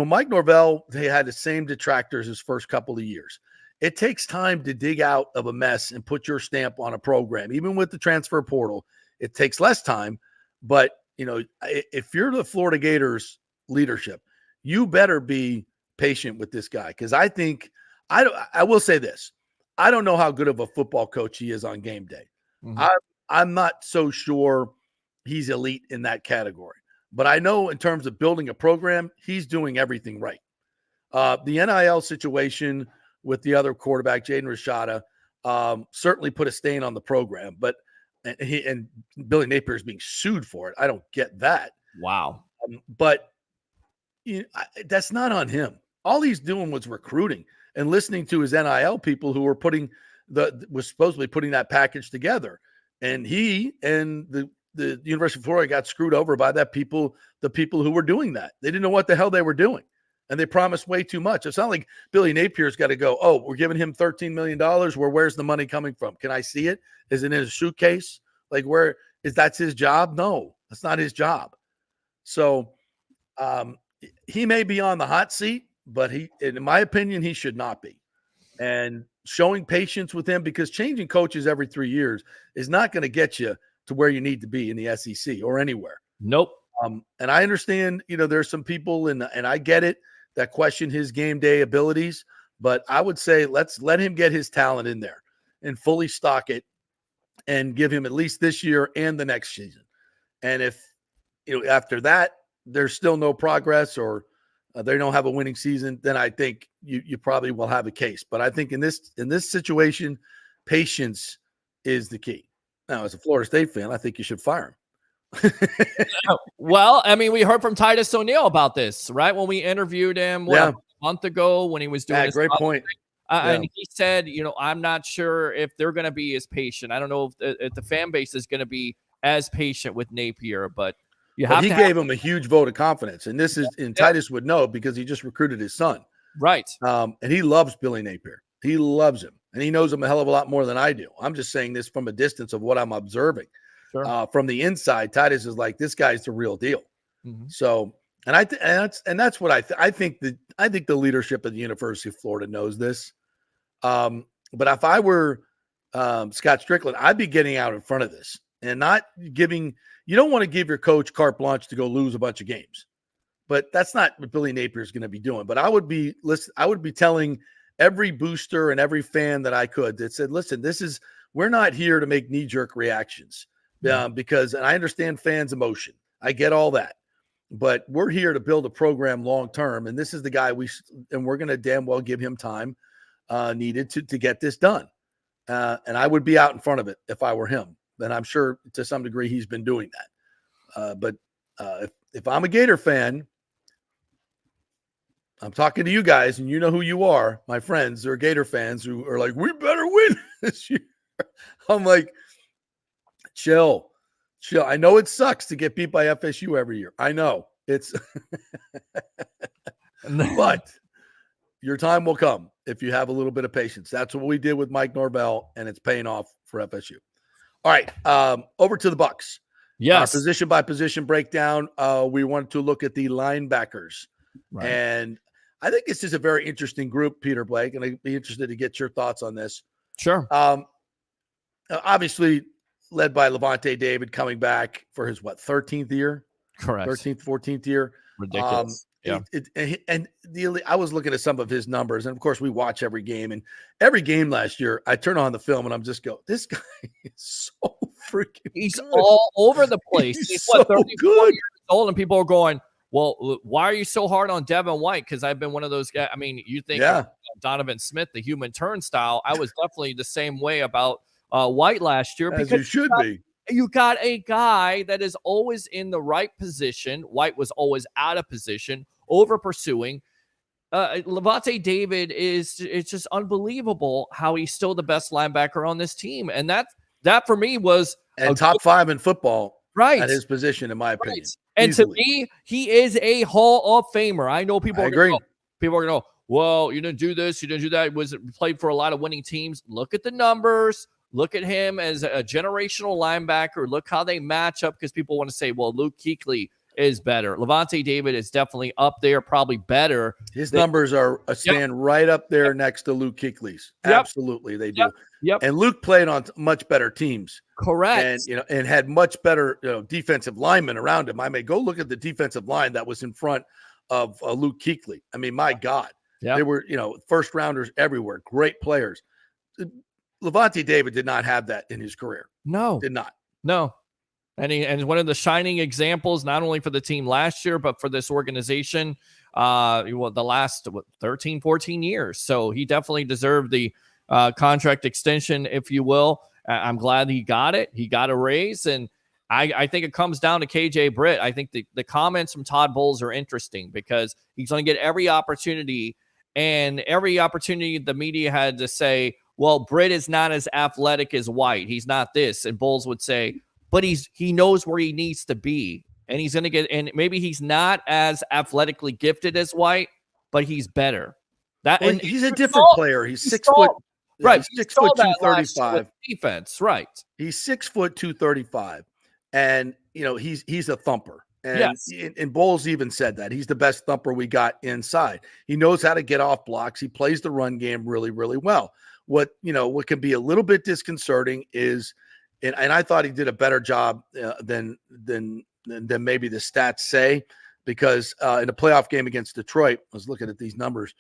Mike Norvell, they had the same detractors his first couple of years. It takes time to dig out of a mess and put your stamp on a program. Even with the transfer portal, it takes less time. But, if you're the Florida Gators leadership, you better be patient with this guy. Because I think I will say this. I don't know how good of a football coach he is on game day. I'm not so sure he's elite in that category. But I know in terms of building a program, he's doing everything right. The NIL situation with the other quarterback, Jaden Rashada, certainly put a stain on the program. But and Billy Napier is being sued for it. I don't get that. Wow. But that's not on him. All he's doing was recruiting and listening to his NIL people who were was supposedly putting that package together. And he and the University of Florida got screwed over by the people who were doing that. They didn't know what the hell they were doing. and they promise way too much. It's not like Billy Napier's got to go, oh, we're giving him $13 million. Where's the money coming from? Can I see it? Is it in his suitcase? Like, that's his job? No, that's not his job. So he may be on the hot seat, but in my opinion, he should not be. And showing patience with him, because changing coaches every 3 years is not going to get you to where you need to be in the SEC or anywhere. Nope. And I understand, there's some people, and I get it, that question his game day abilities, but I would say let's let him get his talent in there and fully stock it and give him at least this year and the next season. And if, after that, there's still no progress or they don't have a winning season, then I think you probably will have a case. But I think in this situation, patience is the key. Now, as a Florida State fan, I think you should fire him. Well, I mean, we heard from Titus O'Neil about this, right? When we interviewed him a month ago when he was doing his great point. And he said, I'm not sure if they're going to be as patient. I don't know if the fan base is going to be as patient with Napier, but he gave him a huge vote of confidence. And Titus would know because he just recruited his son. Right. And he loves Billy Napier. He loves him. And he knows him a hell of a lot more than I do. I'm just saying this from a distance of what I'm observing. Sure. From the inside, Titus is like, this guy's the real deal. Mm-hmm. So, and that's what I think the leadership of the University of Florida knows this. But if I were Scott Strickland, I'd be getting out in front of this and not giving. You don't want to give your coach carte blanche to go lose a bunch of games, but that's not what Billy Napier is going to be doing. But I would be telling every booster and every fan that I could that said, listen, we're not here to make knee-jerk reactions. Because, and I understand fans' emotion. I get all that. But we're here to build a program long-term, and this is the guy and we're going to damn well give him time needed to get this done. And I would be out in front of it if I were him. And I'm sure to some degree he's been doing that. But if I'm a Gator fan, I'm talking to you guys, and you know who you are, my friends. They're Gator fans who are like, we better win this year. I'm like, Chill. I know it sucks to get beat by FSU every year. I know it's, but your time will come if you have a little bit of patience. That's what we did with Mike Norvell, and it's paying off for FSU. All right, over to the Bucks. Yes, position by position breakdown. We wanted to look at the linebackers, and I think this is a very interesting group, Peter Blake, and I'd be interested to get your thoughts on this. Sure. Obviously, led by Levante David coming back for his 13th year? Correct. 13th, 14th year. Ridiculous. I was looking at some of his numbers, and of course we watch every game, and every game last year I turn on the film and I'm just this guy is so freaking He's good. all over the place. He's so 34 good. years old, and people are going, well, why are you so hard on Devin White? Because I've been one of those guys. I mean, you think of Donovan Smith, the human turnstile. I was definitely the same way about White last year. As you should be. You got a guy that is always in the right position. White was always out of position, over pursuing. Levante David it's just unbelievable how he's still the best linebacker on this team. And that for me was top 5 in football at his position, in my opinion. And easily. to me, he is a Hall of Famer. I know people are agree. People are going to go, well, you didn't do this, you didn't do that. Played for a lot of winning teams. Look at the numbers. Look at him as a generational linebacker. Look how they match up, because people want to say, well, Luke Kuechly is better. Levante David is definitely up there, probably better. His numbers are stand right up there next to Luke Kuechly's. Absolutely, they do. Yep. And Luke played on much better teams. Correct. And had much better defensive linemen around him. I mean, go look at the defensive line that was in front of Luke Kuechly. I mean, my God. They were, first rounders everywhere. Great players. Levante David did not have that in his career. No. Did not. No. And one of the shining examples, not only for the team last year, but for this organization, the last 13, 14 years. So he definitely deserved the contract extension, if you will. I'm glad he got it. He got a raise. And I think it comes down to KJ Britt. I think the comments from Todd Bowles are interesting because he's going to get every opportunity. And every opportunity the media had to say, well, Britt is not as athletic as White. He's not this. And Bowles would say, but he knows where he needs to be. And he's going to get, and maybe he's not as athletically gifted as White, but he's better. And he's a different player. He's 6 foot. Right. He's 6 foot 235. Defense, right. He's 6 foot 235. And he's a thumper. And, yes. And Bowles even said that he's the best thumper we got inside. He knows how to get off blocks. He plays the run game really, really well. What can be a little bit disconcerting is, and I thought he did a better job than maybe the stats say, because in a playoff game against Detroit, I was looking at these numbers,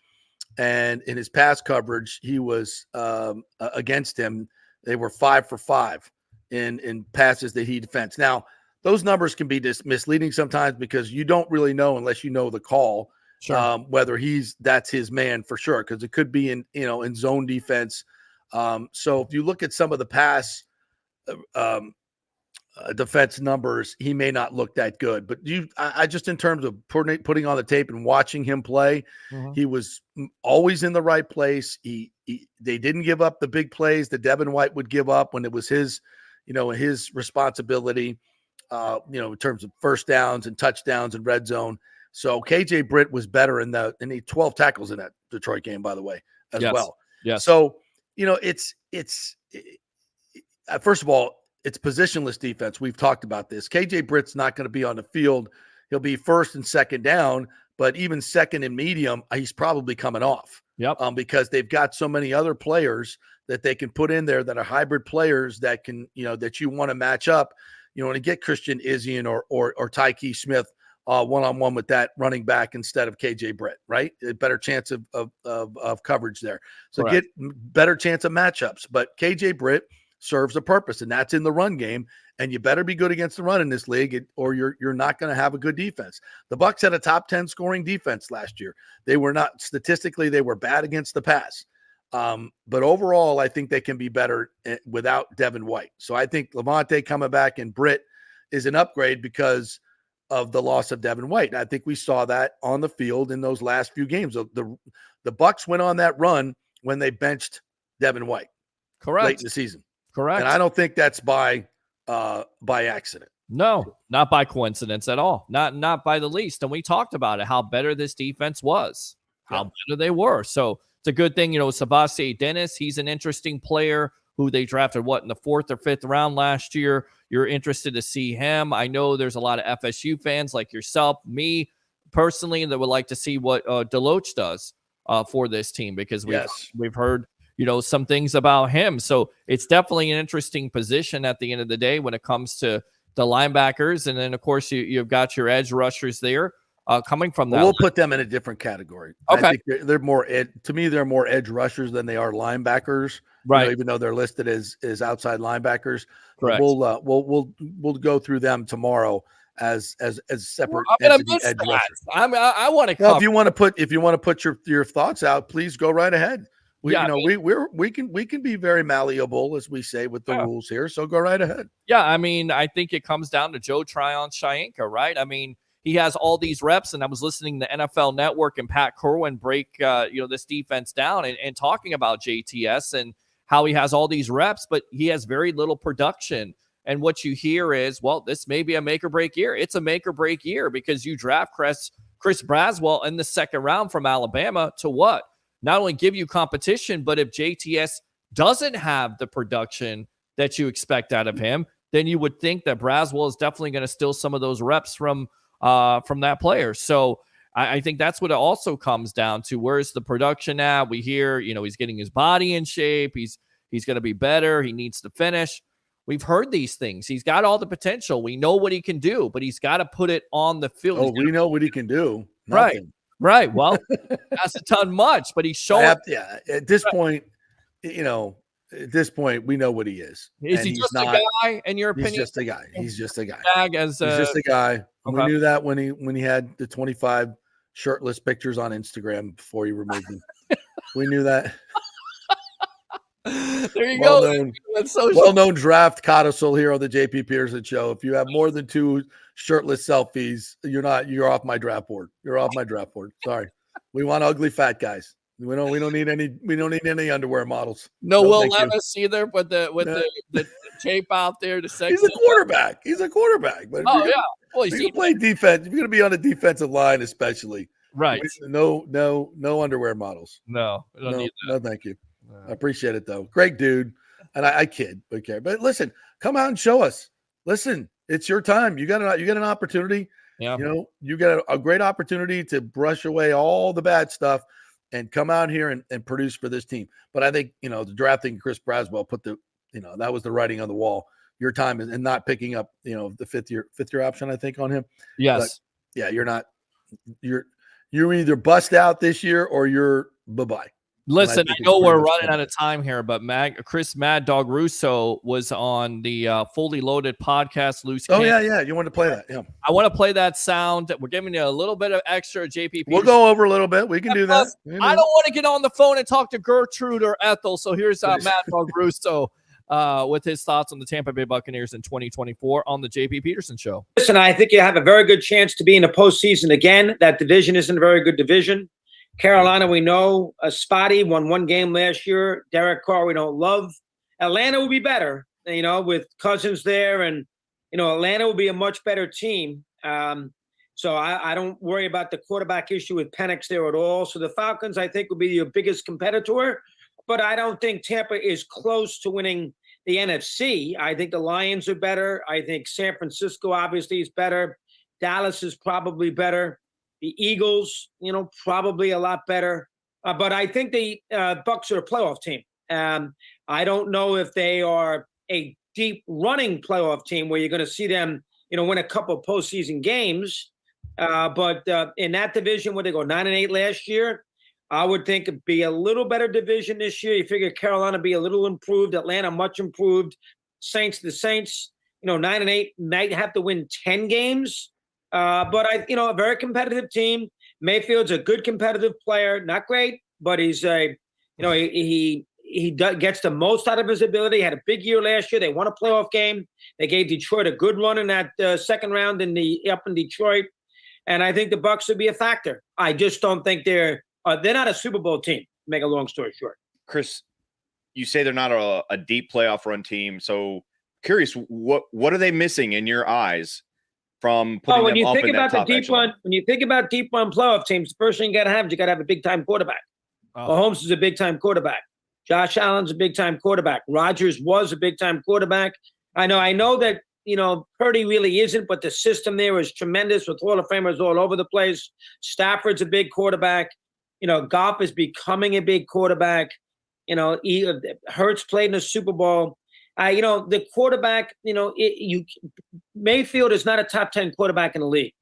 and in his pass coverage, he was against him. They were 5 for 5 in passes that he defends. Now, those numbers can be misleading sometimes because you don't really know unless you know the call, sure. Whether that's his man for sure, because it could be in zone defense. So if you look at some of the pass defense numbers, he may not look that good. But I just, in terms of putting on the tape and watching him play, he was always in the right place. They didn't give up the big plays that Devin White would give up when it was his responsibility. In terms of first downs and touchdowns and red zone. So KJ Britt was better in he 12 tackles in that Detroit game, by the way, as well. Yes. So, it's first of all, it's positionless defense. We've talked about this. KJ Britt's not going to be on the field. He'll be first and second down, but even second and medium, he's probably coming off. Yep. Because they've got so many other players that they can put in there that are hybrid players that can, that you want to match up. You want to get Christian Izien or Tyke Smith one-on-one with that running back instead of KJ Britt, right? A better chance of coverage there. So Correct. Get better chance of matchups. But KJ Britt serves a purpose, and that's in the run game. And you better be good against the run in this league, or you're not going to have a good defense. The Bucs had a top 10 scoring defense last year. They were not, statistically, they were bad against the pass. But overall, I think they can be better without Devin White. So I think Levante coming back and Britt is an upgrade because of the loss of Devin White. And I think we saw that on the field in those last few games. The Bucs went on that run when they benched Devin White. Correct. Late in the season. Correct. And I don't think that's by accident. No, not by coincidence at all. Not by the least. And we talked about it, how better this defense was, how better they were. So it's a good thing, Sebastien Dennis, he's an interesting player who they drafted, in the 4th or 5th round last year. You're interested to see him. I know there's a lot of FSU fans like yourself, me personally, that would like to see what Deloach does for this team, because we've heard, some things about him. So it's definitely an interesting position at the end of the day when it comes to the linebackers. And then, of course, you've got your edge rushers there. Coming from that, we'll put them in a different category. Okay, I think they're more to me. They're more edge rushers than they are linebackers, right? Even though they're listed as outside linebackers. Correct. We'll go through them tomorrow as separate. I'm gonna miss that. I want to. If you want to put your thoughts out, please go right ahead. We can be very malleable, as we say, with the rules here. So go right ahead. Yeah, I think it comes down to Joe Tryon-Shoyinka, right? He has all these reps, and I was listening to NFL Network and Pat Kerwin break, this defense down and talking about JTS and how he has all these reps, but he has very little production. And what you hear is, well, this may be a make or break year. It's a make or break year because you draft Chris Braswell in the 2nd round from Alabama to what? Not only give you competition, but if JTS doesn't have the production that you expect out of him, then you would think that Braswell is definitely going to steal some of those reps from that player. So I think that's what it also comes down to. Where's the production at? We hear, he's getting his body in shape. He's going to be better. He needs to finish. We've heard these things. He's got all the potential. We know what he can do, but he's got to put it on the field. Oh, we know what he can do. Nothing. Right. Well, hasn't done much, but he's showing. At this point, we know what he is. Is he just a guy, in your opinion? He's just a guy. He's just a guy. He's just a guy. Okay. We knew that when he had the 25 shirtless pictures on Instagram before he removed them. We knew that. There you go. Well-known draft codicil here on the JP Pearson Show. If you have more than 2 shirtless selfies, you're off my draft board. You're off my draft board. Sorry. We want ugly fat guys. We don't need any underwear models. No Will Levis either, with the tape out there to say he's a quarterback. But well, you can play defense. If you're going to be on the defensive line, especially, Right. No underwear models. No, we don't need that. No, thank you. I appreciate it though. Great dude. And I kid, okay. But listen, come out and show us. Listen, it's your time. You got an opportunity. Yeah. You know, you got a great opportunity to brush away all the bad stuff and come out here and produce for this team. But I think, you know, the drafting Chris Braswell that was the writing on the wall. Your time and not picking up, you know, the fifth year option, I think, on him. Yes. But, yeah, you're either bust out this year or you're bye-bye. Listen, I know we're running out of time here, but Chris Mad Dog Russo was on the Fully Loaded podcast. Loose. Oh, yeah. You want to play that? Yeah. I want to play that sound. We're giving you a little bit of extra JP Peterson. We'll go over a little bit. We can do that. I don't want to get on the phone and talk to Gertrude or Ethel. So here's Mad Dog Russo with his thoughts on the Tampa Bay Buccaneers in 2024 on the JP Peterson Show. Listen, I think you have a very good chance to be in the postseason again. That division isn't a very good division. Carolina, we know, spotty, won one game last year. Derek Carr, we don't love. Atlanta will be better, you know, with Cousins there. And, you know, Atlanta will be a much better team. So I don't worry about the quarterback issue with Penix there at all. So the Falcons, I think, will be your biggest competitor. But I don't think Tampa is close to winning the NFC. I think the Lions are better. I think San Francisco, obviously, is better. Dallas is probably better. The Eagles, you know, probably a lot better. But I think the Bucs are a playoff team. I don't know if they are a deep running playoff team where you're going to see them, you know, win a couple of postseason games. But in that division where they go 9-8 last year, I would think it'd be a little better division this year. You figure Carolina be a little improved, Atlanta much improved, Saints, you know, 9-8 might have to win 10 games. But a very competitive team. Mayfield's a good competitive player, not great, but he's he gets the most out of his ability. He had a big year last year. They won a playoff game. They gave Detroit a good run in that second round up in Detroit, and I think the Bucs would be a factor. I just don't think they're not a Super Bowl team. To make a long story short, Chris, you say they're not a deep playoff run team. So curious, what are they missing in your eyes? From putting when them you up think in about that the top deep run, when you think about deep run playoff teams, the first thing you got to have a big time quarterback. Mahomes is a big time quarterback. Josh Allen's a big time quarterback. Rodgers was a big time quarterback. I know that Purdy really isn't, but the system there is tremendous with Hall of Famers all over the place. Stafford's a big quarterback. Goff is becoming a big quarterback. Hurts played in the Super Bowl. The quarterback, Mayfield is not a top 10 quarterback in the league.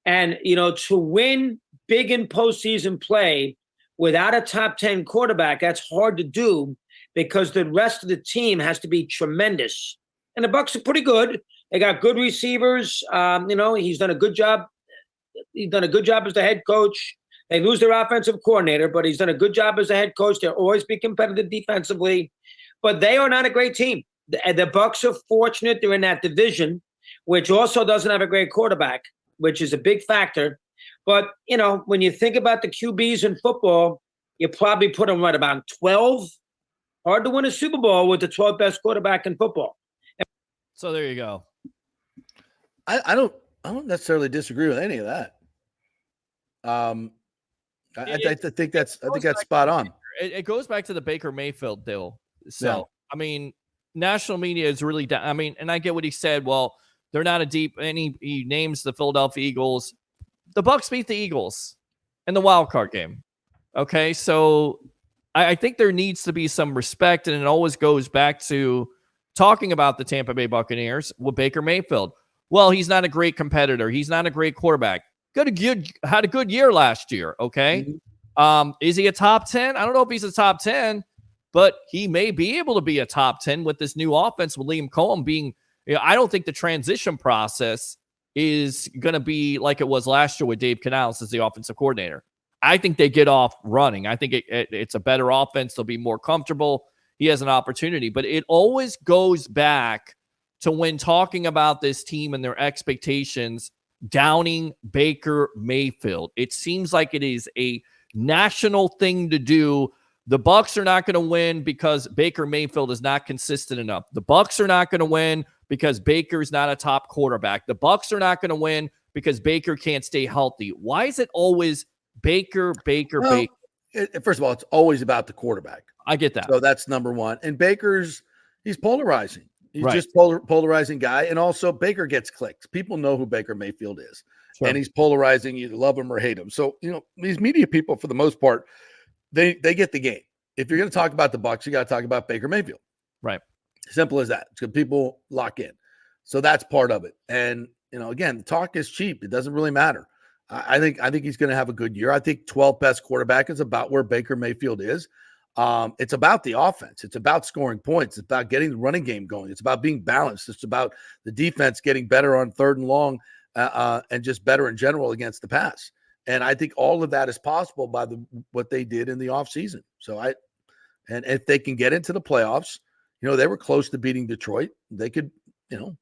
And, to win big in postseason play without a top 10 quarterback, that's hard to do because the rest of the team has to be tremendous. And the Bucs are pretty good. They got good receivers. He's done a good job. He's done a good job as the head coach. They lose their offensive coordinator, but he's done a good job as a head coach. They'll always be competitive defensively. But they are not a great team. The Bucs are fortunate they're in that division, which also doesn't have a great quarterback, which is a big factor. But, when you think about the QBs in football, you probably put them right about 12. Hard to win a Super Bowl with the 12th best quarterback in football. So there you go. I don't necessarily disagree with any of that. I think that's spot on. It goes back to the Baker Mayfield deal. So, yeah. National media is really down. And I get what he said. Well, they're not a deep, and he names the Philadelphia Eagles. The Bucs beat the Eagles in the wild card game. Okay, so I think there needs to be some respect, and it always goes back to talking about the Tampa Bay Buccaneers with Baker Mayfield. Well, he's not a great competitor. He's not a great quarterback. Had a good year last year. Okay, is he a top 10? I don't know if he's a top 10. But he may be able to be a top 10 with this new offense with Liam Cohen being, I don't think the transition process is going to be like it was last year with Dave Canales as the offensive coordinator. I think they get off running. I think it's a better offense. They'll be more comfortable. He has an opportunity. But it always goes back to when talking about this team and their expectations, downing Baker Mayfield. It seems like it is a national thing to do. The Bucs are not going to win because Baker Mayfield is not consistent enough. The Bucs are not going to win because Baker's not a top quarterback. The Bucs are not going to win because Baker can't stay healthy. Why is it always Baker. Well, first of all, it's always about the quarterback. I get that. So that's number one. And he's polarizing. He's Right. just polarizing guy. And also Baker gets clicks. People know who Baker Mayfield is. Sure. And he's polarizing. You love him or hate him. So, these media people, for the most part, they get the game. If you're going to talk about the Bucs, you got to talk about Baker Mayfield. Right. Simple as that. So people lock in. So that's part of it. And, again, talk is cheap. It doesn't really matter. I think he's going to have a good year. I think 12th best quarterback is about where Baker Mayfield is. It's about the offense. It's about scoring points. It's about getting the running game going. It's about being balanced. It's about the defense getting better on 3rd and long and just better in general against the pass. And I think all of that is possible by what they did in the offseason. So and if they can get into the playoffs, they were close to beating Detroit. They could, a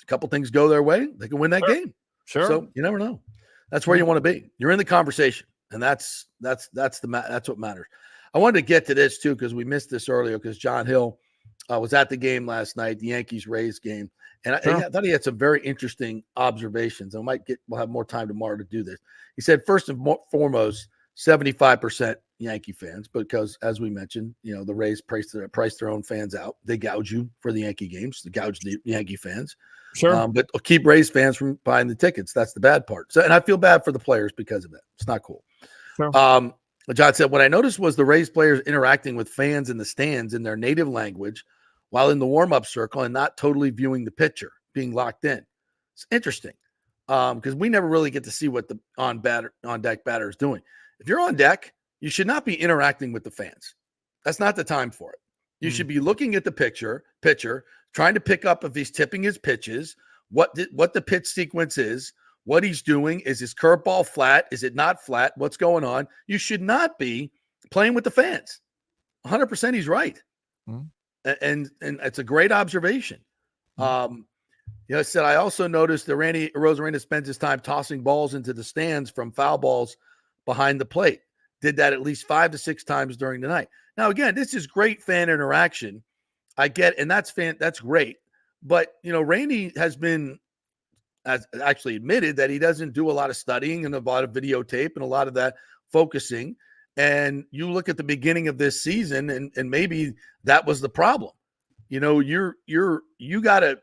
couple things go their way, they can win that game. Sure. So you never know. That's where you want to be. You're in the conversation, and that's what matters. I wanted to get to this too because we missed this earlier because John Hill was at the game last night, the Yankees-Rays game, and I thought he had some very interesting observations. We'll have more time tomorrow to do this. He said, first and foremost, 75% Yankee fans, because as we mentioned, the Rays price their own fans out. They gouge you for the Yankee games. They gouge the Yankee fans. Sure. But keep Rays fans from buying the tickets. That's the bad part. So, and I feel bad for the players because of it. It's not cool. Sure. John said, what I noticed was the Rays players interacting with fans in the stands in their native language while in the warm-up circle and not totally viewing the pitcher, being locked in. It's interesting because we never really get to see what the on-deck batter is doing. If you're on deck, you should not be interacting with the fans. That's not the time for it. You should be looking at the pitcher, trying to pick up if he's tipping his pitches, what the pitch sequence is, what he's doing. Is his curveball flat? Is it not flat? What's going on? You should not be playing with the fans. 100% he's right. And it's a great observation. I said, I also noticed that Randy Arozarena spends his time tossing balls into the stands from foul balls behind the plate. Did that at least 5 to 6 times during the night. Now, again, this is great fan interaction. I get, and that's great. But, Randy has actually admitted that he doesn't do a lot of studying and a lot of videotape and a lot of that focusing. And you look at the beginning of this season and maybe that was the problem. You gotta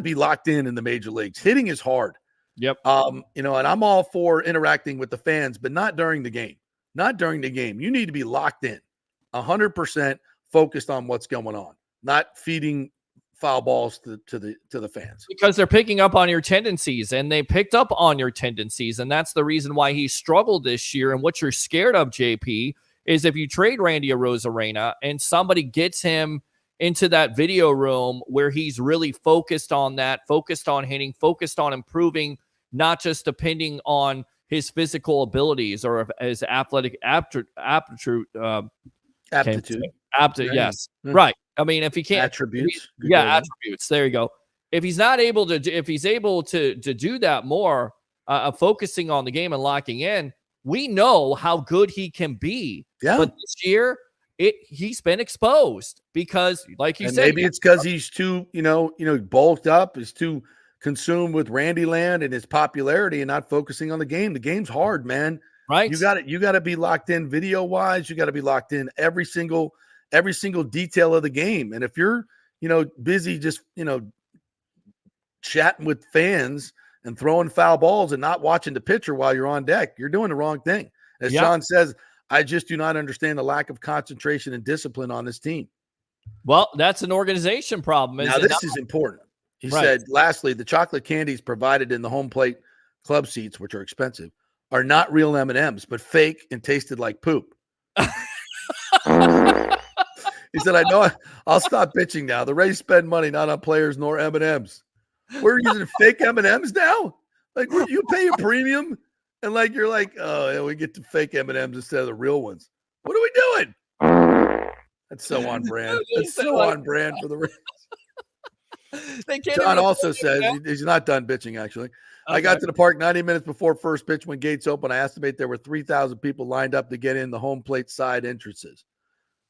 be locked in the major leagues. Hitting is hard. Yep. And I'm all for interacting with the fans, but not during the game. Not during the game. You need to be locked in, 100% focused on what's going on, not feeding foul balls to the fans. Because they're picking up on your tendencies, and they picked up on your tendencies, and that's the reason why he struggled this year. And what you're scared of, JP, is if you trade Randy Arozarena and somebody gets him into that video room where he's really focused on that, focused on hitting, focused on improving, not just depending on his physical abilities or his athletic aptitude. Yes. Right. I mean, if he can't attributes. Attributes. There you go. If he's able to do that more, focusing on the game and locking in, we know how good he can be. Yeah. But this year, he's been exposed because, like you said, maybe it's because he's too, bulked up, is too consumed with Randy Land and his popularity and not focusing on the game. The game's hard, man. Right. You got to be locked in video wise. You got to be locked in every single detail of the game. And if you're, busy just, chatting with fans and throwing foul balls and not watching the pitcher while you're on deck, you're doing the wrong thing. As Sean says, I just do not understand the lack of concentration and discipline on this team. Well, that's an organization problem. Now, this is important. He said, lastly, the chocolate candies provided in the home plate club seats, which are expensive, are not real M&Ms, but fake and tasted like poop. He said, I know I'll stop bitching now. The Rays spend money not on players nor M&Ms. We're using fake M&Ms now? Like, you pay a premium and you're like, oh, yeah, we get the fake M&Ms instead of the real ones. What are we doing? That's so on brand. That's so on brand for the Rays. John also says he's not done bitching, actually. Okay. I got to the park 90 minutes before first pitch when gates open. I estimate there were 3,000 people lined up to get in the home plate side entrances.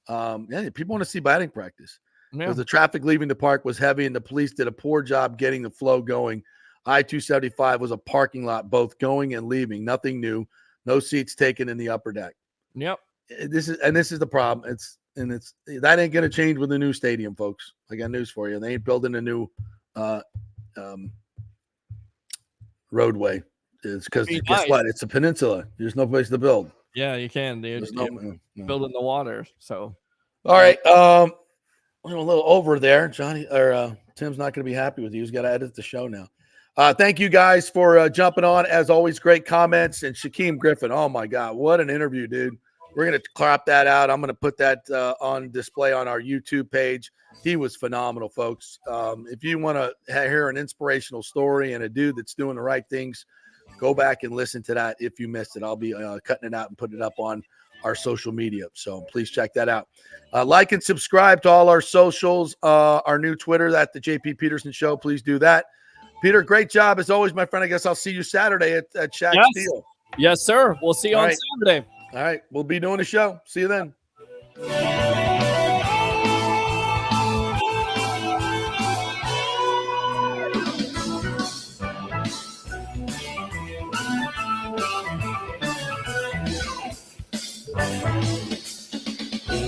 People want to see batting practice. Because the traffic leaving the park was heavy and the police did a poor job getting the flow going. I-275 was a parking lot, both going and leaving. Nothing new. No seats taken in the upper deck. Yep. This is the problem. That ain't going to change with the new stadium, folks. I got news for you. They ain't building a new roadway. It's because guess what? It's a peninsula. There's no place to build. Yeah, you can, dude. No. Build in the water. So, all right. We're a little over there. Johnny or Tim's not going to be happy with you. He's got to edit the show now. Thank you guys for jumping on. As always, great comments. And Shaquem Griffin. Oh my God, what an interview, dude. We're going to clap that out. I'm going to put that on display on our YouTube page. He was phenomenal, folks. If you want to hear an inspirational story and a dude that's doing the right things, go back and listen to that if you missed it. I'll be cutting it out and putting it up on our social media. So please check that out. Like and subscribe to all our socials, our new Twitter, at the JP Peterson Show. Please do that. Peter, great job as always, my friend. I guess I'll see you Saturday at Shaq Steel. Yes, sir. We'll see you on Saturday. All right. We'll be doing a show. See you then.